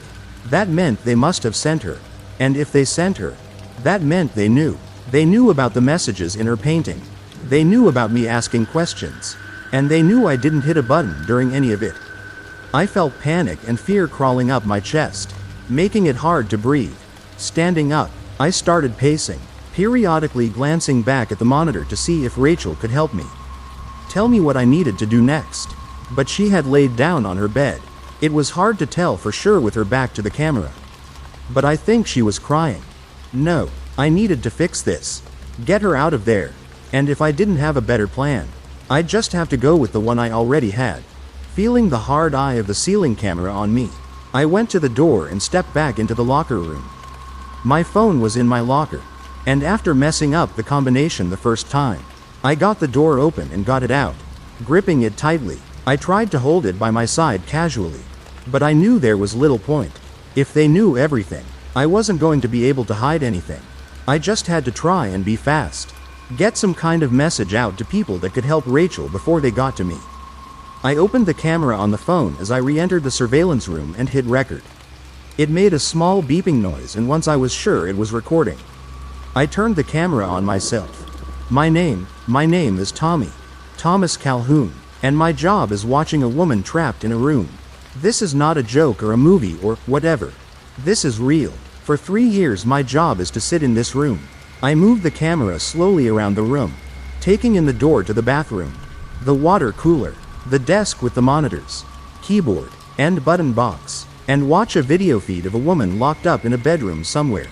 that meant they must have sent her. And if they sent her, that meant they knew. They knew about the messages in her painting. They knew about me asking questions. And they knew I didn't hit a button during any of it. I felt panic and fear crawling up my chest, making it hard to breathe. Standing up, I started pacing, periodically glancing back at the monitor to see if Rachel could help me. Tell me what I needed to do next. But she had laid down on her bed. It was hard to tell for sure with her back to the camera. But I think she was crying. No, I needed to fix this. Get her out of there. And if I didn't have a better plan, I'd just have to go with the one I already had. Feeling the hard eye of the ceiling camera on me, I went to the door and stepped back into the locker room. My phone was in my locker, and after messing up the combination the first time, I got the door open and got it out. Gripping it tightly, I tried to hold it by my side casually, but I knew there was little point. If they knew everything, I wasn't going to be able to hide anything. I just had to try and be fast. Get some kind of message out to people that could help Rachel before they got to me. I opened the camera on the phone as I re-entered the surveillance room and hit record. It made a small beeping noise, and once I was sure it was recording, I turned the camera on myself. My name is Thomas Calhoun, and my job is watching a woman trapped in a room. This is not a joke or a movie or whatever. This is real. For 3 years my job is to sit in this room. I moved the camera slowly around the room, taking in the door to the bathroom, the water cooler, the desk with the monitors, keyboard, and button box, and watch a video feed of a woman locked up in a bedroom somewhere.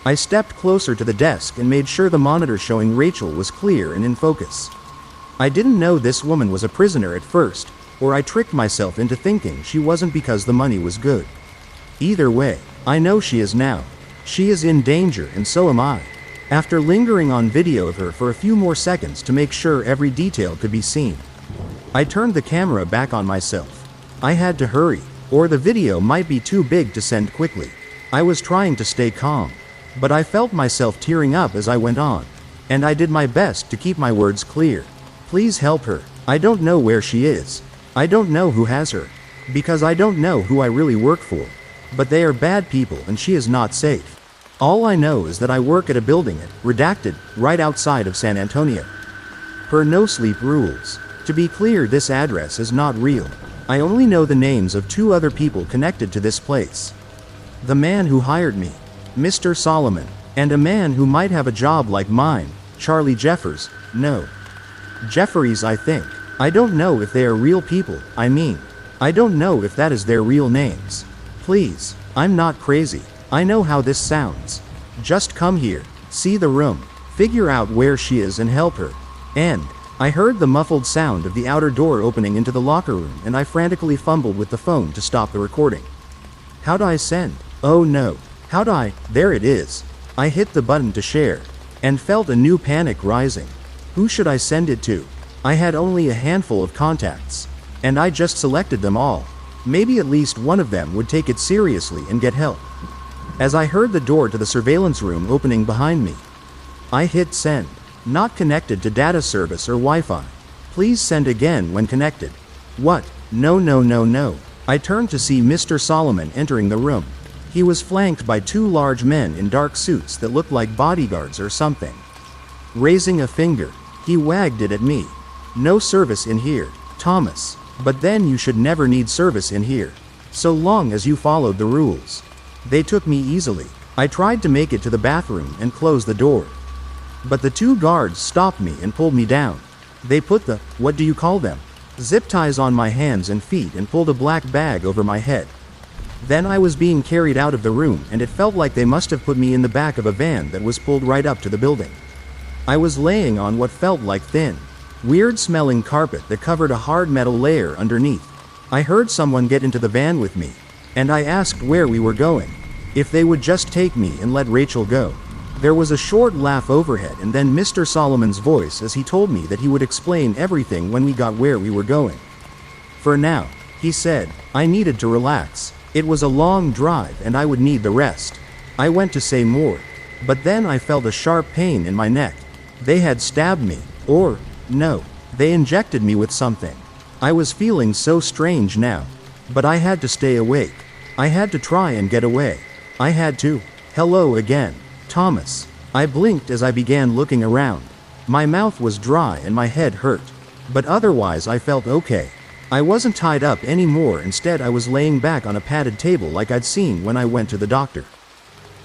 I stepped closer to the desk and made sure the monitor showing Rachel was clear and in focus. I didn't know this woman was a prisoner at first, or I tricked myself into thinking she wasn't because the money was good. Either way, I know she is now. She is in danger and so am I. After lingering on video of her for a few more seconds to make sure every detail could be seen, I turned the camera back on myself. I had to hurry, or the video might be too big to send quickly. I was trying to stay calm, but I felt myself tearing up as I went on, and I did my best to keep my words clear. Please help her. I don't know where she is. I don't know who has her, because I don't know who I really work for. But they are bad people and she is not safe. All I know is that I work at a building at, redacted, right outside of San Antonio. Per no sleep rules. To be clear, this address is not real. I only know the names of 2 other people connected to this place. The man who hired me, Mr. Solomon, and a man who might have a job like mine, Charlie Jeffers. No. Jeffries, I think. I don't know if they are real people. I don't know if that is their real names. Please, I'm not crazy. I know how this sounds. Just come here, see the room, figure out where she is and help her. And I heard the muffled sound of the outer door opening into the locker room, and I frantically fumbled with the phone to stop the recording. How'd I send? Oh no. How'd I? There it is. I hit the button to share, and felt a new panic rising. Who should I send it to? I had only a handful of contacts, and I just selected them all. Maybe at least one of them would take it seriously and get help. As I heard the door to the surveillance room opening behind me, I hit send. Not connected to data service or Wi-Fi. Please send again when connected. What? No. I turned to see Mr. Solomon entering the room. He was flanked by 2 large men in dark suits that looked like bodyguards or something. Raising a finger, he wagged it at me. No service in here, Thomas. But then you should never need service in here, so long as you followed the rules. They took me easily. I tried to make it to the bathroom and close the door, but the 2 guards stopped me and pulled me down. They put the, what do you call them, zip ties on my hands and feet and pulled a black bag over my head. Then I was being carried out of the room, and it felt like they must have put me in the back of a van that was pulled right up to the building. I was laying on what felt like thin, weird-smelling carpet that covered a hard metal layer underneath. I heard someone get into the van with me, and I asked where we were going, if they would just take me and let Rachel go. There was a short laugh overhead, and then Mr. Solomon's voice as he told me that he would explain everything when we got where we were going. For now, he said, I needed to relax. It was a long drive and I would need the rest. I went to say more, but then I felt a sharp pain in my neck. They had stabbed me, or no, they injected me with something. I was feeling so strange now, but I had to stay awake. I had to try and get away. I had to. Hello again, Thomas. I blinked as I began looking around. My mouth was dry and my head hurt, but otherwise I felt okay. I wasn't tied up anymore. Instead, I was laying back on a padded table like I'd seen when I went to the doctor.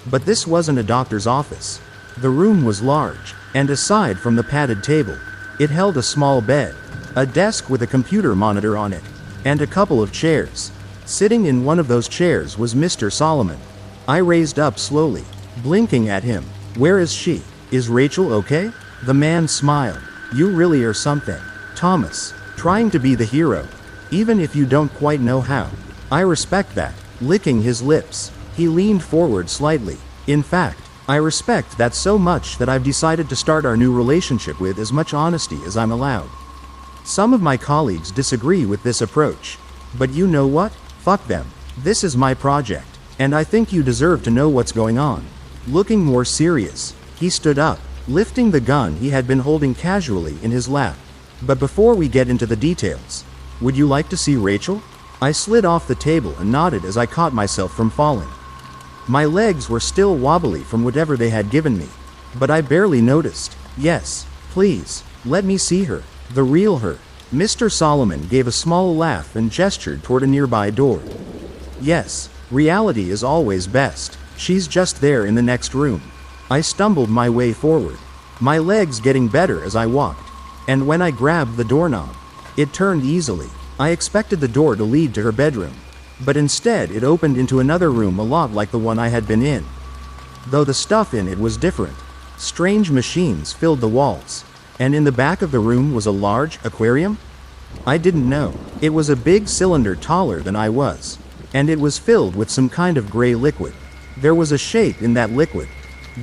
But this wasn't a doctor's office. The room was large, and aside from the padded table, it held a small bed, a desk with a computer monitor on it, and a couple of chairs. Sitting in one of those chairs was Mr. Solomon. I raised up slowly, blinking at him. Where is she? Is Rachel okay? The man smiled. You really are something, Thomas, trying to be the hero, even if you don't quite know how. I respect that. Licking his lips, he leaned forward slightly. In fact, I respect that so much that I've decided to start our new relationship with as much honesty as I'm allowed. Some of my colleagues disagree with this approach, but you know what? Fuck them. This is my project, and I think you deserve to know what's going on. Looking more serious, he stood up, lifting the gun he had been holding casually in his lap. But before we get into the details, would you like to see Rachel? I slid off the table and nodded as I caught myself from falling. My legs were still wobbly from whatever they had given me, but I barely noticed. Yes, please, let me see her, the real her. Mr. Solomon gave a small laugh and gestured toward a nearby door. Yes, reality is always best. She's just there in the next room. I stumbled my way forward, my legs getting better as I walked, and when I grabbed the doorknob, it turned easily. I expected the door to lead to her bedroom, but instead it opened into another room a lot like the one I had been in, though the stuff in it was different. Strange machines filled the walls, and in the back of the room was a large aquarium? I didn't know. It was a big cylinder taller than I was, and it was filled with some kind of gray liquid. There was a shape in that liquid.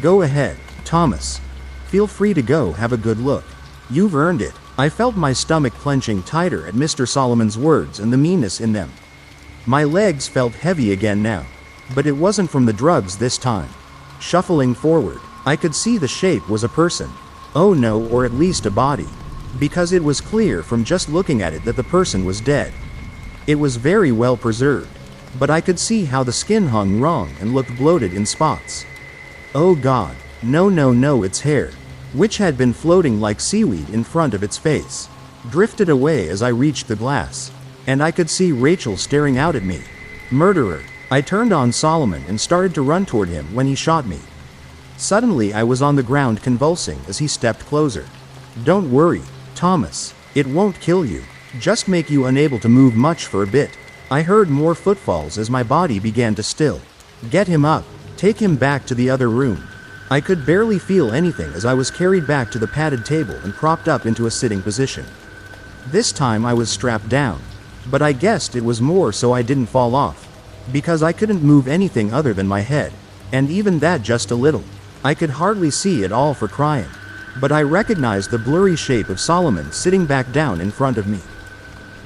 Go ahead. Thomas. Feel free to go have a good look. You've earned it. I felt my stomach clenching tighter at Mr. Solomon's words and the meanness in them. My legs felt heavy again now. But it wasn't from the drugs this time. Shuffling forward, I could see the shape was a person. Oh no, or at least a body. Because it was clear from just looking at it that the person was dead. It was very well preserved. But I could see how the skin hung wrong and looked bloated in spots. Oh God, no, its hair, which had been floating like seaweed in front of its face, drifted away as I reached the glass. And I could see Rachel staring out at me. Murderer. I turned on Solomon and started to run toward him when he shot me. Suddenly I was on the ground convulsing as he stepped closer. Don't worry, Thomas. It won't kill you. Just make you unable to move much for a bit. I heard more footfalls as my body began to still. Get him up. Take him back to the other room. I could barely feel anything as I was carried back to the padded table and propped up into a sitting position. This time I was strapped down. But I guessed it was more so I didn't fall off. Because I couldn't move anything other than my head. And even that just a little. I could hardly see at all for crying. But I recognized the blurry shape of Solomon sitting back down in front of me.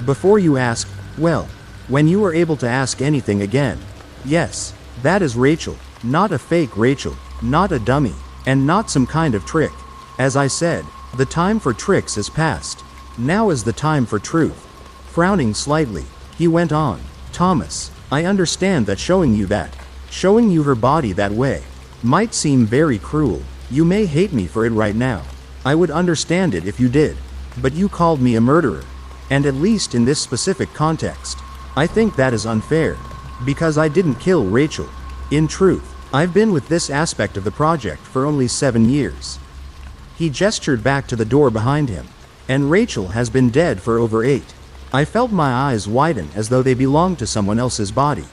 Before you ask, well, when you were able to ask anything again. Yes, that is Rachel. Not a fake Rachel. Not a dummy. And not some kind of trick. As I said, the time for tricks is past. Now is the time for truth. Frowning slightly, he went on. Thomas, I understand that showing you her body that way, might seem very cruel. You may hate me for it right now. I would understand it if you did. But you called me a murderer. And at least in this specific context, I think that is unfair. Because I didn't kill Rachel. In truth, I've been with this aspect of the project for only 7 years. He gestured back to the door behind him. And Rachel has been dead for over 8. I felt my eyes widen as though they belonged to someone else's body.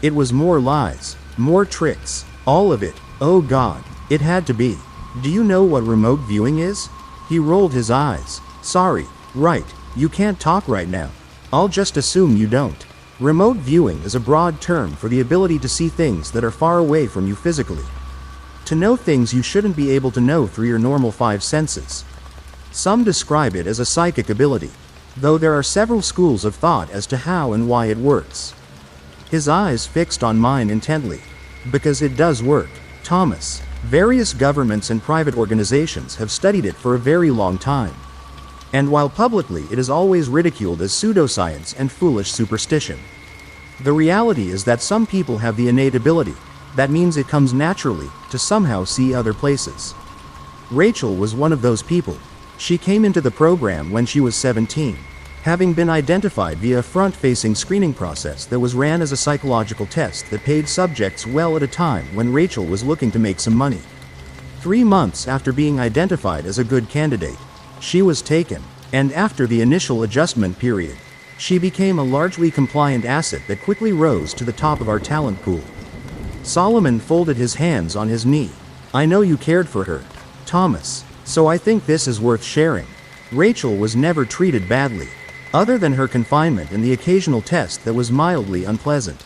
It was more lies, more tricks, all of it. Oh God, it had to be. Do you know what remote viewing is? He rolled his eyes. Sorry, right, you can't talk right now. I'll just assume you don't. Remote viewing is a broad term for the ability to see things that are far away from you physically. To know things you shouldn't be able to know through your normal 5 senses. Some describe it as a psychic ability, though there are several schools of thought as to how and why it works. His eyes fixed on mine intently. Because it does work, Thomas. Various governments and private organizations have studied it for a very long time. And while publicly it is always ridiculed as pseudoscience and foolish superstition, the reality is that some people have the innate ability, that means it comes naturally, to somehow see other places. Rachel was one of those people. She came into the program when she was 17, having been identified via a front-facing screening process that was ran as a psychological test that paid subjects well at a time when Rachel was looking to make some money. 3 months after being identified as a good candidate, she was taken, and after the initial adjustment period, she became a largely compliant asset that quickly rose to the top of our talent pool. Solomon folded his hands on his knee. I know you cared for her, Thomas, so I think this is worth sharing. Rachel was never treated badly, other than her confinement and the occasional test that was mildly unpleasant.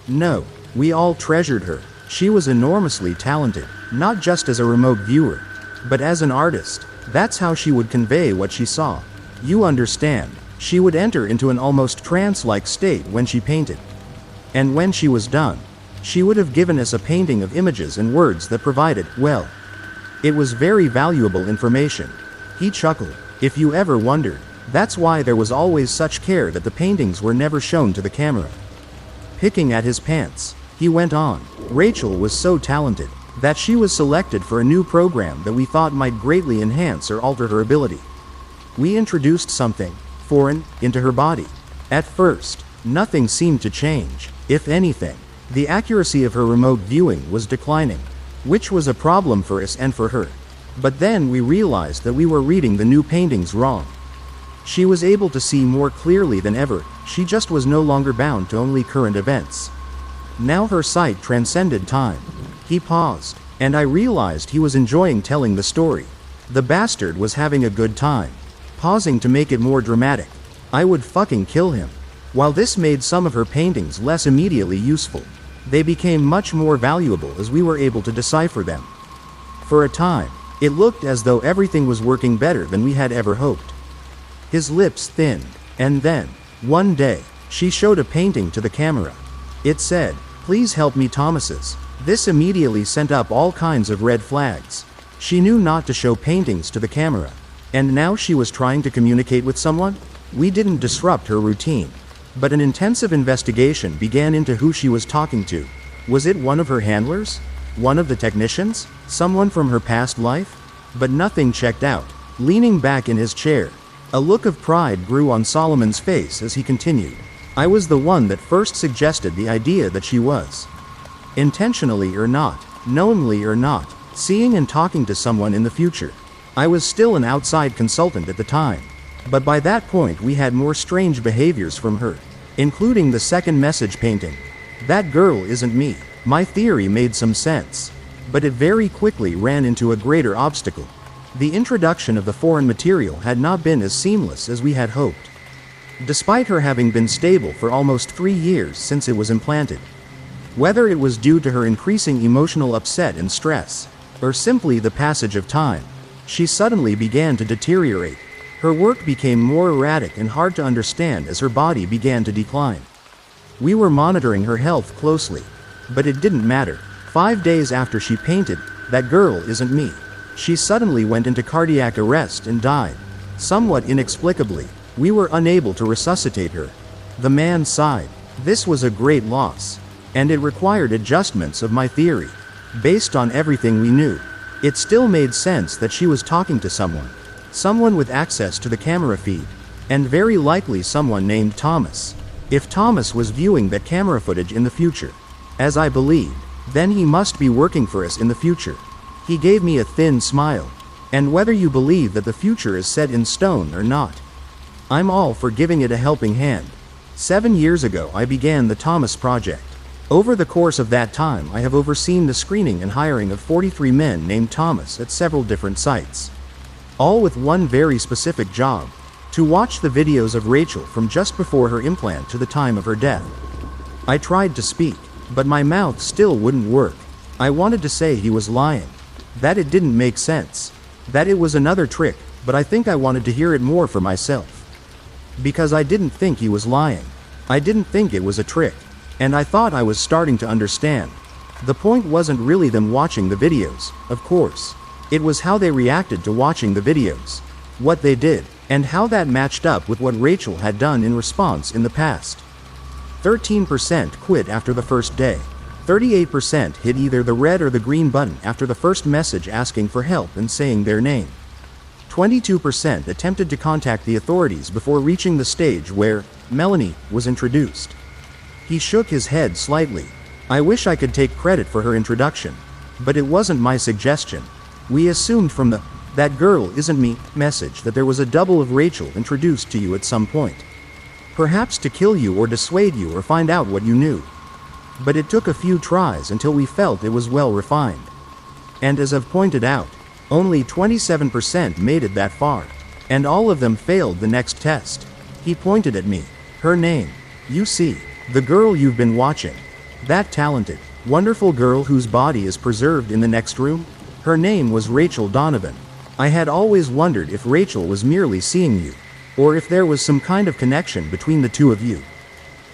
No, we all treasured her. She was enormously talented, not just as a remote viewer, but as an artist. That's how she would convey what she saw. You understand, she would enter into an almost trance-like state when she painted. And when she was done, she would have given us a painting of images and words that provided, well, it was very valuable information. He chuckled. If you ever wondered, that's why there was always such care that the paintings were never shown to the camera. Picking at his pants, he went on. Rachel was so talented that she was selected for a new program that we thought might greatly enhance or alter her ability. We introduced something foreign into her body. At first, nothing seemed to change. If anything, the accuracy of her remote viewing was declining, which was a problem for us and for her. But then we realized that we were reading the new paintings wrong. She was able to see more clearly than ever. She just was no longer bound to only current events. Now her sight transcended time. He paused, and I realized he was enjoying telling the story. The bastard was having a good time. Pausing to make it more dramatic. I would fucking kill him. While this made some of her paintings less immediately useful, they became much more valuable as we were able to decipher them. For a time, it looked as though everything was working better than we had ever hoped. His lips thinned, and then, one day, she showed a painting to the camera. It said, "Please help me, Thomases." This immediately sent up all kinds of red flags. She knew not to show paintings to the camera. And now she was trying to communicate with someone? We didn't disrupt her routine. But an intensive investigation began into who she was talking to. Was it one of her handlers? One of the technicians? Someone from her past life? But nothing checked out. Leaning back in his chair, a look of pride grew on Solomon's face as he continued. I was the one that first suggested the idea that she was, intentionally or not, knowingly or not, seeing and talking to someone in the future. I was still an outside consultant at the time. But by that point we had more strange behaviors from her, including the second message painting. That girl isn't me. My theory made some sense. But it very quickly ran into a greater obstacle. The introduction of the foreign material had not been as seamless as we had hoped. Despite her having been stable for almost 3 years since it was implanted. Whether it was due to her increasing emotional upset and stress, or simply the passage of time, she suddenly began to deteriorate. Her work became more erratic and hard to understand as her body began to decline. We were monitoring her health closely, but it didn't matter. 5 days after she painted, "That girl isn't me," she suddenly went into cardiac arrest and died. Somewhat inexplicably, we were unable to resuscitate her. The man sighed. This was a great loss, and it required adjustments of my theory. Based on everything we knew, it still made sense that she was talking to someone with access to the camera feed, and very likely someone named Thomas. If Thomas was viewing that camera footage in the future, as I believed, then he must be working for us in the future. He gave me a thin smile. And whether you believe that the future is set in stone or not, I'm all for giving it a helping hand. 7 years ago I began the Thomas Project. Over the course of that time I have overseen the screening and hiring of 43 men named Thomas at several different sites. All with one very specific job: to watch the videos of Rachel from just before her implant to the time of her death. I tried to speak, but my mouth still wouldn't work. I wanted to say he was lying, that it didn't make sense, that it was another trick, but I think I wanted to hear it more for myself. Because I didn't think he was lying. I didn't think it was a trick. And I thought I was starting to understand. The point wasn't really them watching the videos, of course. It was how they reacted to watching the videos, what they did, and how that matched up with what Rachel had done in response in the past. 13% quit after the first day. 38% hit either the red or the green button after the first message asking for help and saying their name. 22% attempted to contact the authorities before reaching the stage where Melanie was introduced. He shook his head slightly. I wish I could take credit for her introduction, but it wasn't my suggestion. We assumed from the "that girl isn't me" message that there was a double of Rachel introduced to you at some point. Perhaps to kill you or dissuade you or find out what you knew. But it took a few tries until we felt it was well refined. And as I've pointed out, only 27% made it that far. And all of them failed the next test. He pointed at me. Her name. You see, the girl you've been watching. That talented, wonderful girl whose body is preserved in the next room? Her name was Rachel Donovan. I had always wondered if Rachel was merely seeing you, or if there was some kind of connection between the two of you.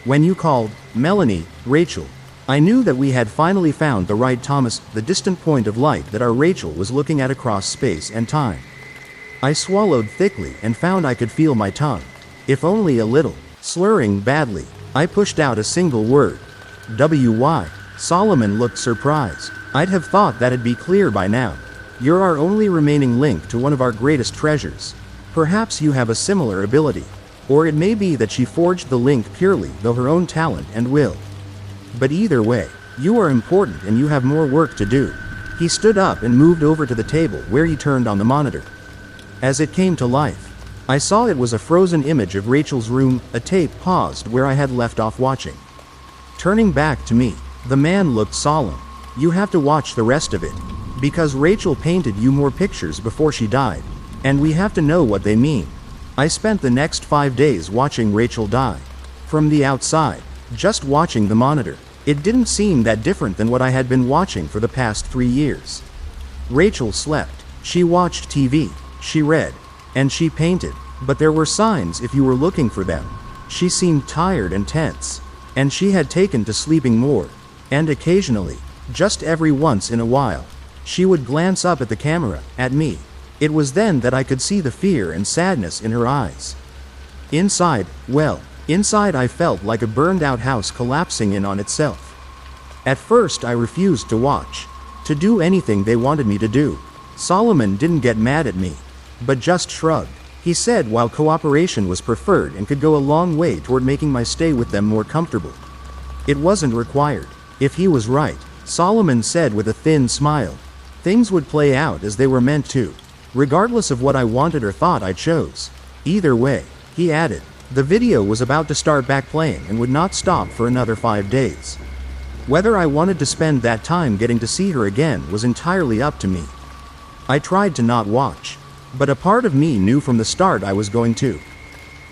When you called Melanie Rachel, I knew that we had finally found the right Thomas, the distant point of light that our Rachel was looking at across space and time. I swallowed thickly and found I could feel my tongue, if only a little, slurring badly. I pushed out a single word. "WY." Solomon looked surprised. I'd have thought that'd be clear by now. You're our only remaining link to one of our greatest treasures. Perhaps you have a similar ability. Or it may be that she forged the link purely through her own talent and will. But either way, you are important and you have more work to do. He stood up and moved over to the table where he turned on the monitor. As it came to life, I saw it was a frozen image of Rachel's room, a tape paused where I had left off watching. Turning back to me, the man looked solemn. You have to watch the rest of it. Because Rachel painted you more pictures before she died. And we have to know what they mean. I spent the next 5 days watching Rachel die. From the outside, just watching the monitor, it didn't seem that different than what I had been watching for the past 3 years. Rachel slept. She watched TV. She read. And she painted. But there were signs if you were looking for them. She seemed tired and tense. And she had taken to sleeping more. And occasionally, just every once in a while, she would glance up at the camera, at me. It was then that I could see the fear and sadness in her eyes. Inside I felt like a burned-out house collapsing in on itself. At first I refused to watch, to do anything they wanted me to do. Solomon didn't get mad at me, but just shrugged. He said while cooperation was preferred and could go a long way toward making my stay with them more comfortable, it wasn't required. If he was right, Solomon said with a thin smile, things would play out as they were meant to, regardless of what I wanted or thought I chose. Either way, he added, the video was about to start back playing and would not stop for another 5 days. Whether I wanted to spend that time getting to see her again was entirely up to me. I tried to not watch, but a part of me knew from the start I was going to.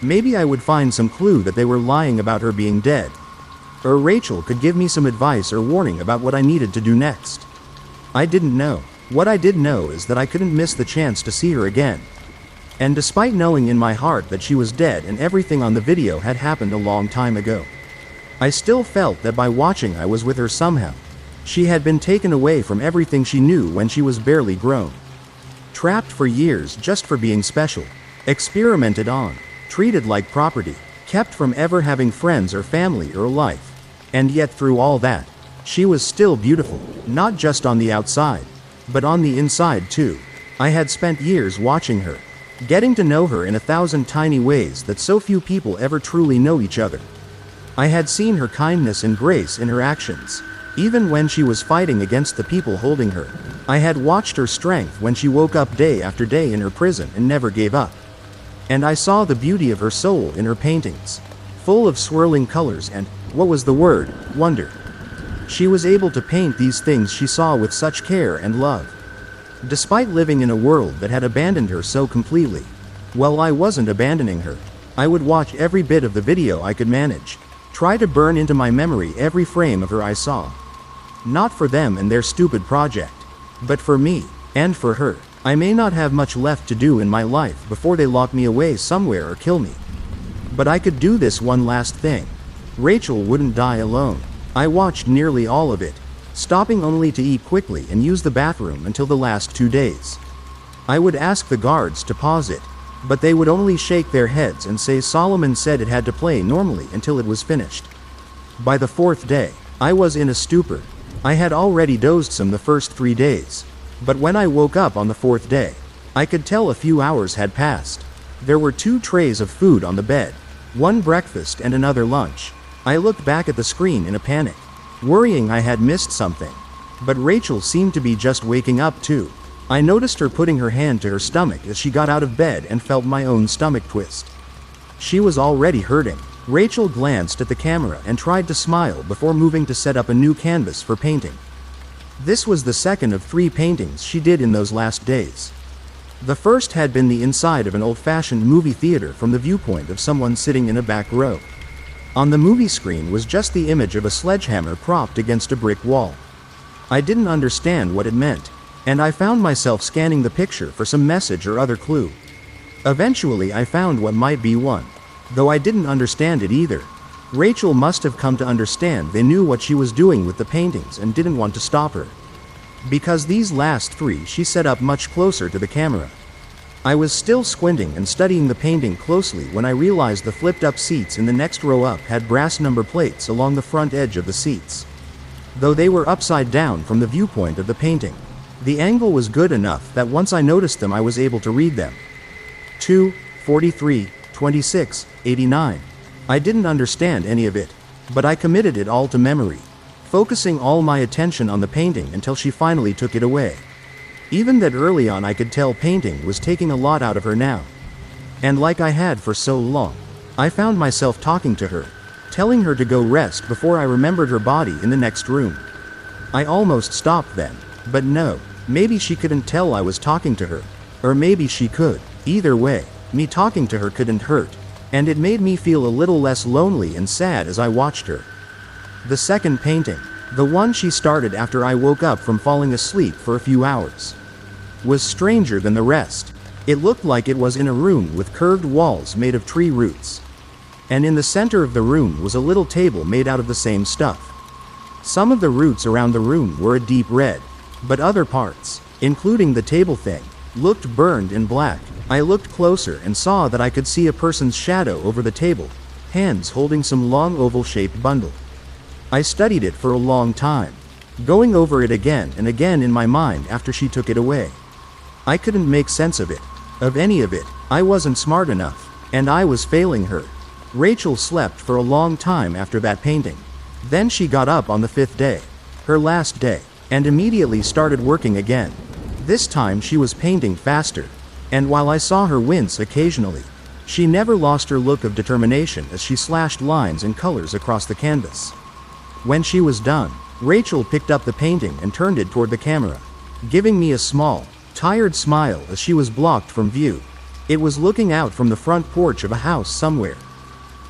Maybe I would find some clue that they were lying about her being dead. Or Rachel could give me some advice or warning about what I needed to do next. I didn't know. What I did know is that I couldn't miss the chance to see her again. And despite knowing in my heart that she was dead and everything on the video had happened a long time ago, I still felt that by watching I was with her somehow. She had been taken away from everything she knew when she was barely grown. Trapped for years just for being special. Experimented on. Treated like property. Kept from ever having friends or family or a life. And yet through all that, she was still beautiful. Not just on the outside, but on the inside too. I had spent years watching her. Getting to know her in 1,000 tiny ways that so few people ever truly know each other. I had seen her kindness and grace in her actions, even when she was fighting against the people holding her. I had watched her strength when she woke up day after day in her prison and never gave up. And I saw the beauty of her soul in her paintings, full of swirling colors and, what was the word, wonder. She was able to paint these things she saw with such care and love. Despite living in a world that had abandoned her so completely. Well, I wasn't abandoning her. I would watch every bit of the video I could manage. Try to burn into my memory every frame of her I saw. Not for them and their stupid project, but for me, and for her. I may not have much left to do in my life before they lock me away somewhere or kill me. But I could do this one last thing. Rachel wouldn't die alone. I watched nearly all of it, stopping only to eat quickly and use the bathroom until the last 2 days. I would ask the guards to pause it, but they would only shake their heads and say Solomon said it had to play normally until it was finished. By the 4th day, I was in a stupor. I had already dozed some the first 3 days, but when I woke up on the 4th day, I could tell a few hours had passed. There were 2 trays of food on the bed, one breakfast and another lunch. I looked back at the screen in a panic, worrying I had missed something. But Rachel seemed to be just waking up too. I noticed her putting her hand to her stomach as she got out of bed and felt my own stomach twist. She was already hurting. Rachel glanced at the camera and tried to smile before moving to set up a new canvas for painting. This was the second of 3 paintings she did in those last days. The first had been the inside of an old-fashioned movie theater from the viewpoint of someone sitting in a back row. On the movie screen was just the image of a sledgehammer propped against a brick wall. I didn't understand what it meant, and I found myself scanning the picture for some message or other clue. Eventually I found what might be one, though I didn't understand it either. Rachel must have come to understand they knew what she was doing with the paintings and didn't want to stop her. Because these last 3 she set up much closer to the camera. I was still squinting and studying the painting closely when I realized the flipped-up seats in the next row up had brass number plates along the front edge of the seats. Though they were upside down from the viewpoint of the painting, the angle was good enough that once I noticed them I was able to read them. 2, 43, 26, 89. I didn't understand any of it, but I committed it all to memory, focusing all my attention on the painting until she finally took it away. Even that early on I could tell painting was taking a lot out of her now. And like I had for so long, I found myself talking to her, telling her to go rest before I remembered her body in the next room. I almost stopped then, but no, maybe she couldn't tell I was talking to her, or maybe she could. Either way, me talking to her couldn't hurt, and it made me feel a little less lonely and sad as I watched her. The second painting, the one she started after I woke up from falling asleep for a few hours. was stranger than the rest. It looked like it was in a room with curved walls made of tree roots. And in the center of the room was a little table made out of the same stuff. Some of the roots around the room were a deep red, but other parts, including the table thing, looked burned and black. I looked closer and saw that I could see a person's shadow over the table, hands holding some long oval-shaped bundle. I studied it for a long time, going over it again and again in my mind after she took it away. I couldn't make sense of it, of any of it. I wasn't smart enough, and I was failing her. Rachel slept for a long time after that painting. Then she got up on the 5th day, her last day, and immediately started working again. This time she was painting faster, and while I saw her wince occasionally, she never lost her look of determination as she slashed lines and colors across the canvas. When she was done, Rachel picked up the painting and turned it toward the camera, giving me a small, tired smile as she was blocked from view. It was looking out from the front porch of a house somewhere.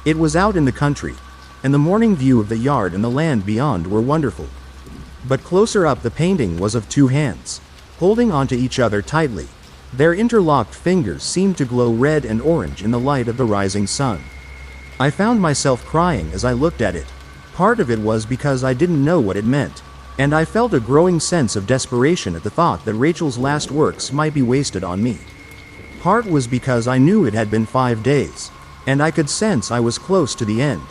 It was out in the country, and the morning view of the yard and the land beyond were wonderful. But closer up, the painting was of two hands, holding onto each other tightly. Their interlocked fingers seemed to glow red and orange in the light of the rising sun. I found myself crying as I looked at it. Part of it was because I didn't know what it meant, and I felt a growing sense of desperation at the thought that Rachel's last works might be wasted on me. Part was because I knew it had been 5 days, and I could sense I was close to the end,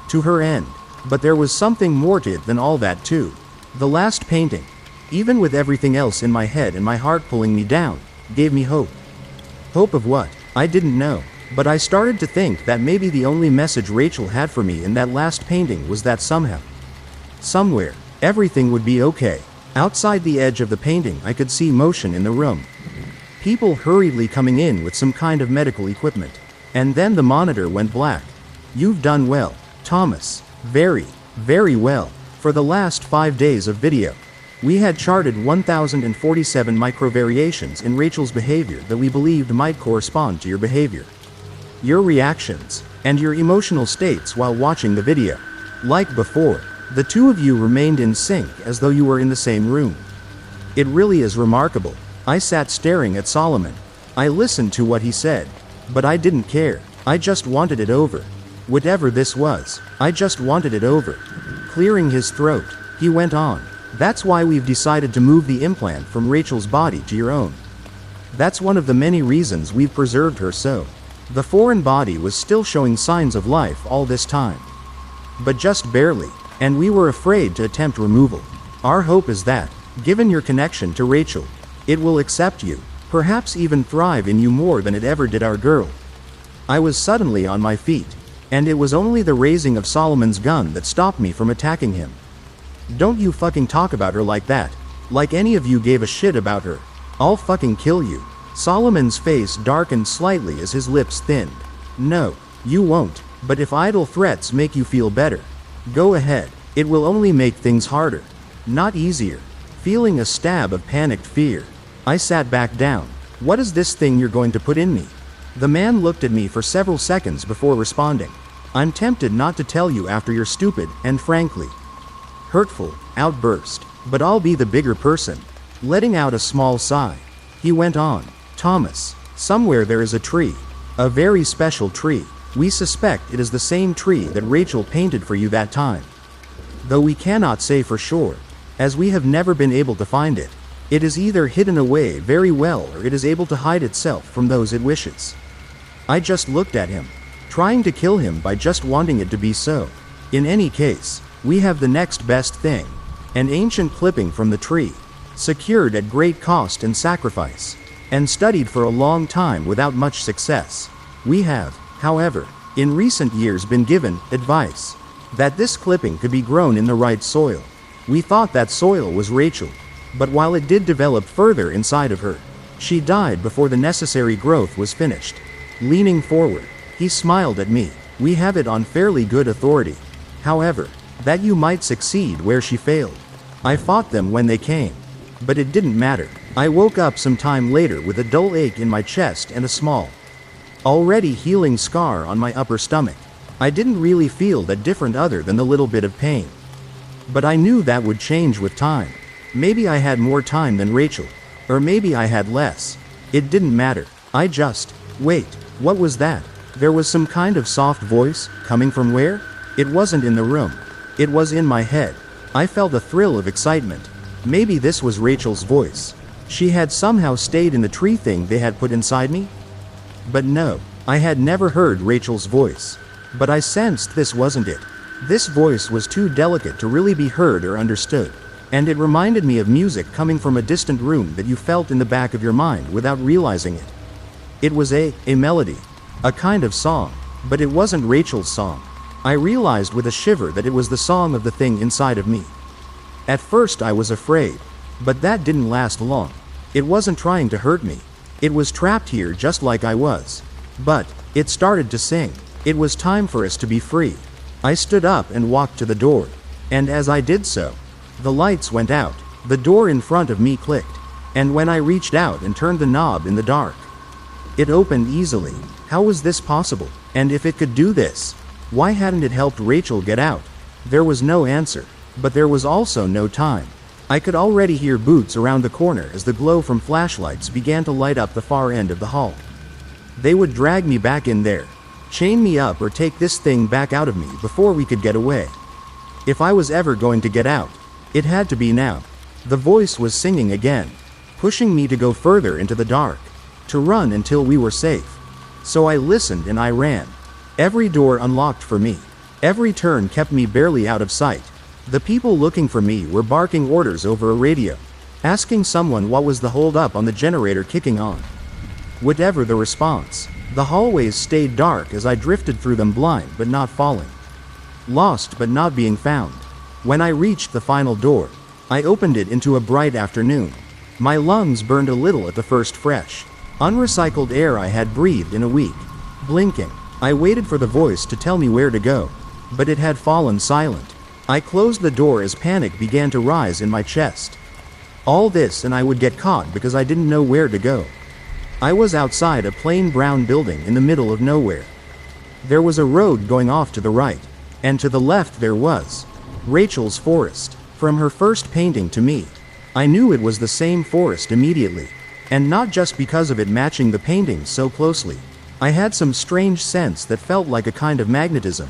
to her end. But there was something more to it than all that too. The last painting, even with everything else in my head and my heart pulling me down, gave me hope. Hope of what? I didn't know. But I started to think that maybe the only message Rachel had for me in that last painting was that somehow, somewhere, everything would be okay. Outside the edge of the painting, I could see motion in the room. People hurriedly coming in with some kind of medical equipment. And then the monitor went black. "You've done well, Thomas. Very, very well. For the last 5 days of video, we had charted 1,047 microvariations in Rachel's behavior that we believed might correspond to your behavior, your reactions, and your emotional states while watching the video. Like before, the two of you remained in sync as though you were in the same room. It really is remarkable." I sat staring at Solomon. I listened to what he said, but I didn't care. I just wanted it over. Whatever this was, I just wanted it over. Clearing his throat, he went on. "That's why we've decided to move the implant from Rachel's body to your own. That's one of the many reasons we've preserved her so. The foreign body was still showing signs of life all this time, but just barely, and we were afraid to attempt removal. Our hope is that, given your connection to Rachel, it will accept you, perhaps even thrive in you more than it ever did our girl." I was suddenly on my feet, and it was only the raising of Solomon's gun that stopped me from attacking him. "Don't you fucking talk about her like that. Like any of you gave a shit about her. I'll fucking kill you." Solomon's face darkened slightly as his lips thinned. "No, you won't, but if idle threats make you feel better, go ahead. It will only make things harder, not easier." Feeling a stab of panicked fear, I sat back down. "What is this thing you're going to put in me?" The man looked at me for several seconds before responding. "I'm tempted not to tell you after your stupid, and frankly, hurtful, outburst, but I'll be the bigger person." Letting out a small sigh, he went on. "Thomas, somewhere there is a tree. A very special tree. We suspect it is the same tree that Rachel painted for you that time. Though we cannot say for sure, as we have never been able to find it. It is either hidden away very well or it is able to hide itself from those it wishes." I just looked at him, trying to kill him by just wanting it to be so. "In any case, we have the next best thing. An ancient clipping from the tree, secured at great cost and sacrifice, and studied for a long time without much success. We have, however, in recent years been given advice that this clipping could be grown in the right soil. We thought that soil was Rachel, but while it did develop further inside of her, she died before the necessary growth was finished." Leaning forward, he smiled at me. "We have it on fairly good authority, however, that you might succeed where she failed. I fought them when they came, but it didn't matter." I woke up some time later with a dull ache in my chest and a small, already healing scar on my upper stomach. I didn't really feel that different other than the little bit of pain. But I knew that would change with time. Maybe I had more time than Rachel. Or maybe I had less. It didn't matter. Wait, what was that? There was some kind of soft voice, coming from where? It wasn't in the room. It was in my head. I felt a thrill of excitement. Maybe this was Rachel's voice. She had somehow stayed in the tree thing they had put inside me? But no, I had never heard Rachel's voice. But I sensed this wasn't it. This voice was too delicate to really be heard or understood. And it reminded me of music coming from a distant room that you felt in the back of your mind without realizing it. It was a melody. A kind of song. But it wasn't Rachel's song. I realized with a shiver that it was the song of the thing inside of me. At first I was afraid. But that didn't last long. It wasn't trying to hurt me. It was trapped here just like I was. But it started to sing. It was time for us to be free. I stood up and walked to the door. And as I did so, the lights went out. The door in front of me clicked. And when I reached out and turned the knob in the dark, it opened easily. How was this possible? And if it could do this, why hadn't it helped Rachel get out? There was no answer. But there was also no time. I could already hear boots around the corner as the glow from flashlights began to light up the far end of the hall. They would drag me back in there, chain me up or take this thing back out of me before we could get away. If I was ever going to get out, it had to be now. The voice was singing again, pushing me to go further into the dark, to run until we were safe. So I listened and I ran. Every door unlocked for me. Every turn kept me barely out of sight. The people looking for me were barking orders over a radio, asking someone what was the hold up on the generator kicking on. Whatever the response, the hallways stayed dark as I drifted through them, blind but not falling, lost but not being found. When I reached the final door, I opened it into a bright afternoon. My lungs burned a little at the first fresh, unrecycled air I had breathed in a week. Blinking, I waited for the voice to tell me where to go, but it had fallen silent. I closed the door as panic began to rise in my chest. All this and I would get caught because I didn't know where to go. I was outside a plain brown building in the middle of nowhere. There was a road going off to the right, and to the left there was Rachel's forest. From her first painting to me, I knew it was the same forest immediately, and not just because of it matching the paintings so closely. I had some strange sense that felt like a kind of magnetism.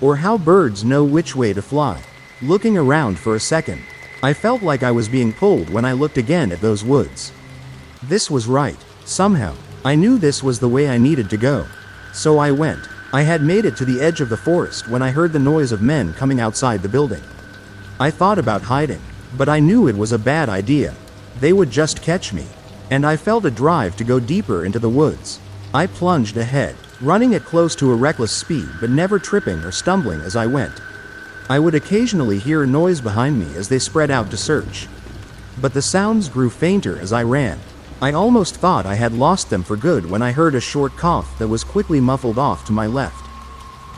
Or how birds know which way to fly. Looking around for a second, I felt like I was being pulled when I looked again at those woods. This was right. Somehow, I knew this was the way I needed to go. So I went. I had made it to the edge of the forest when I heard the noise of men coming outside the building. I thought about hiding, but I knew it was a bad idea. They would just catch me. And I felt a drive to go deeper into the woods. I plunged ahead, running at close to a reckless speed but never tripping or stumbling as I went. I would occasionally hear a noise behind me as they spread out to search. But the sounds grew fainter as I ran. I almost thought I had lost them for good when I heard a short cough that was quickly muffled off to my left.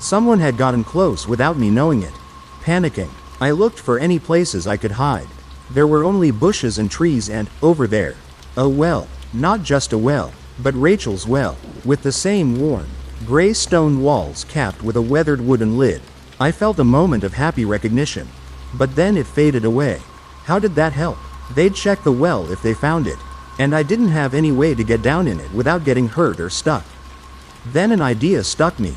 Someone had gotten close without me knowing it. Panicking, I looked for any places I could hide. There were only bushes and trees and, over there, a well. Not just a well, but Rachel's well, with the same worn, gray stone walls capped with a weathered wooden lid. I felt a moment of happy recognition. But then it faded away. How did that help? They'd check the well if they found it, and I didn't have any way to get down in it without getting hurt or stuck. Then an idea struck me.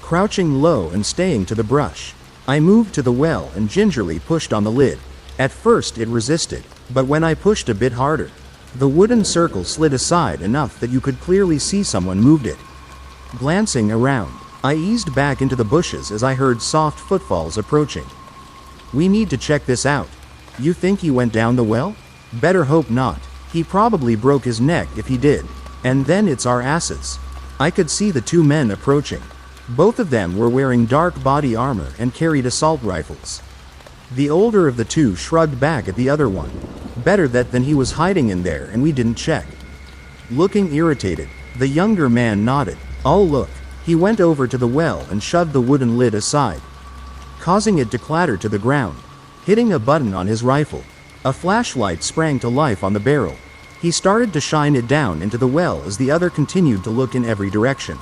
Crouching low and staying to the brush, I moved to the well and gingerly pushed on the lid. At first it resisted, but when I pushed a bit harder, the wooden circle slid aside enough that you could clearly see someone moved it. Glancing around, I eased back into the bushes as I heard soft footfalls approaching. We need to check this out. You think he went down the well? Better hope not. He probably broke his neck if he did. And then it's our asses. I could see the two men approaching. Both of them were wearing dark body armor and carried assault rifles. The older of the two shrugged back at the other one. Better that than he was hiding in there and we didn't check. Looking irritated, the younger man nodded. I'll look. He went over to the well and shoved the wooden lid aside, causing it to clatter to the ground. Hitting a button on his rifle, a flashlight sprang to life on the barrel. He started to shine it down into the well as the other continued to look in every direction.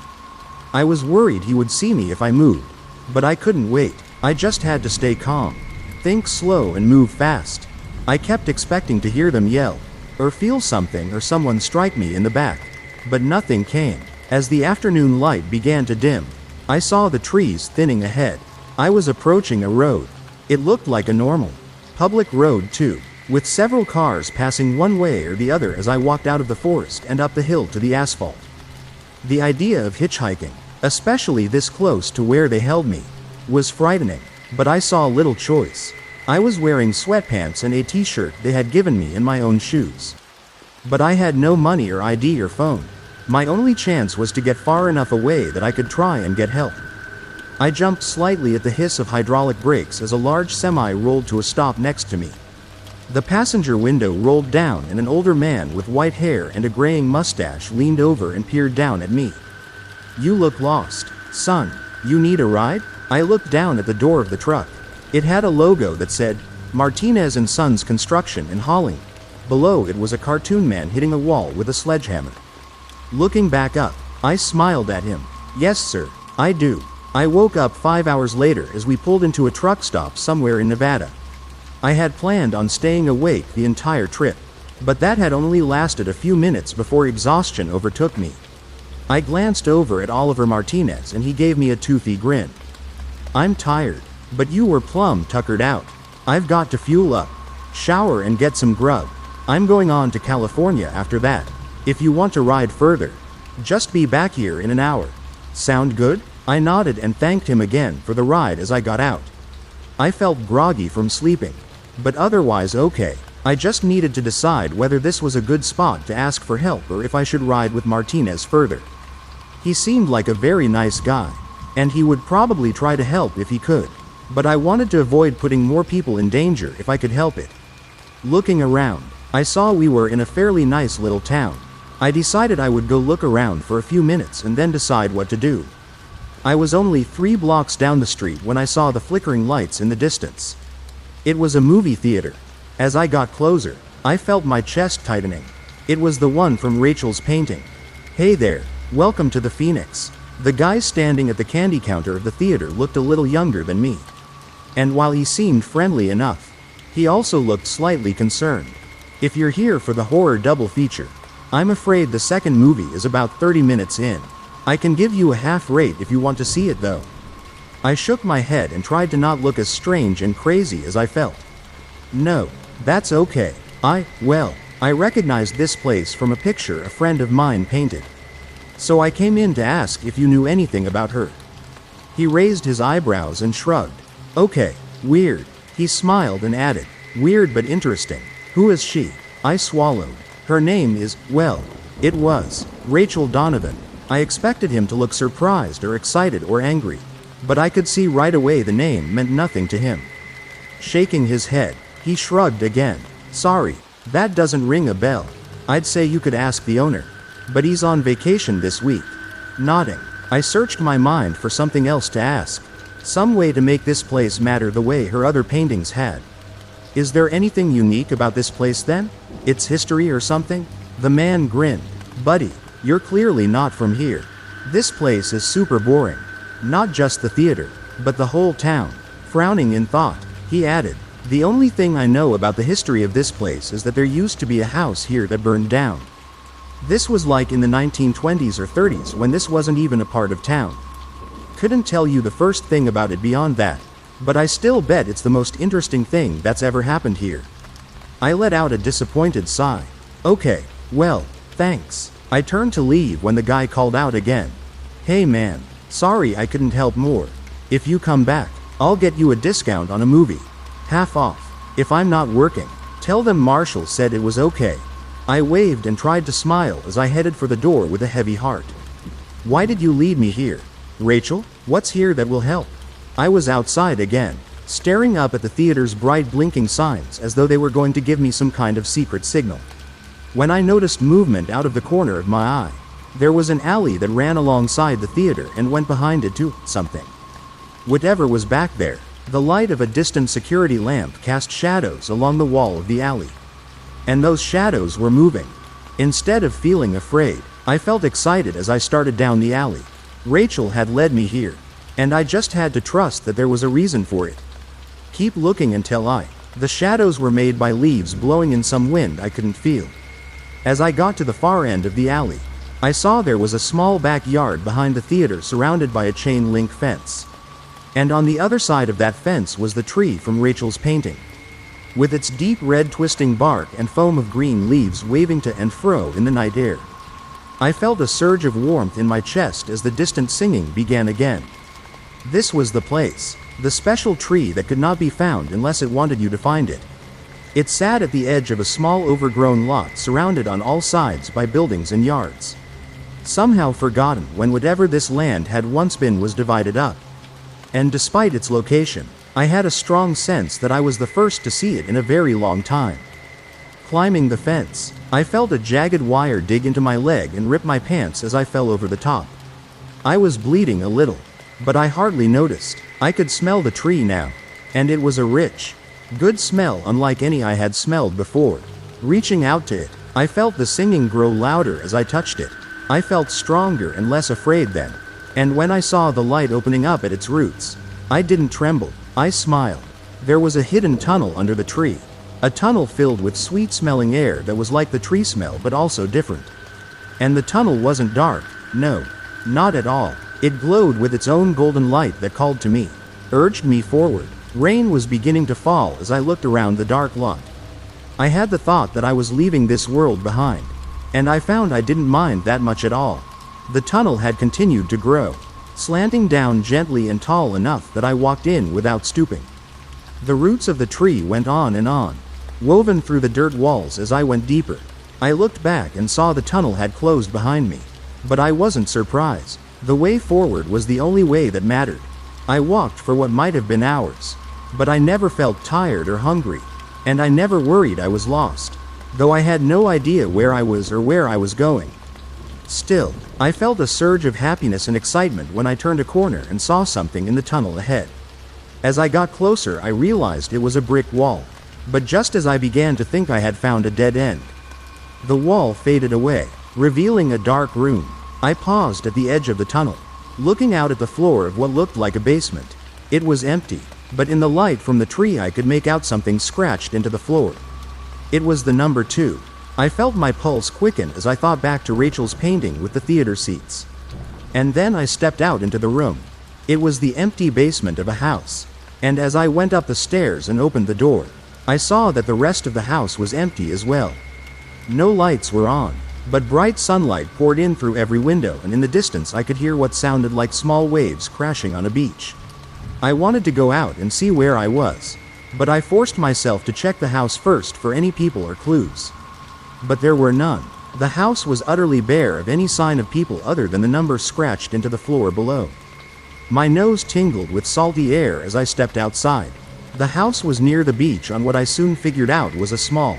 I was worried he would see me if I moved, but I couldn't wait. I just had to stay calm, think slow and move fast. I kept expecting to hear them yell, or feel something or someone strike me in the back. But nothing came. As the afternoon light began to dim, I saw the trees thinning ahead. I was approaching a road. It looked like a normal public road too, with several cars passing one way or the other as I walked out of the forest and up the hill to the asphalt. The idea of hitchhiking, especially this close to where they held me, was frightening, but I saw little choice. I was wearing sweatpants and a t-shirt they had given me and my own shoes. But I had no money or ID or phone. My only chance was to get far enough away that I could try and get help. I jumped slightly at the hiss of hydraulic brakes as a large semi rolled to a stop next to me. The passenger window rolled down and an older man with white hair and a graying mustache leaned over and peered down at me. "You look lost, son. You need a ride?" I looked down at the door of the truck. It had a logo that said, Martinez & Sons Construction and Hauling. Below it was a cartoon man hitting a wall with a sledgehammer. Looking back up, I smiled at him. "Yes sir, I do." I woke up 5 hours later as we pulled into a truck stop somewhere in Nevada. I had planned on staying awake the entire trip, but that had only lasted a few minutes before exhaustion overtook me. I glanced over at Oliver Martinez and he gave me a toothy grin. "I'm tired, but you were plumb tuckered out. I've got to fuel up, shower and get some grub. I'm going on to California after that. If you want to ride further, just be back here in an hour. Sound good?" I nodded and thanked him again for the ride as I got out. I felt groggy from sleeping, but otherwise okay. I just needed to decide whether this was a good spot to ask for help or if I should ride with Martinez further. He seemed like a very nice guy, and he would probably try to help if he could, but I wanted to avoid putting more people in danger if I could help it. Looking around, I saw we were in a fairly nice little town. I decided I would go look around for a few minutes and then decide what to do. I was only 3 blocks down the street when I saw the flickering lights in the distance. It was a movie theater. As I got closer, I felt my chest tightening. It was the one from Rachel's painting. "Hey there, welcome to the Phoenix." The guy standing at the candy counter of the theater looked a little younger than me. And while he seemed friendly enough, he also looked slightly concerned. "If you're here for the horror double feature, I'm afraid the second movie is about 30 minutes in. I can give you a half rate if you want to see it though." I shook my head and tried to not look as strange and crazy as I felt. "No, that's okay. I recognized this place from a picture a friend of mine painted. So I came in to ask if you knew anything about her." He raised his eyebrows and shrugged. "Okay, weird." He smiled and added, "Weird but interesting. Who is she?" I swallowed. "Her name is, well, it was Rachel Donovan." I expected him to look surprised or excited or angry, but I could see right away the name meant nothing to him. Shaking his head, he shrugged again. "Sorry, that doesn't ring a bell. I'd say you could ask the owner, but he's on vacation this week." Nodding, I searched my mind for something else to ask. Some way to make this place matter the way her other paintings had. "Is there anything unique about this place then? Its history or something?" The man grinned. "Buddy, you're clearly not from here. This place is super boring. Not just the theater, but the whole town." Frowning in thought, he added, "The only thing I know about the history of this place is that there used to be a house here that burned down. This was like in the 1920s or 30s when this wasn't even a part of town. Couldn't tell you the first thing about it beyond that, but I still bet it's the most interesting thing that's ever happened here." I let out a disappointed sigh. "Okay, well, thanks." I turned to leave when the guy called out again. "Hey man, sorry I couldn't help more. If you come back, I'll get you a discount on a movie. Half off. If I'm not working, tell them Marshall said it was okay." I waved and tried to smile as I headed for the door with a heavy heart. "Why did you lead me here? Rachel, what's here that will help?" I was outside again, staring up at the theater's bright blinking signs as though they were going to give me some kind of secret signal. When I noticed movement out of the corner of my eye, there was an alley that ran alongside the theater and went behind it to something. Whatever was back there, the light of a distant security lamp cast shadows along the wall of the alley. And those shadows were moving. Instead of feeling afraid, I felt excited as I started down the alley. Rachel had led me here, and I just had to trust that there was a reason for it. Keep looking until the shadows were made by leaves blowing in some wind I couldn't feel. As I got to the far end of the alley, I saw there was a small backyard behind the theater surrounded by a chain link fence. And on the other side of that fence was the tree from Rachel's painting, with its deep red twisting bark and foam of green leaves waving to and fro in the night air. I felt a surge of warmth in my chest as the distant singing began again. This was the place, the special tree that could not be found unless it wanted you to find it. It sat at the edge of a small overgrown lot surrounded on all sides by buildings and yards, somehow forgotten when whatever this land had once been was divided up. And despite its location, I had a strong sense that I was the first to see it in a very long time. Climbing the fence, I felt a jagged wire dig into my leg and rip my pants as I fell over the top. I was bleeding a little, but I hardly noticed. I could smell the tree now, and it was a rich, good smell unlike any I had smelled before. Reaching out to it, I felt the singing grow louder as I touched it. I felt stronger and less afraid then. And when I saw the light opening up at its roots, I didn't tremble, I smiled. There was a hidden tunnel under the tree. A tunnel filled with sweet-smelling air that was like the tree smell but also different. And the tunnel wasn't dark, no, not at all. It glowed with its own golden light that called to me, urged me forward. Rain was beginning to fall as I looked around the dark lot. I had the thought that I was leaving this world behind, and I found I didn't mind that much at all. The tunnel had continued to grow, slanting down gently and tall enough that I walked in without stooping. The roots of the tree went on, woven through the dirt walls as I went deeper. I looked back and saw the tunnel had closed behind me, but I wasn't surprised. The way forward was the only way that mattered. I walked for what might have been hours, but I never felt tired or hungry, and I never worried I was lost, though I had no idea where I was or where I was going. Still, I felt a surge of happiness and excitement when I turned a corner and saw something in the tunnel ahead. As I got closer, I realized it was a brick wall, but just as I began to think I had found a dead end, the wall faded away, revealing a dark room. I paused at the edge of the tunnel, looking out at the floor of what looked like a basement. It was empty, but in the light from the tree I could make out something scratched into the floor. It was the number 2. I felt my pulse quicken as I thought back to Rachel's painting with the theater seats. And then I stepped out into the room. It was the empty basement of a house, and as I went up the stairs and opened the door, I saw that the rest of the house was empty as well. No lights were on, but bright sunlight poured in through every window, and in the distance I could hear what sounded like small waves crashing on a beach. I wanted to go out and see where I was, but I forced myself to check the house first for any people or clues. But there were none. The house was utterly bare of any sign of people other than the number scratched into the floor below. My nose tingled with salty air as I stepped outside. The house was near the beach on what I soon figured out was a small,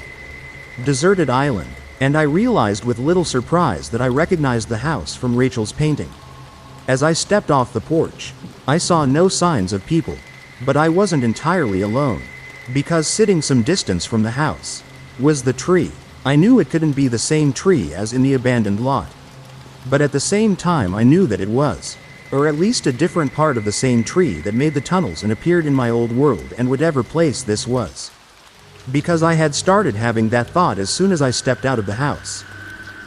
deserted island, and I realized with little surprise that I recognized the house from Rachel's painting. As I stepped off the porch, I saw no signs of people, but I wasn't entirely alone, because sitting some distance from the house was the tree. I knew it couldn't be the same tree as in the abandoned lot, but at the same time I knew that it was, or at least a different part of the same tree that made the tunnels and appeared in my old world and whatever place this was. Because I had started having that thought as soon as I stepped out of the house.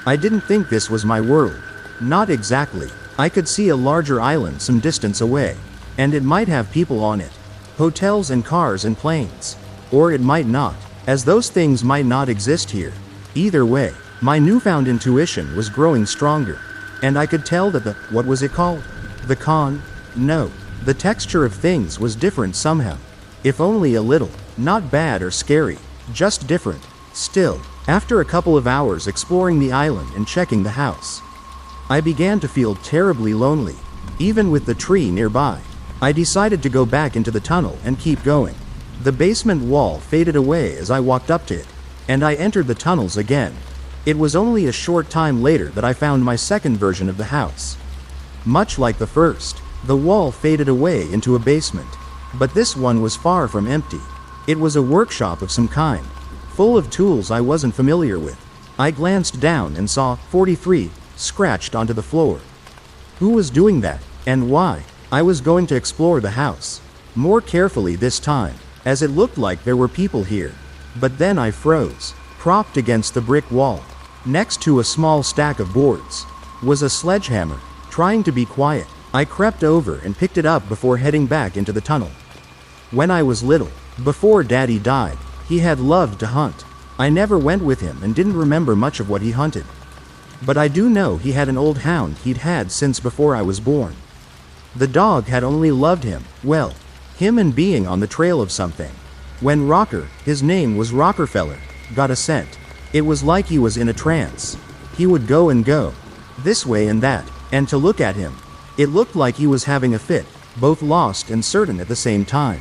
I didn't think this was my world. Not exactly. I could see a larger island some distance away, and it might have people on it. Hotels and cars and planes. Or it might not, as those things might not exist here. Either way, my newfound intuition was growing stronger, and I could tell that what was it called? The texture of things was different somehow. If only a little. Not bad or scary, just different. Still, after a couple of hours exploring the island and checking the house, I began to feel terribly lonely, even with the tree nearby. I decided to go back into the tunnel and keep going. The basement wall faded away as I walked up to it, and I entered the tunnels again. It was only a short time later that I found my second version of the house. Much like the first, the wall faded away into a basement, but this one was far from empty. It was a workshop of some kind, full of tools I wasn't familiar with. I glanced down and saw 43 scratched onto the floor. Who was doing that, and why? I was going to explore the house more carefully this time, as it looked like there were people here. But then I froze, propped against the brick wall. Next to a small stack of boards was a sledgehammer. Trying to be quiet, I crept over and picked it up before heading back into the tunnel. When I was little, before Daddy died, he had loved to hunt. I never went with him and didn't remember much of what he hunted. But I do know he had an old hound he'd had since before I was born. The dog had only loved him, well, him and being on the trail of something. When Rocker, his name was Rockefeller, got a scent, it was like he was in a trance. He would go and go, this way and that, and to look at him, it looked like he was having a fit, both lost and certain at the same time.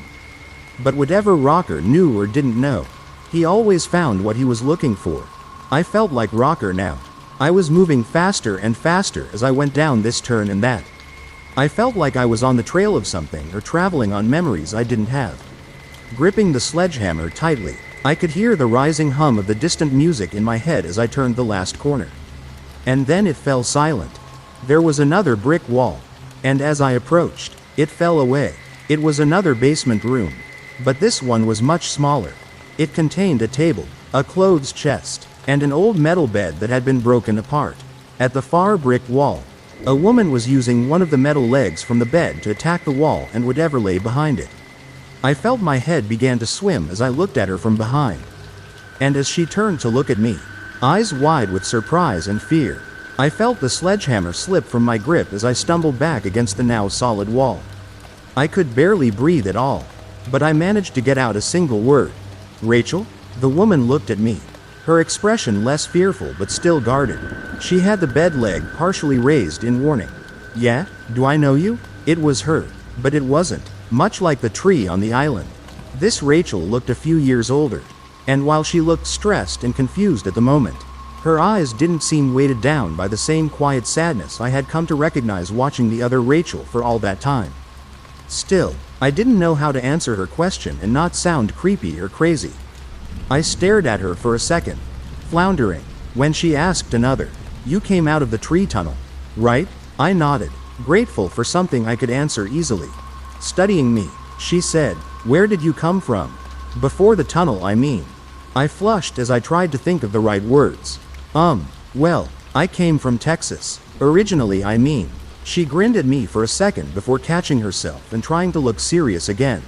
But whatever Rocker knew or didn't know, he always found what he was looking for. I felt like Rocker now. I was moving faster and faster as I went down this turn and that. I felt like I was on the trail of something or traveling on memories I didn't have. Gripping the sledgehammer tightly, I could hear the rising hum of the distant music in my head as I turned the last corner. And then it fell silent. There was another brick wall, and as I approached, it fell away. It was another basement room, but this one was much smaller. It contained a table, a clothes chest, and an old metal bed that had been broken apart. At the far brick wall, a woman was using one of the metal legs from the bed to attack the wall and whatever lay behind it. I felt my head began to swim as I looked at her from behind. And as she turned to look at me, eyes wide with surprise and fear, I felt the sledgehammer slip from my grip as I stumbled back against the now solid wall. I could barely breathe at all, but I managed to get out a single word. "Rachel?" The woman looked at me, her expression less fearful but still guarded. She had the bed leg partially raised in warning. "Yeah? Do I know you?" It was her, but it wasn't. Much like the tree on the island, this Rachel looked a few years older, and while she looked stressed and confused at the moment, her eyes didn't seem weighted down by the same quiet sadness I had come to recognize watching the other Rachel for all that time. Still, I didn't know how to answer her question and not sound creepy or crazy. I stared at her for a second, floundering, when she asked another, "You came out of the tree tunnel, right?" I nodded, grateful for something I could answer easily. "Studying me," she said. "Where did you come from?" "Before the tunnel, I mean." I flushed as I tried to think of the right words. Well, I came from Texas. Originally, I mean." She grinned at me for a second before catching herself and trying to look serious again.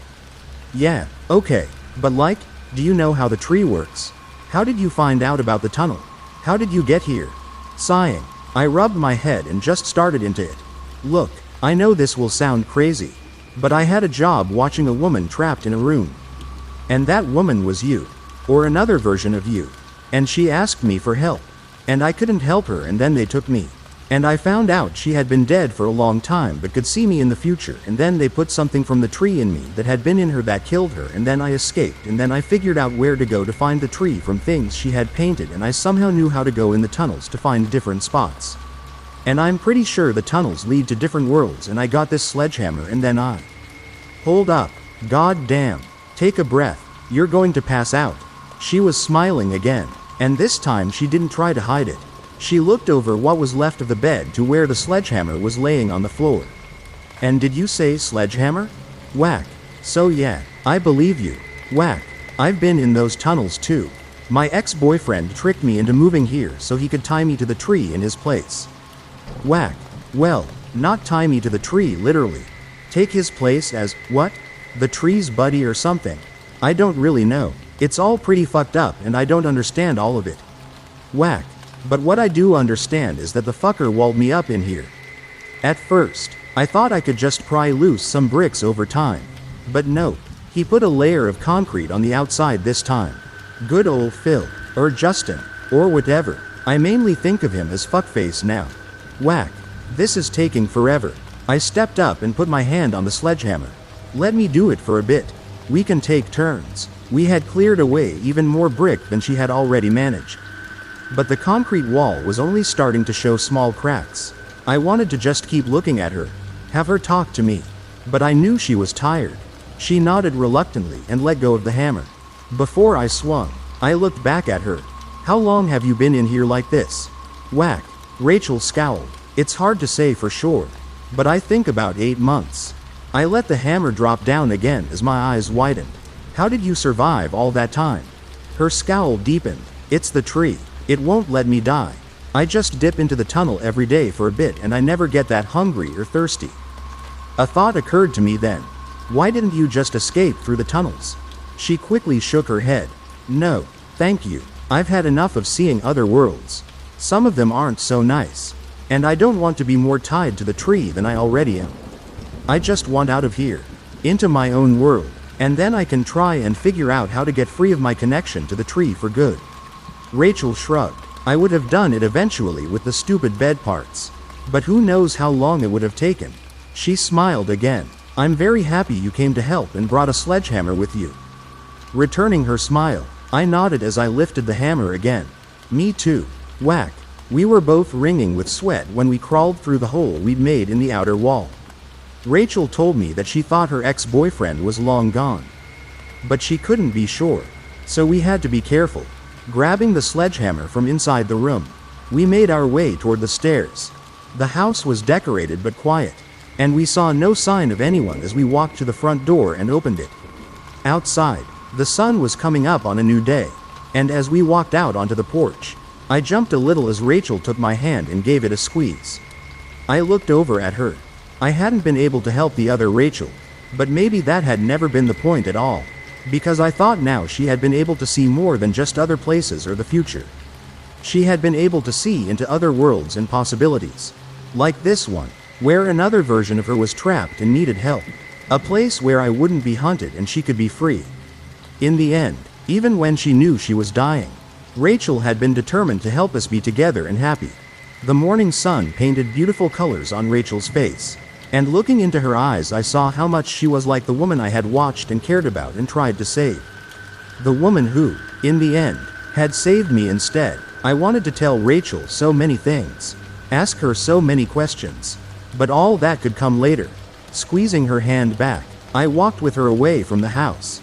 "Yeah, okay, but like, do you know how the tree works? How did you find out about the tunnel? How did you get here?" Sighing, I rubbed my head and just started into it. "Look, I know this will sound crazy, but I had a job watching a woman trapped in a room. And that woman was you. Or another version of you. And she asked me for help. And I couldn't help her and then they took me. And I found out she had been dead for a long time but could see me in the future, and then they put something from the tree in me that had been in her that killed her, and then I escaped, and then I figured out where to go to find the tree from things she had painted, and I somehow knew how to go in the tunnels to find different spots. And I'm pretty sure the tunnels lead to different worlds, and I got this sledgehammer and then I..." "Hold up. God damn. Take a breath. You're going to pass out." She was smiling again, and this time she didn't try to hide it. She looked over what was left of the bed to where the sledgehammer was laying on the floor. "And did you say sledgehammer?" "Whack. So yeah, I believe you. Whack. I've been in those tunnels too. My ex-boyfriend tricked me into moving here so he could tie me to the tree in his place." "Whack. Well, not tie me to the tree literally. Take his place as, what? The tree's buddy or something? I don't really know. It's all pretty fucked up and I don't understand all of it." "Whack. But what I do understand is that the fucker walled me up in here. At first, I thought I could just pry loose some bricks over time. But nope, he put a layer of concrete on the outside this time. Good old Phil, or Justin, or whatever. I mainly think of him as fuckface now. Whack. This is taking forever." I stepped up and put my hand on the sledgehammer. "Let me do it for a bit. We can take turns." We had cleared away even more brick than she had already managed. But the concrete wall was only starting to show small cracks. I wanted to just keep looking at her, have her talk to me. But I knew she was tired. She nodded reluctantly and let go of the hammer. Before I swung, I looked back at her. "How long have you been in here like this?" Whack. Rachel scowled. "It's hard to say for sure, but I think about 8 months." I let the hammer drop down again as my eyes widened. "How did you survive all that time?" Her scowl deepened. "It's the tree. It won't let me die. I just dip into the tunnel every day for a bit and I never get that hungry or thirsty. A thought occurred to me then. Why didn't you just escape through the tunnels? She quickly shook her head. No, thank you. I've had enough of seeing other worlds. Some of them aren't so nice. And I don't want to be more tied to the tree than I already am. I just want out of here. Into my own world. And then I can try and figure out how to get free of my connection to the tree for good. Rachel shrugged. I would have done it eventually with the stupid bed parts. But who knows how long it would have taken. She smiled again. I'm very happy you came to help and brought a sledgehammer with you. Returning her smile, I nodded as I lifted the hammer again. Me too. Whack. We were both wringing with sweat when we crawled through the hole we'd made in the outer wall. Rachel told me that she thought her ex-boyfriend was long gone. But she couldn't be sure. So we had to be careful. Grabbing the sledgehammer from inside the room, we made our way toward the stairs. The house was decorated but quiet, and we saw no sign of anyone as we walked to the front door and opened it. Outside, the sun was coming up on a new day, and as we walked out onto the porch, I jumped a little as Rachel took my hand and gave it a squeeze. I looked over at her. I hadn't been able to help the other Rachel, but maybe that had never been the point at all, because I thought now she had been able to see more than just other places or the future. She had been able to see into other worlds and possibilities. Like this one, where another version of her was trapped and needed help. A place where I wouldn't be hunted and she could be free. In the end, even when she knew she was dying, Rachel had been determined to help us be together and happy. The morning sun painted beautiful colors on Rachel's face. And looking into her eyes I saw how much she was like the woman I had watched and cared about and tried to save. The woman who, in the end, had saved me instead. I wanted to tell Rachel so many things. Ask her so many questions. But all that could come later. Squeezing her hand back, I walked with her away from the house.